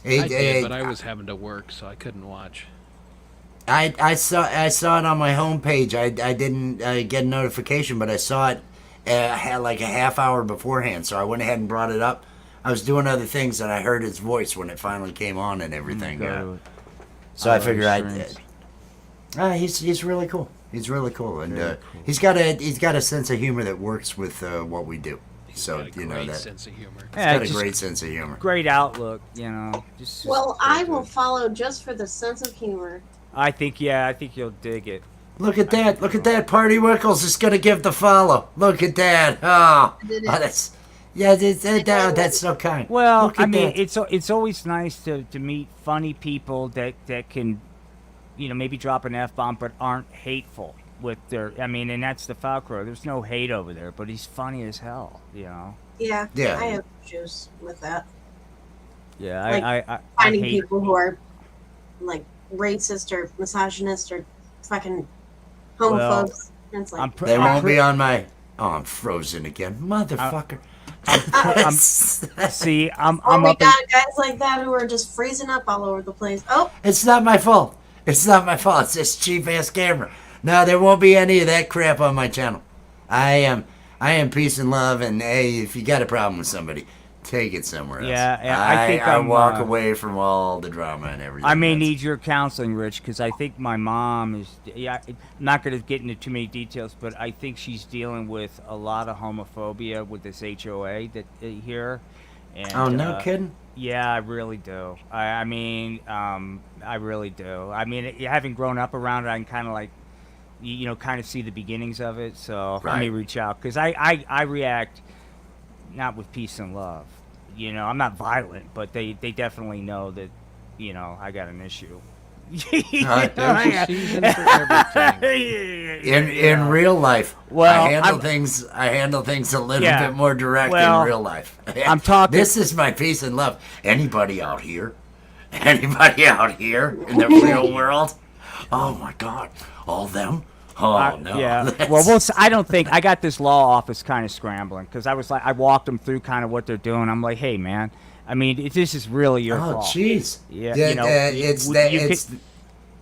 I did, but I was having to work, so I couldn't watch.
I saw it on my homepage. I didn't get a notification, but I saw it like a half hour beforehand. So I went ahead and brought it up. I was doing other things, and I heard his voice when it finally came on and everything. So I figured he's really cool. He's really cool, and he's got a sense of humor that works with what we do. So
Got a
you know
great
that
sense of humor.
he's
Yeah,
got a
just
great sense of humor.
great outlook, you know. Just
well,
great
I will
dude.
follow just for the sense of humor.
I think you'll dig it.
Look at that. Look at that. Party Wickles is going to give the follow. Look at that. Oh,
Did it.
that's... that's so kind.
Well,
Look at
I mean,
that.
it's always nice to meet funny people that can, maybe drop an F-bomb but aren't hateful with their. I mean, and that's the Falcro. There's no hate over there, but he's funny as hell.
Yeah,
Yeah.
I have issues with that.
Yeah,
Like,
I
Finding
hate.
people who are like racist or misogynist or fucking homophobes. And it's like,
They won't be on my... Oh, I'm frozen again. Motherfucker.
See, I'm
oh my
up.
god, guys like that who are just freezing up all over the place. Oh,
It's not my fault. It's not my fault. It's this cheap-ass camera. No, there won't be any of that crap on my channel. I am peace and love, and hey, if you got a problem with somebody, take it somewhere else.
Yeah, I think
I
I'm,
walk away from all the drama and everything.
I may
That's-
need your counseling, Rich, because I think my mom is. Yeah, I'm not going to get into too many details, but I think she's dealing with a lot of homophobia with this HOA that here. And,
Oh, no kidding?
Yeah, I really do. I mean, I really do. I mean, having grown up around it, I can kind of like, kind of see the beginnings of it. So let me
Right.
reach out because I react not with peace and love. I'm not violent, but they definitely know that, I got an issue.
Alright,
There's a season for everything.
In real life,
Well,
I handle
I'm-
things a little
Yeah.
bit more direct
Well,
in real life.
I'm talking-
This is my peace and love. Anybody out here? Anybody out here in the real world? Oh my God! All them? Oh no!
Yeah.
That's-
Well, I don't think I got this law office kind of scrambling because I was like, I walked them through kind of what they're doing. I'm like, hey, man. I mean, this is really your
Oh
fault.
jeez!
Yeah,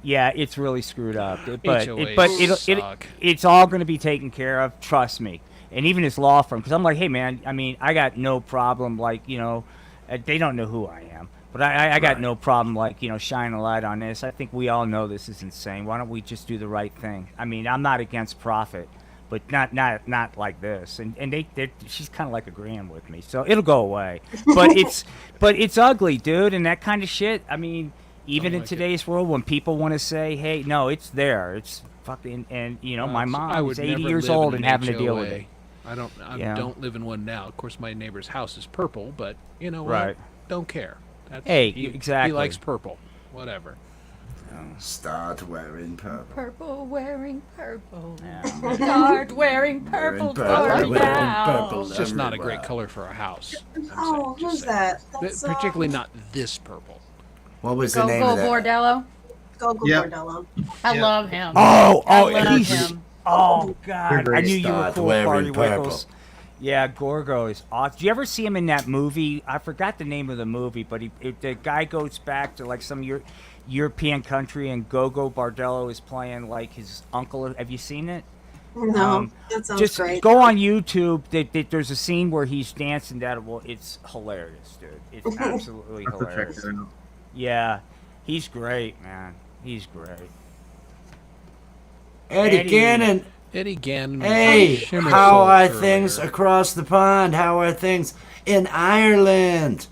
Yeah, it's really screwed up. But
suck.
it's all going to be taken care of. Trust me. And even his law firm, because I'm like, hey, man. I mean, I got no problem. Like, they don't know who I am, but I got
Right.
no problem. Like, shining a light on this. I think we all know this is insane. Why don't we just do the right thing? I mean, I'm not against profit, but not like this. And she's kind of like agreeing with me, so it'll go away. But it's ugly, dude, and that kind of shit. I mean. Even in today's world, when people want to say, "Hey, no, it's there," it's fucking, and my mom
I would
is 80
never
years
live
old
in
and
an
having to deal with
HOA.
it.
I
Yeah.
don't live in one now. Of course, my neighbor's house is purple, but you know what?
Right.
Don't care. That's,
Hey,
he,
exactly.
He likes purple. Whatever.
Start wearing purple.
Purple wearing purple.
Yeah.
Start wearing purple.
Wearing
for
purple.
now.
Purple.
It's just not a great
Everywhere.
color for a house.
oh,
Just
who's
saying.
that?
But
That's
particularly not this purple.
What was the
Go
name
go
of that?
Bordello.
Gogo
Yep.
Bordello.
I
Yeah.
love him.
Oh,
I love
he's.
him.
Oh God, I
great.
knew you were
Start
cool,
wearing
Party
purple.
Wickles. Yeah, Gorgo is awesome. Do you ever see him in that movie? I forgot the name of the movie, but the guy goes back to like some European country, and Gogo Bardello is playing like his uncle. Have you seen it?
No, that sounds
Just
great.
go on YouTube. There's a scene where he's dancing. It's hilarious, dude. It's absolutely
I'll have to check
hilarious.
it out.
Yeah, he's great, man. He's great.
Eddie Gannon.
Eddie Gannon.
Hey,
Shimmer
how
Soul
are
earlier.
things across the pond? How are things in Ireland?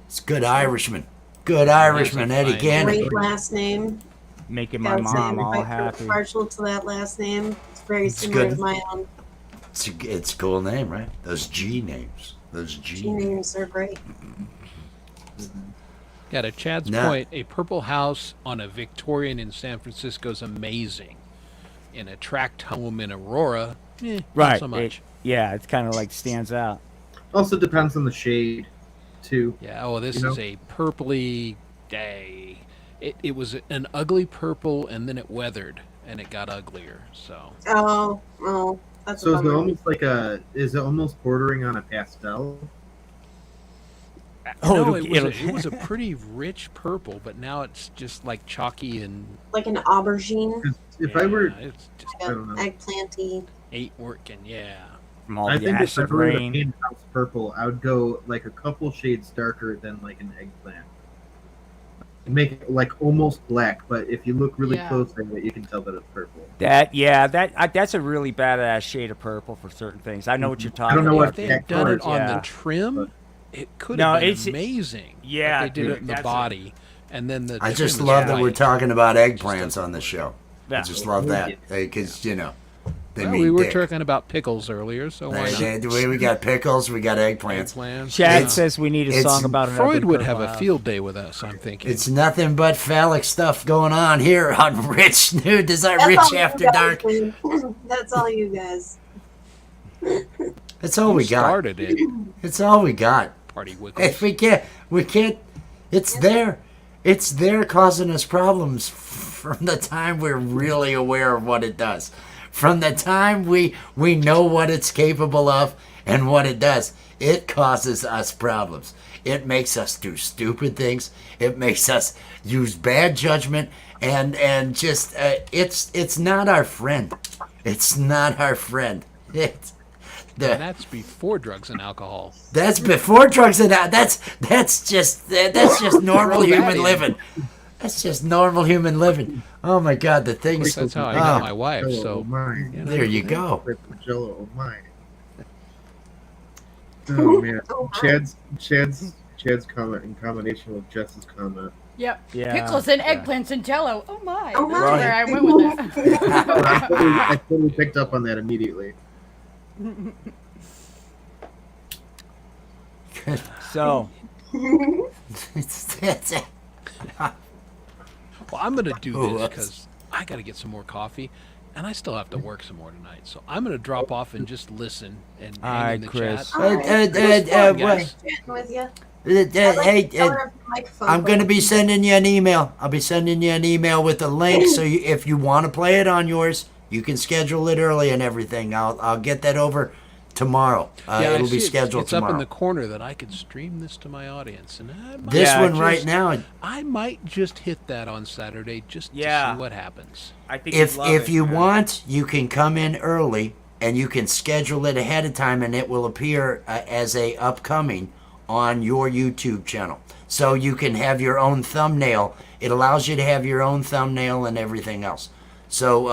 It's good Irishman. Good Irishman, Eddie
fine.
Gannon.
Great last name.
Making my
Gotta say,
mom
I'm
all
quite
happy.
partial to that last name. It's very
It's
similar
good.
to my own.
It's a cool name, right? Those G names. Those G
G
names.
names are great.
Yeah, to Chad's
Nah.
point, a purple house on a Victorian in San Francisco is amazing. In a tract home in Aurora, not
Right.
so much.
Yeah, it's kind of like stands out.
Also depends on the shade, too.
Yeah. Oh, this
You know?
is a purpley day. It was an ugly purple, and then it weathered, and it got uglier. So
Oh, that's
So
a
is it
bummer.
almost like is it almost bordering on a pastel?
Oh,
no,
it'll-
it was a pretty rich purple, but now it's just like chalky and
Like an aubergine,
'Cause if I were,
it's just
like
I don't know.
an eggplanty.
ain't working. Yeah.
From all
I
the
think if I
acid
were to
rain.
paint a house purple, I would go like a couple shades darker than like an eggplant. Make it like almost black, but if you look really
Yeah.
close at it, you can tell that it's purple.
That's a really badass shade of purple for certain things. I know what you're
I
talking
don't know
about.
what
If they had
cat
done it
colors,
on
yeah.
the trim,
but-
it could
No,
have been
it's-
amazing.
yeah,
But they did
dude,
it in the
that's a-
body and then the
I just
trim is
love that
white.
we're talking about eggplants on the show. I
Yeah.
just love that because you know they
Well,
mean
we were
dick.
talking about pickles earlier, so why not?
We got pickles, we got eggplants.
Eggplants.
Chad
Yeah.
says we need a
It's-
song about an
Freud
ugly
would
purple
have a
house.
field day with us, I'm thinking.
It's nothing but phallic stuff going on here on Rich Nude. Is that
That's
Rich
all you
After
guys,
Dark?
man. That's all you guys.
That's all we got.
Started it,
It's all we got.
Party Wickles.
If we can't. It's there. It's there causing us problems from the time we're really aware of what it does. From the time we know what it's capable of and what it does, it causes us problems. It makes us do stupid things. It makes us use bad judgment, and just it's not our friend. It's not our friend. It's
And that's before drugs and alcohol.
that's before drugs and that's just normal
Throw that
human
in.
living. That's just normal human living. Oh my God, the
Of course,
things.
that's how I
Oh.
got my wife.
Jello,
So
mine.
you know,
There you go.
Jello, mine. Oh man,
Oh, my.
Chad's comment in combination with Jess's comment.
Yep.
Yeah,
Pickles and
yeah.
eggplants and Jello. Oh my.
Oh,
That's
my.
where I went with that.
I totally picked up on that immediately.
So,
well, I'm going to do
Oh,
this
that's-
because I got to get some more coffee, and I still have to work some more tonight. So I'm going to drop off and just listen and
All
hang
right,
in the
Chris.
chat.
What?
guys.
Chatting with you.
Hey,
Cover the microphone
I'm going to
for
be
you.
sending you an email. I'll be sending you an email with a link, so if you want to play it on yours, you can schedule it early and everything. I'll get that over tomorrow.
I
It'll
see
be scheduled
it's
tomorrow.
up in the corner that I could stream this to my audience, and
This
Yeah,
one
just-
right now.
I might just hit that on Saturday just
Yeah.
to see what happens.
I think
If
you'd love
if
it,
you
man.
want, you can come in early and you can schedule it ahead of time, and it will appear as a upcoming on your YouTube channel. So you can have your own thumbnail. It allows you to have your own thumbnail and everything else. So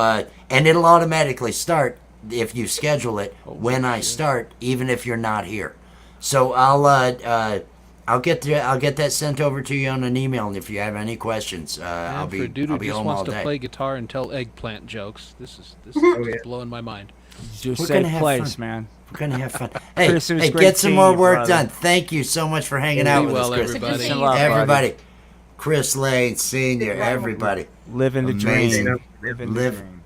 and it'll automatically start if you schedule it when I start, even if you're not here. So I'll get that sent over to you on an email, and if you have any questions, I'll
And
be
for a dude
I'll
who
be
just
home all
wants to
day.
play guitar and tell eggplant jokes, this is
yeah.
blowing my mind.
Just
We're
safe
gonna have
place,
fun.
man.
We're gonna have fun. Hey,
Chris, it was
hey,
great
get some
seeing
more
you,
work
brother.
done. Thank you so much for hanging
Be
out with
well,
us, Chris.
everybody.
See you,
Love, buddy.
Everybody, Chris Lane Senior. Everybody,
Living the
Amazing.
dream. Living the
Live-
dream.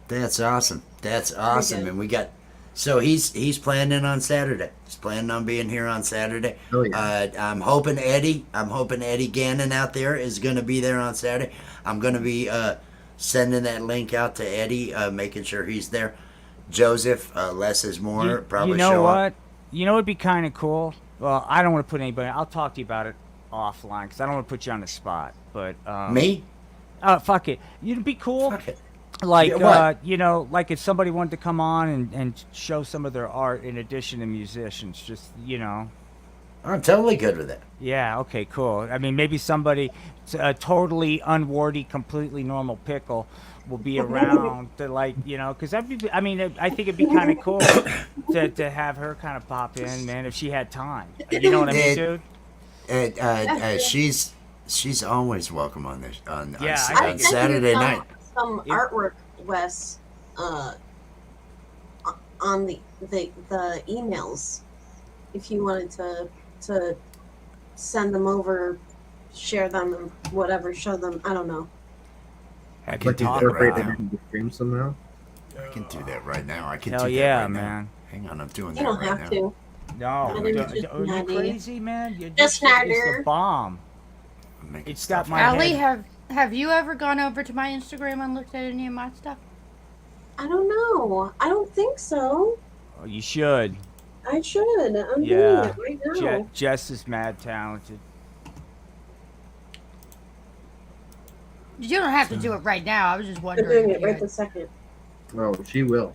that's awesome. That's awesome. And we got. So he's planning on Saturday. He's planning on being here on Saturday.
Oh, yeah.
I'm hoping Eddie Gannon out there is going to be there on Saturday. I'm going to be sending that link out to Eddie, making sure he's there. Joseph, less is more.
You,
Probably
you know
show
what?
up.
You know what'd be kind of cool? Well, I don't want to put anybody. I'll talk to you about it offline because I don't want to put you on the spot. But
Me?
fuck it. You'd be cool.
Fuck it.
Like
Yeah, what?
you know, like if somebody wanted to come on and show some of their art in addition to musicians, just you know.
I'm totally good with that.
Yeah. Okay. Cool. I mean, maybe somebody, a totally unwarty, completely normal pickle, will be around to like you know, because I mean, I think it'd be kind of cool to have her kind of pop in, man, if she had time. You know what I mean, dude?
She's always welcome on this on,
Yeah,
on,
I
on
I sent
Saturday
you
night.
some
Yeah.
artwork, Wes, on the emails. If you wanted to send them over, share them, and whatever, show them. I don't know.
I can
Like
do that
incorporate
right
it
now.
into the stream somehow.
I can do that right now. I can
Hell
do
yeah,
that right
man.
now. Hang on, I'm doing
You
that
don't
right
have
now.
to.
No,
I think it's just
are
an
you
idea.
crazy, man? You're
Just
it's
harder.
the bomb.
I'm making
It's got
stuff
my
happen.
Allie,
head.
have you ever gone over to my Instagram and looked at any of my stuff?
I don't know. I don't think so.
Oh, you should.
I should. I'm
Yeah.
doing it right now.
Jess is mad talented.
You don't have to do it right now. I was just
I'm
wondering.
doing
if
it
you
right
had-
this second.
Oh, she will.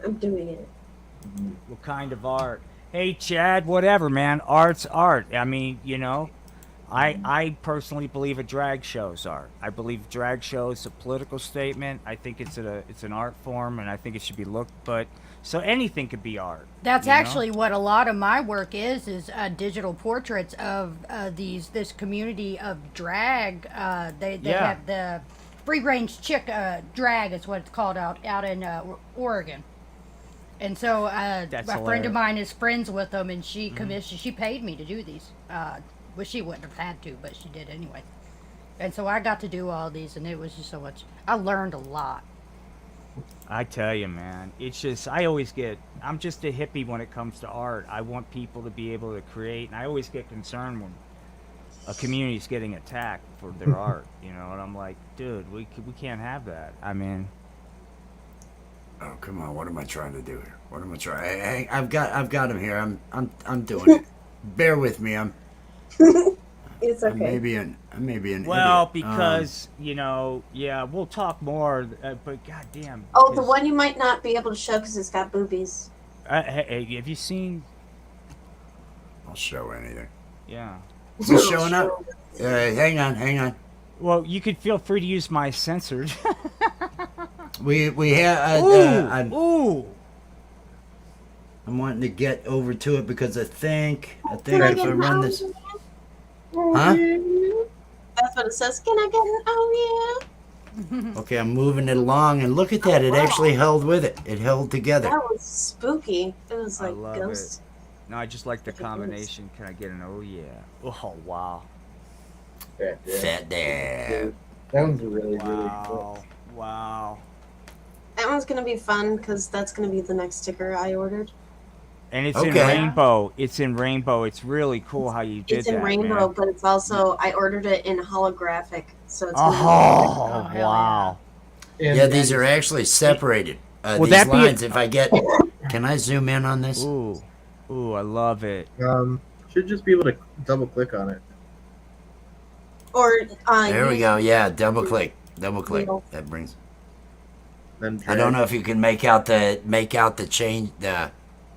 I'm doing it.
What kind of art? Hey, Chad, whatever, man. Art's art. I mean, you know, I personally believe a drag show is art. I believe drag show is a political statement. I think it's an art form, and I think it should be looked. But so anything could be art.
That's
you know?
actually what a lot of my work is digital portraits of this community of drag. They
Yeah.
have the free range chick drag is what it's called out in Oregon. And so
That's
a friend
hilarious.
of mine is friends with them, and she commissioned. She paid me to do these. Well, she wouldn't have had to, but she did anyway. And so I got to do all these, and it was just so much. I learned a lot.
I tell you, man, it's just I'm just a hippie when it comes to art. I want people to be able to create, and I always get concerned when a community's getting attacked for their art, you know. And I'm like, dude, we can't have that. I mean,
Oh, come on! What am I trying to do here? What am I trying? Hey, I've got him here. I'm doing it. Bear with me.
It's
I
okay.
may be an
well,
idiot.
because yeah, we'll talk more. But goddamn.
Oh, the
because-
one you might not be able to show because it's got boobies.
Hey, have you seen?
I'll show anything.
Yeah.
Is this showing up? Hang on.
Well, you could feel free to use my censored.
We have.
Ooh.
I'm wanting to get over to it because I think
Can I
if
get
I
an
run
oh
this.
yeah?
Huh?
That's what it says. Can I get an oh yeah?
Okay, I'm moving it along, and look at that. It actually held with it. It held together.
That was spooky. It was
I
like
love
ghost.
No, I just like the
Look at this.
combination. Can I get an oh yeah? Oh wow.
Fat dad.
That one's really
Wow. Wow.
That one's gonna be fun because that's gonna be the next sticker I ordered.
And it's in
Okay.
rainbow. It's in rainbow. It's really cool how you did
It's in
that,
rainbow,
man.
but it's also I ordered it in holographic, so it's
Oh,
Oh, hell
wow.
Yeah, these are actually separated.
Will
These
that be a-
lines. If I get, can I zoom in on this?
Ooh. Ooh, I love it.
Should just be able to double click on it.
or
There we
use-
go. Yeah, double click. Double click.
Yeah.
That brings.
Then
I don't know if you can make out the change the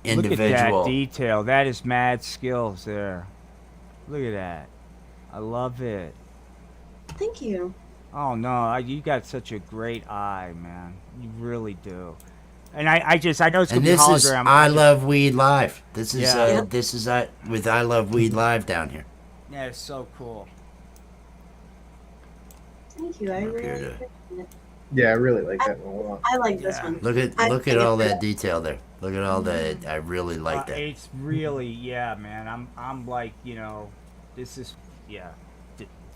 Look at
individual.
that detail. That is mad skills there. Look at that. I love it.
Thank you.
Oh no, you got such a great eye, man. You really do. And I know it's gonna
And
be
this is
hologram.
I Love Weed Live. This is
Yeah.
Yep.
this is with I Love Weed Live down here.
Yeah, it's so cool.
Thank you. I
Up
really
here to-
appreciate it.
Yeah, I really like that one a lot.
I like this
Yeah.
one.
Look at
I
all
think
that detail there. Look at all that. I really like that.
It's really, yeah, man. I'm like, this is,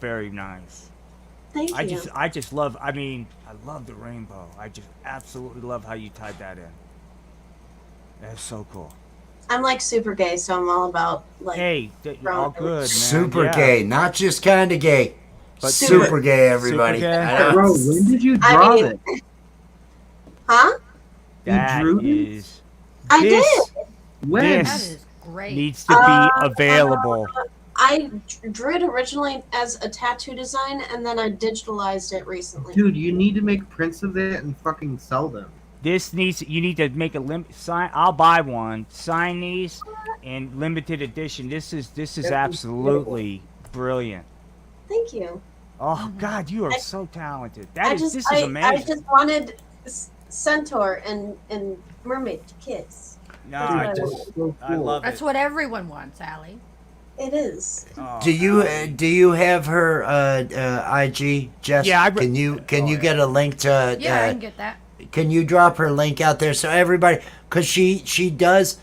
very nice.
Thank you.
I just love. I mean, I love the rainbow. I just absolutely love how you tied that in. That's so cool.
I'm like super gay, so I'm all about like.
Hey, all good, man.
Super
Yeah.
gay, not just kind of gay,
But
super gay, everybody.
Super gay.
I know.
Bro, when did you
I
draw
mean-
it?
Huh?
That
drew
is.
I
this
did.
When?
This-
That is great.
needs to be available.
I drew it originally as a tattoo design, and then I digitalized it recently.
Dude, you need to make prints of that and fucking sell them.
This needs. You need to make a sign. I'll buy one. Sign these, and limited edition. This is absolutely brilliant.
Thank you.
Oh God, you are so talented. This is
I
amazing.
just wanted centaur and mermaid to kiss.
No,
That's
I
what
just
So
I
cool.
love
That's
it.
what everyone wants, Allie.
It is.
Oh,
Do you have her IG, Jess?
Yeah,
can you
yeah.
get a link to?
Yeah, I can get that.
Can you drop her link out there so everybody? Because she does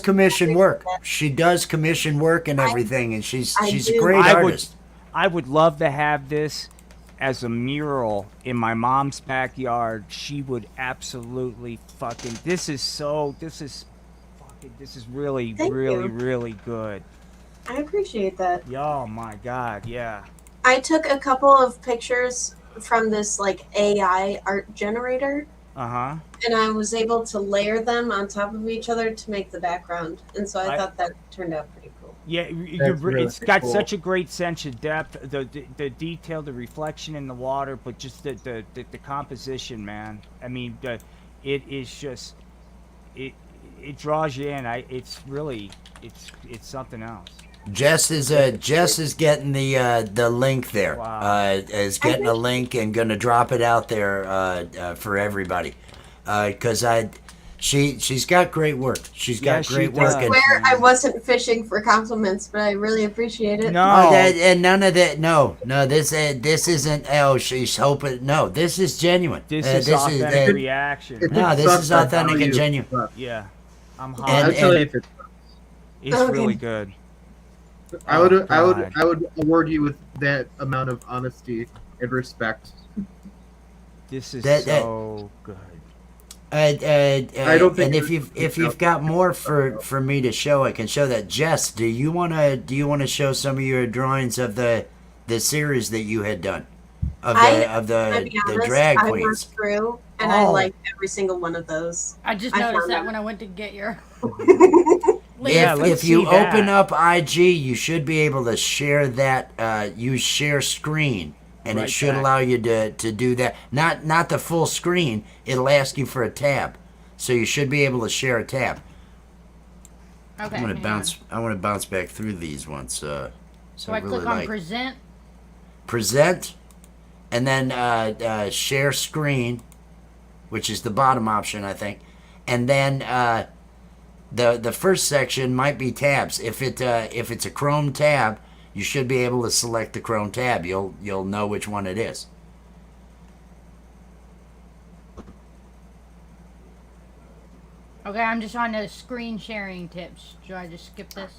commission work. She does commission work and everything, and she's
I
a
do.
great artist.
I would love to have this as a mural in my mom's backyard. She would absolutely fucking. This is really,
Thank
really,
you.
really good.
I appreciate that.
Oh my God, yeah.
I took a couple of pictures from this like AI art generator,
Uh huh.
and I was able to layer them on top of each other to make the background, and so I thought that turned out pretty cool.
Yeah,
That's really
it's got
cool.
such a great sense of depth, the detail, the reflection in the water, but just the composition, man. I mean, it is just it draws you in. It's really it's something else.
Jess is getting the link there.
Wow.
Is getting a link and gonna drop it out there for everybody. Cause she's got great work. She's
Yeah,
got
she
great work.
does.
And,
Where I wasn't fishing for compliments, but I really appreciate it.
No.
and none of that. No, this isn't. Oh, she's hoping. No, this is genuine.
This is authentic
It-
reaction.
If
No,
it
this
sucks,
is
I
authentic
value
and
it.
genuine.
But
Yeah. I'm hot.
And-
I'll tell you if it sucks.
It's
Okay.
really good.
I would
Oh,
I would
God.
I would award you with that amount of honesty and respect.
This is
That-
so good.
I don't think
And if you've got more for me to show, I can show that. Jess, do you wanna show some of your drawings of the series that you had done of
I'll
the
be honest,
drag
I
queens?
worked through and I
Oh.
liked every single one of those.
I just
I
noticed
found
that
them.
when I went to get your.
Yeah,
If
let's
you
see that.
open up IG, you should be able to share that. Use share screen, and
Right
it should
back.
allow you to do that. Not the full screen. It'll ask you for a tab, so you should be able to share a tab.
Okay.
I'm gonna
hang
bounce.
on.
I want to bounce back through these once. So
I
really
click on
like
present.
present, and then share screen, which is the bottom option, I think, and then the first section might be tabs. If it's a Chrome tab, you should be able to select the Chrome tab. You'll know which one it is.
Okay, I'm just on the screen sharing tips. Should I just skip this?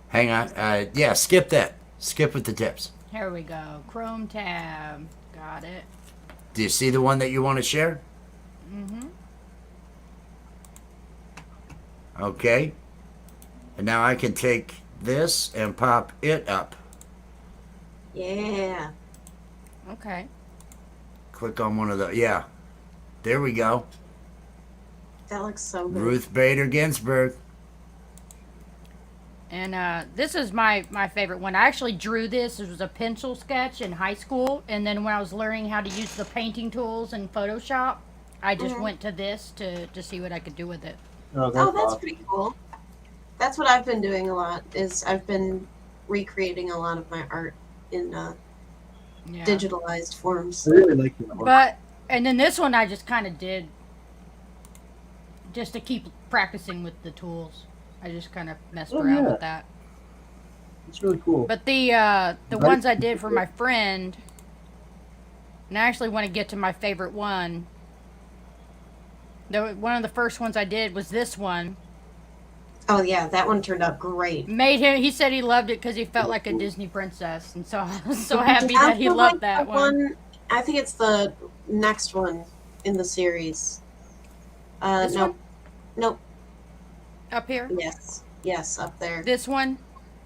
Hang on. Yeah, skip that. Skip with the tips.
Here we go. Chrome tab. Got it.
Do you see the one that you want to share?
Mm-hmm.
Okay. And now I can take this and pop it up.
Yeah.
Okay.
Click on one of the. Yeah. There we go.
That looks so good.
Ruth Bader Ginsburg.
And this is my favorite one. I actually drew this. It was a pencil sketch in high school. And then when I was learning how to use the painting tools in Photoshop, I just went to this to see what I could do with it.
Oh, that's pretty cool. That's what I've been doing a lot. Is I've been recreating a lot of my art in
Yeah.
digitalized forms.
I really like that one.
But, and then this one I just kind of did just to keep practicing with the tools. I just kind of messed
Oh,
around
yeah.
with that.
It's really cool.
But the ones I did for my friend, and I actually want to get to my favorite one. One of the first ones I did was this one.
Oh yeah, that one turned out great.
Made him. He said he loved it because he felt like a Disney princess, and so I was so happy
I
that he
feel
loved
like
that
the
one.
I think it's the next one in the series.
This
Nope.
one?
Nope.
Up here.
Yes, up there.
This one.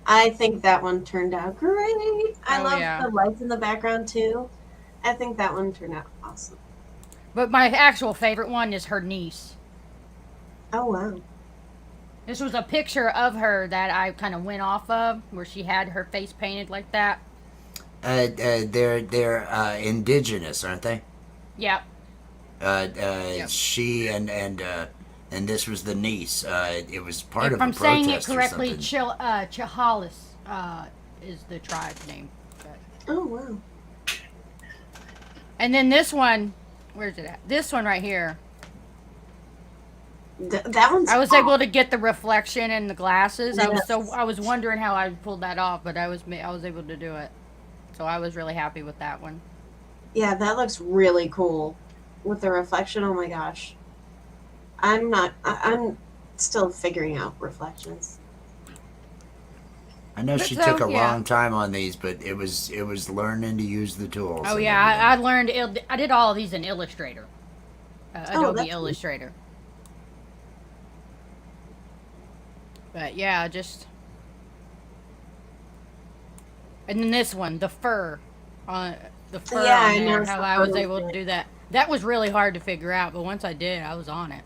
I think that one turned out great. I
Oh,
love
yeah.
the lights in the background too. I think that one turned out awesome.
But my actual favorite one is her niece.
Oh wow.
This was a picture of her that I kind of went off of, where she had her face painted like that.
They're indigenous, aren't they?
Yep.
She and this was the niece. It was part
If
of a
I'm saying it
protest or
correctly,
something.
Chihalis is the tribe name. But.
Oh wow.
And then this one, where's it at? This one right here.
That one's.
I was
hot.
able to get the reflection in the glasses.
Yes.
I was wondering how I pulled that off, but I was able to do it. So I was really happy with that one.
Yeah, that looks really cool with the reflection. Oh my gosh. I'm still figuring out reflections.
I know
But
she
so,
took a
yeah.
long time on these, but it was learning to use the tools.
Oh
and
yeah,
everything.
I learned. I did all of these in Illustrator,
Oh,
Adobe
that's
Illustrator. But yeah, just. And then this one, the fur, the fur
Yeah, I
on there.
noticed
How
the
I
fur
was
was
able to
good.
do that. That was really hard to figure out, but once I did, I was on it.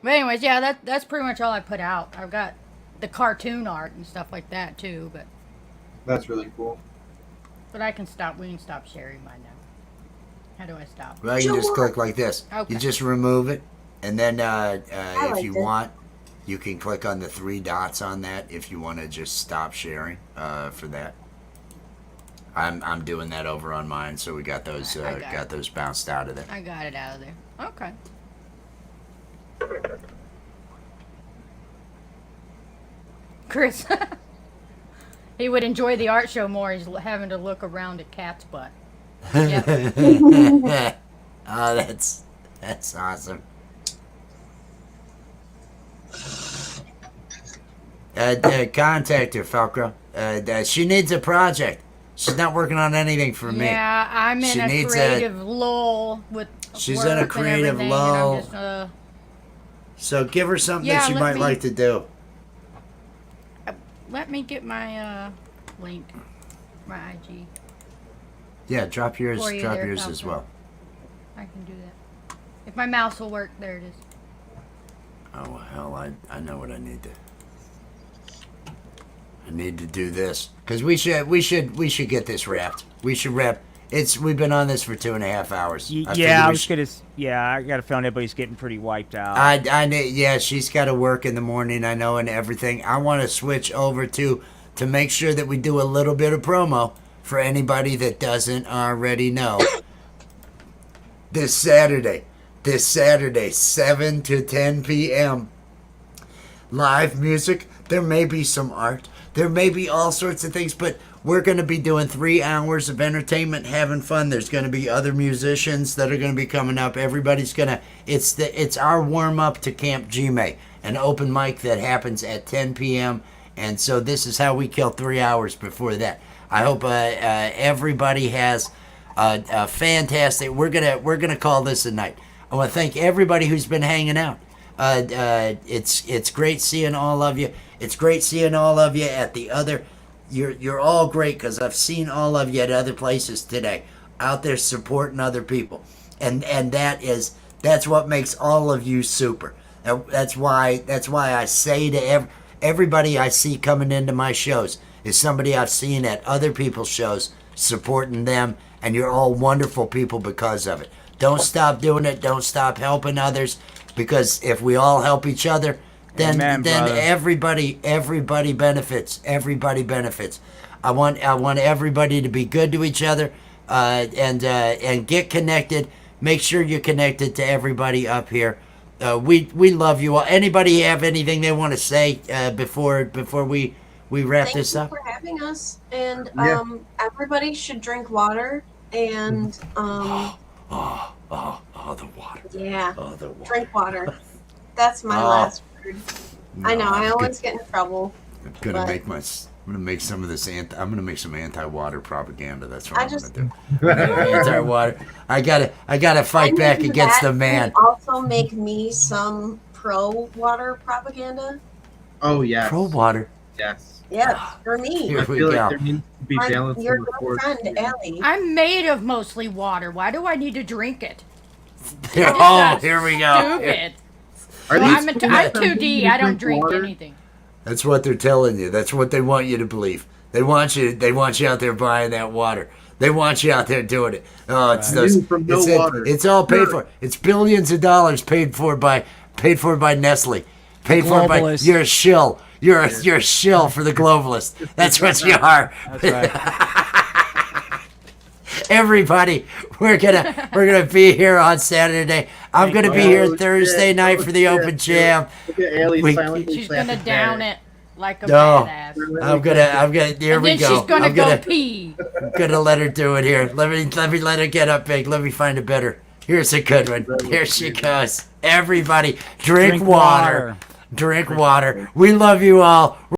But anyways, yeah, that's pretty much all I put out. I've got the cartoon art and stuff like that too,
That's really cool.
but I can stop. We can stop sharing mine now. How do I stop?
Well, you just
Sure.
click like this.
Okay.
You just remove it, and then if
liked
you
it.
want, You can click on the 3 dots on that if you want to just stop sharing for that. I'm doing that over on mine, so we got those
I got
got those bounced out of there.
I got it out of there. Okay. Chris, he would enjoy the art show more. He's having to look around at Cat's butt. Yep.
Oh, that's awesome. Contact her, Falco. She needs a project. She's not working on anything for me.
Yeah, I'm
She
in a
needs
creative lull with
She's
work
in a
and
creative
everything,
lull.
And I'm just,
So give her something
Yeah,
that she
let
might
me-
like to do.
let me get my link, my IG.
Yeah, drop yours.
For you
Drop
there,
yours as
Falco.
well.
I can do that. If my mouse will work, there it is.
Oh hell, I know what I need to. I need to do this because we should get this wrapped. We should wrap. We've been on this for 2.5 hours.
Yeah, I was gonna. Yeah, I got a feeling everybody's getting pretty wiped out.
Yeah, she's got to work in the morning. I know, and everything. I want to switch over to make sure that we do a little bit of promo for anybody that doesn't already know. This Saturday, 7 to 10 p.m. Live music. There may be some art. There may be all sorts of things, but we're going to be doing 3 hours of entertainment, having fun. There's going to be other musicians that are going to be coming up. Everybody's going to. It's our warm up to Camp Gmail, an open mic that happens at 10 p.m. And so this is how we kill 3 hours before that. I hope everybody has a fantastic. We're gonna call this a night. I want to thank everybody who's been hanging out. It's great seeing all of you. It's great seeing all of you at the other. You're all great because I've seen all of you at other places today, out there supporting other people, and that's what makes all of you super. That's why I say to everybody I see coming into my shows is somebody I've seen at other people's shows, supporting them, and you're all wonderful people because of it. Don't stop doing it. Don't stop helping others, because if we all help each other, then
Amen, brother.
everybody benefits. Everybody benefits. I want everybody to be good to each other, and get connected. Make sure you're connected to everybody up here. We love you all. Anybody have anything they want to say before we wrap this up?
Thank you for having us. And
Yeah.
everybody should drink water. And
Oh, the water.
yeah,
Oh, the water.
drink water. That's my
Oh.
last word. I know. I
I'm
always get in trouble.
gonna
but-
make I'm gonna make some of this I'm gonna make some anti-water propaganda. That's what
I
I'm
just-
gonna do. Anti-water. I gotta fight
I
back
knew
against
that
the man.
would also make me some pro-water propaganda.
Oh yes.
Pro water.
Yes.
Yes, for me.
Here
I
we
feel
go.
like there needs to be balance
Your
on the court.
girlfriend, Allie.
I'm made of mostly water. Why do I need to drink it?
Oh, here we go.
Stupid.
Are
Well,
these
I'm
people
2D.
who
I don't drink
water?
anything.
That's what they're telling you. That's what they want you to believe. They want you out there buying that water. They want you out there doing it. Oh, it's those.
New from no
it's,
water.
it's all paid
Sure.
for. It's billions of dollars paid for by Nestle. Paid for by.
Globalists.
You're a shill. You're a shill for the globalists. That's what you are.
That's right.
Everybody, we're gonna be here on Saturday. I'm gonna be here Thursday night for the open jam.
Look at Allie
We-
silently
She's gonna
clapping
down
back.
it like a
No.
badass.
I'm gonna. Here
And
we
then
go.
she's gonna
I'm
go pee.
gonna let her do it here. Let me let her get up big. Let me find a better. Here's a good one. Here she goes. Everybody, drink water. Drink water. We love you all.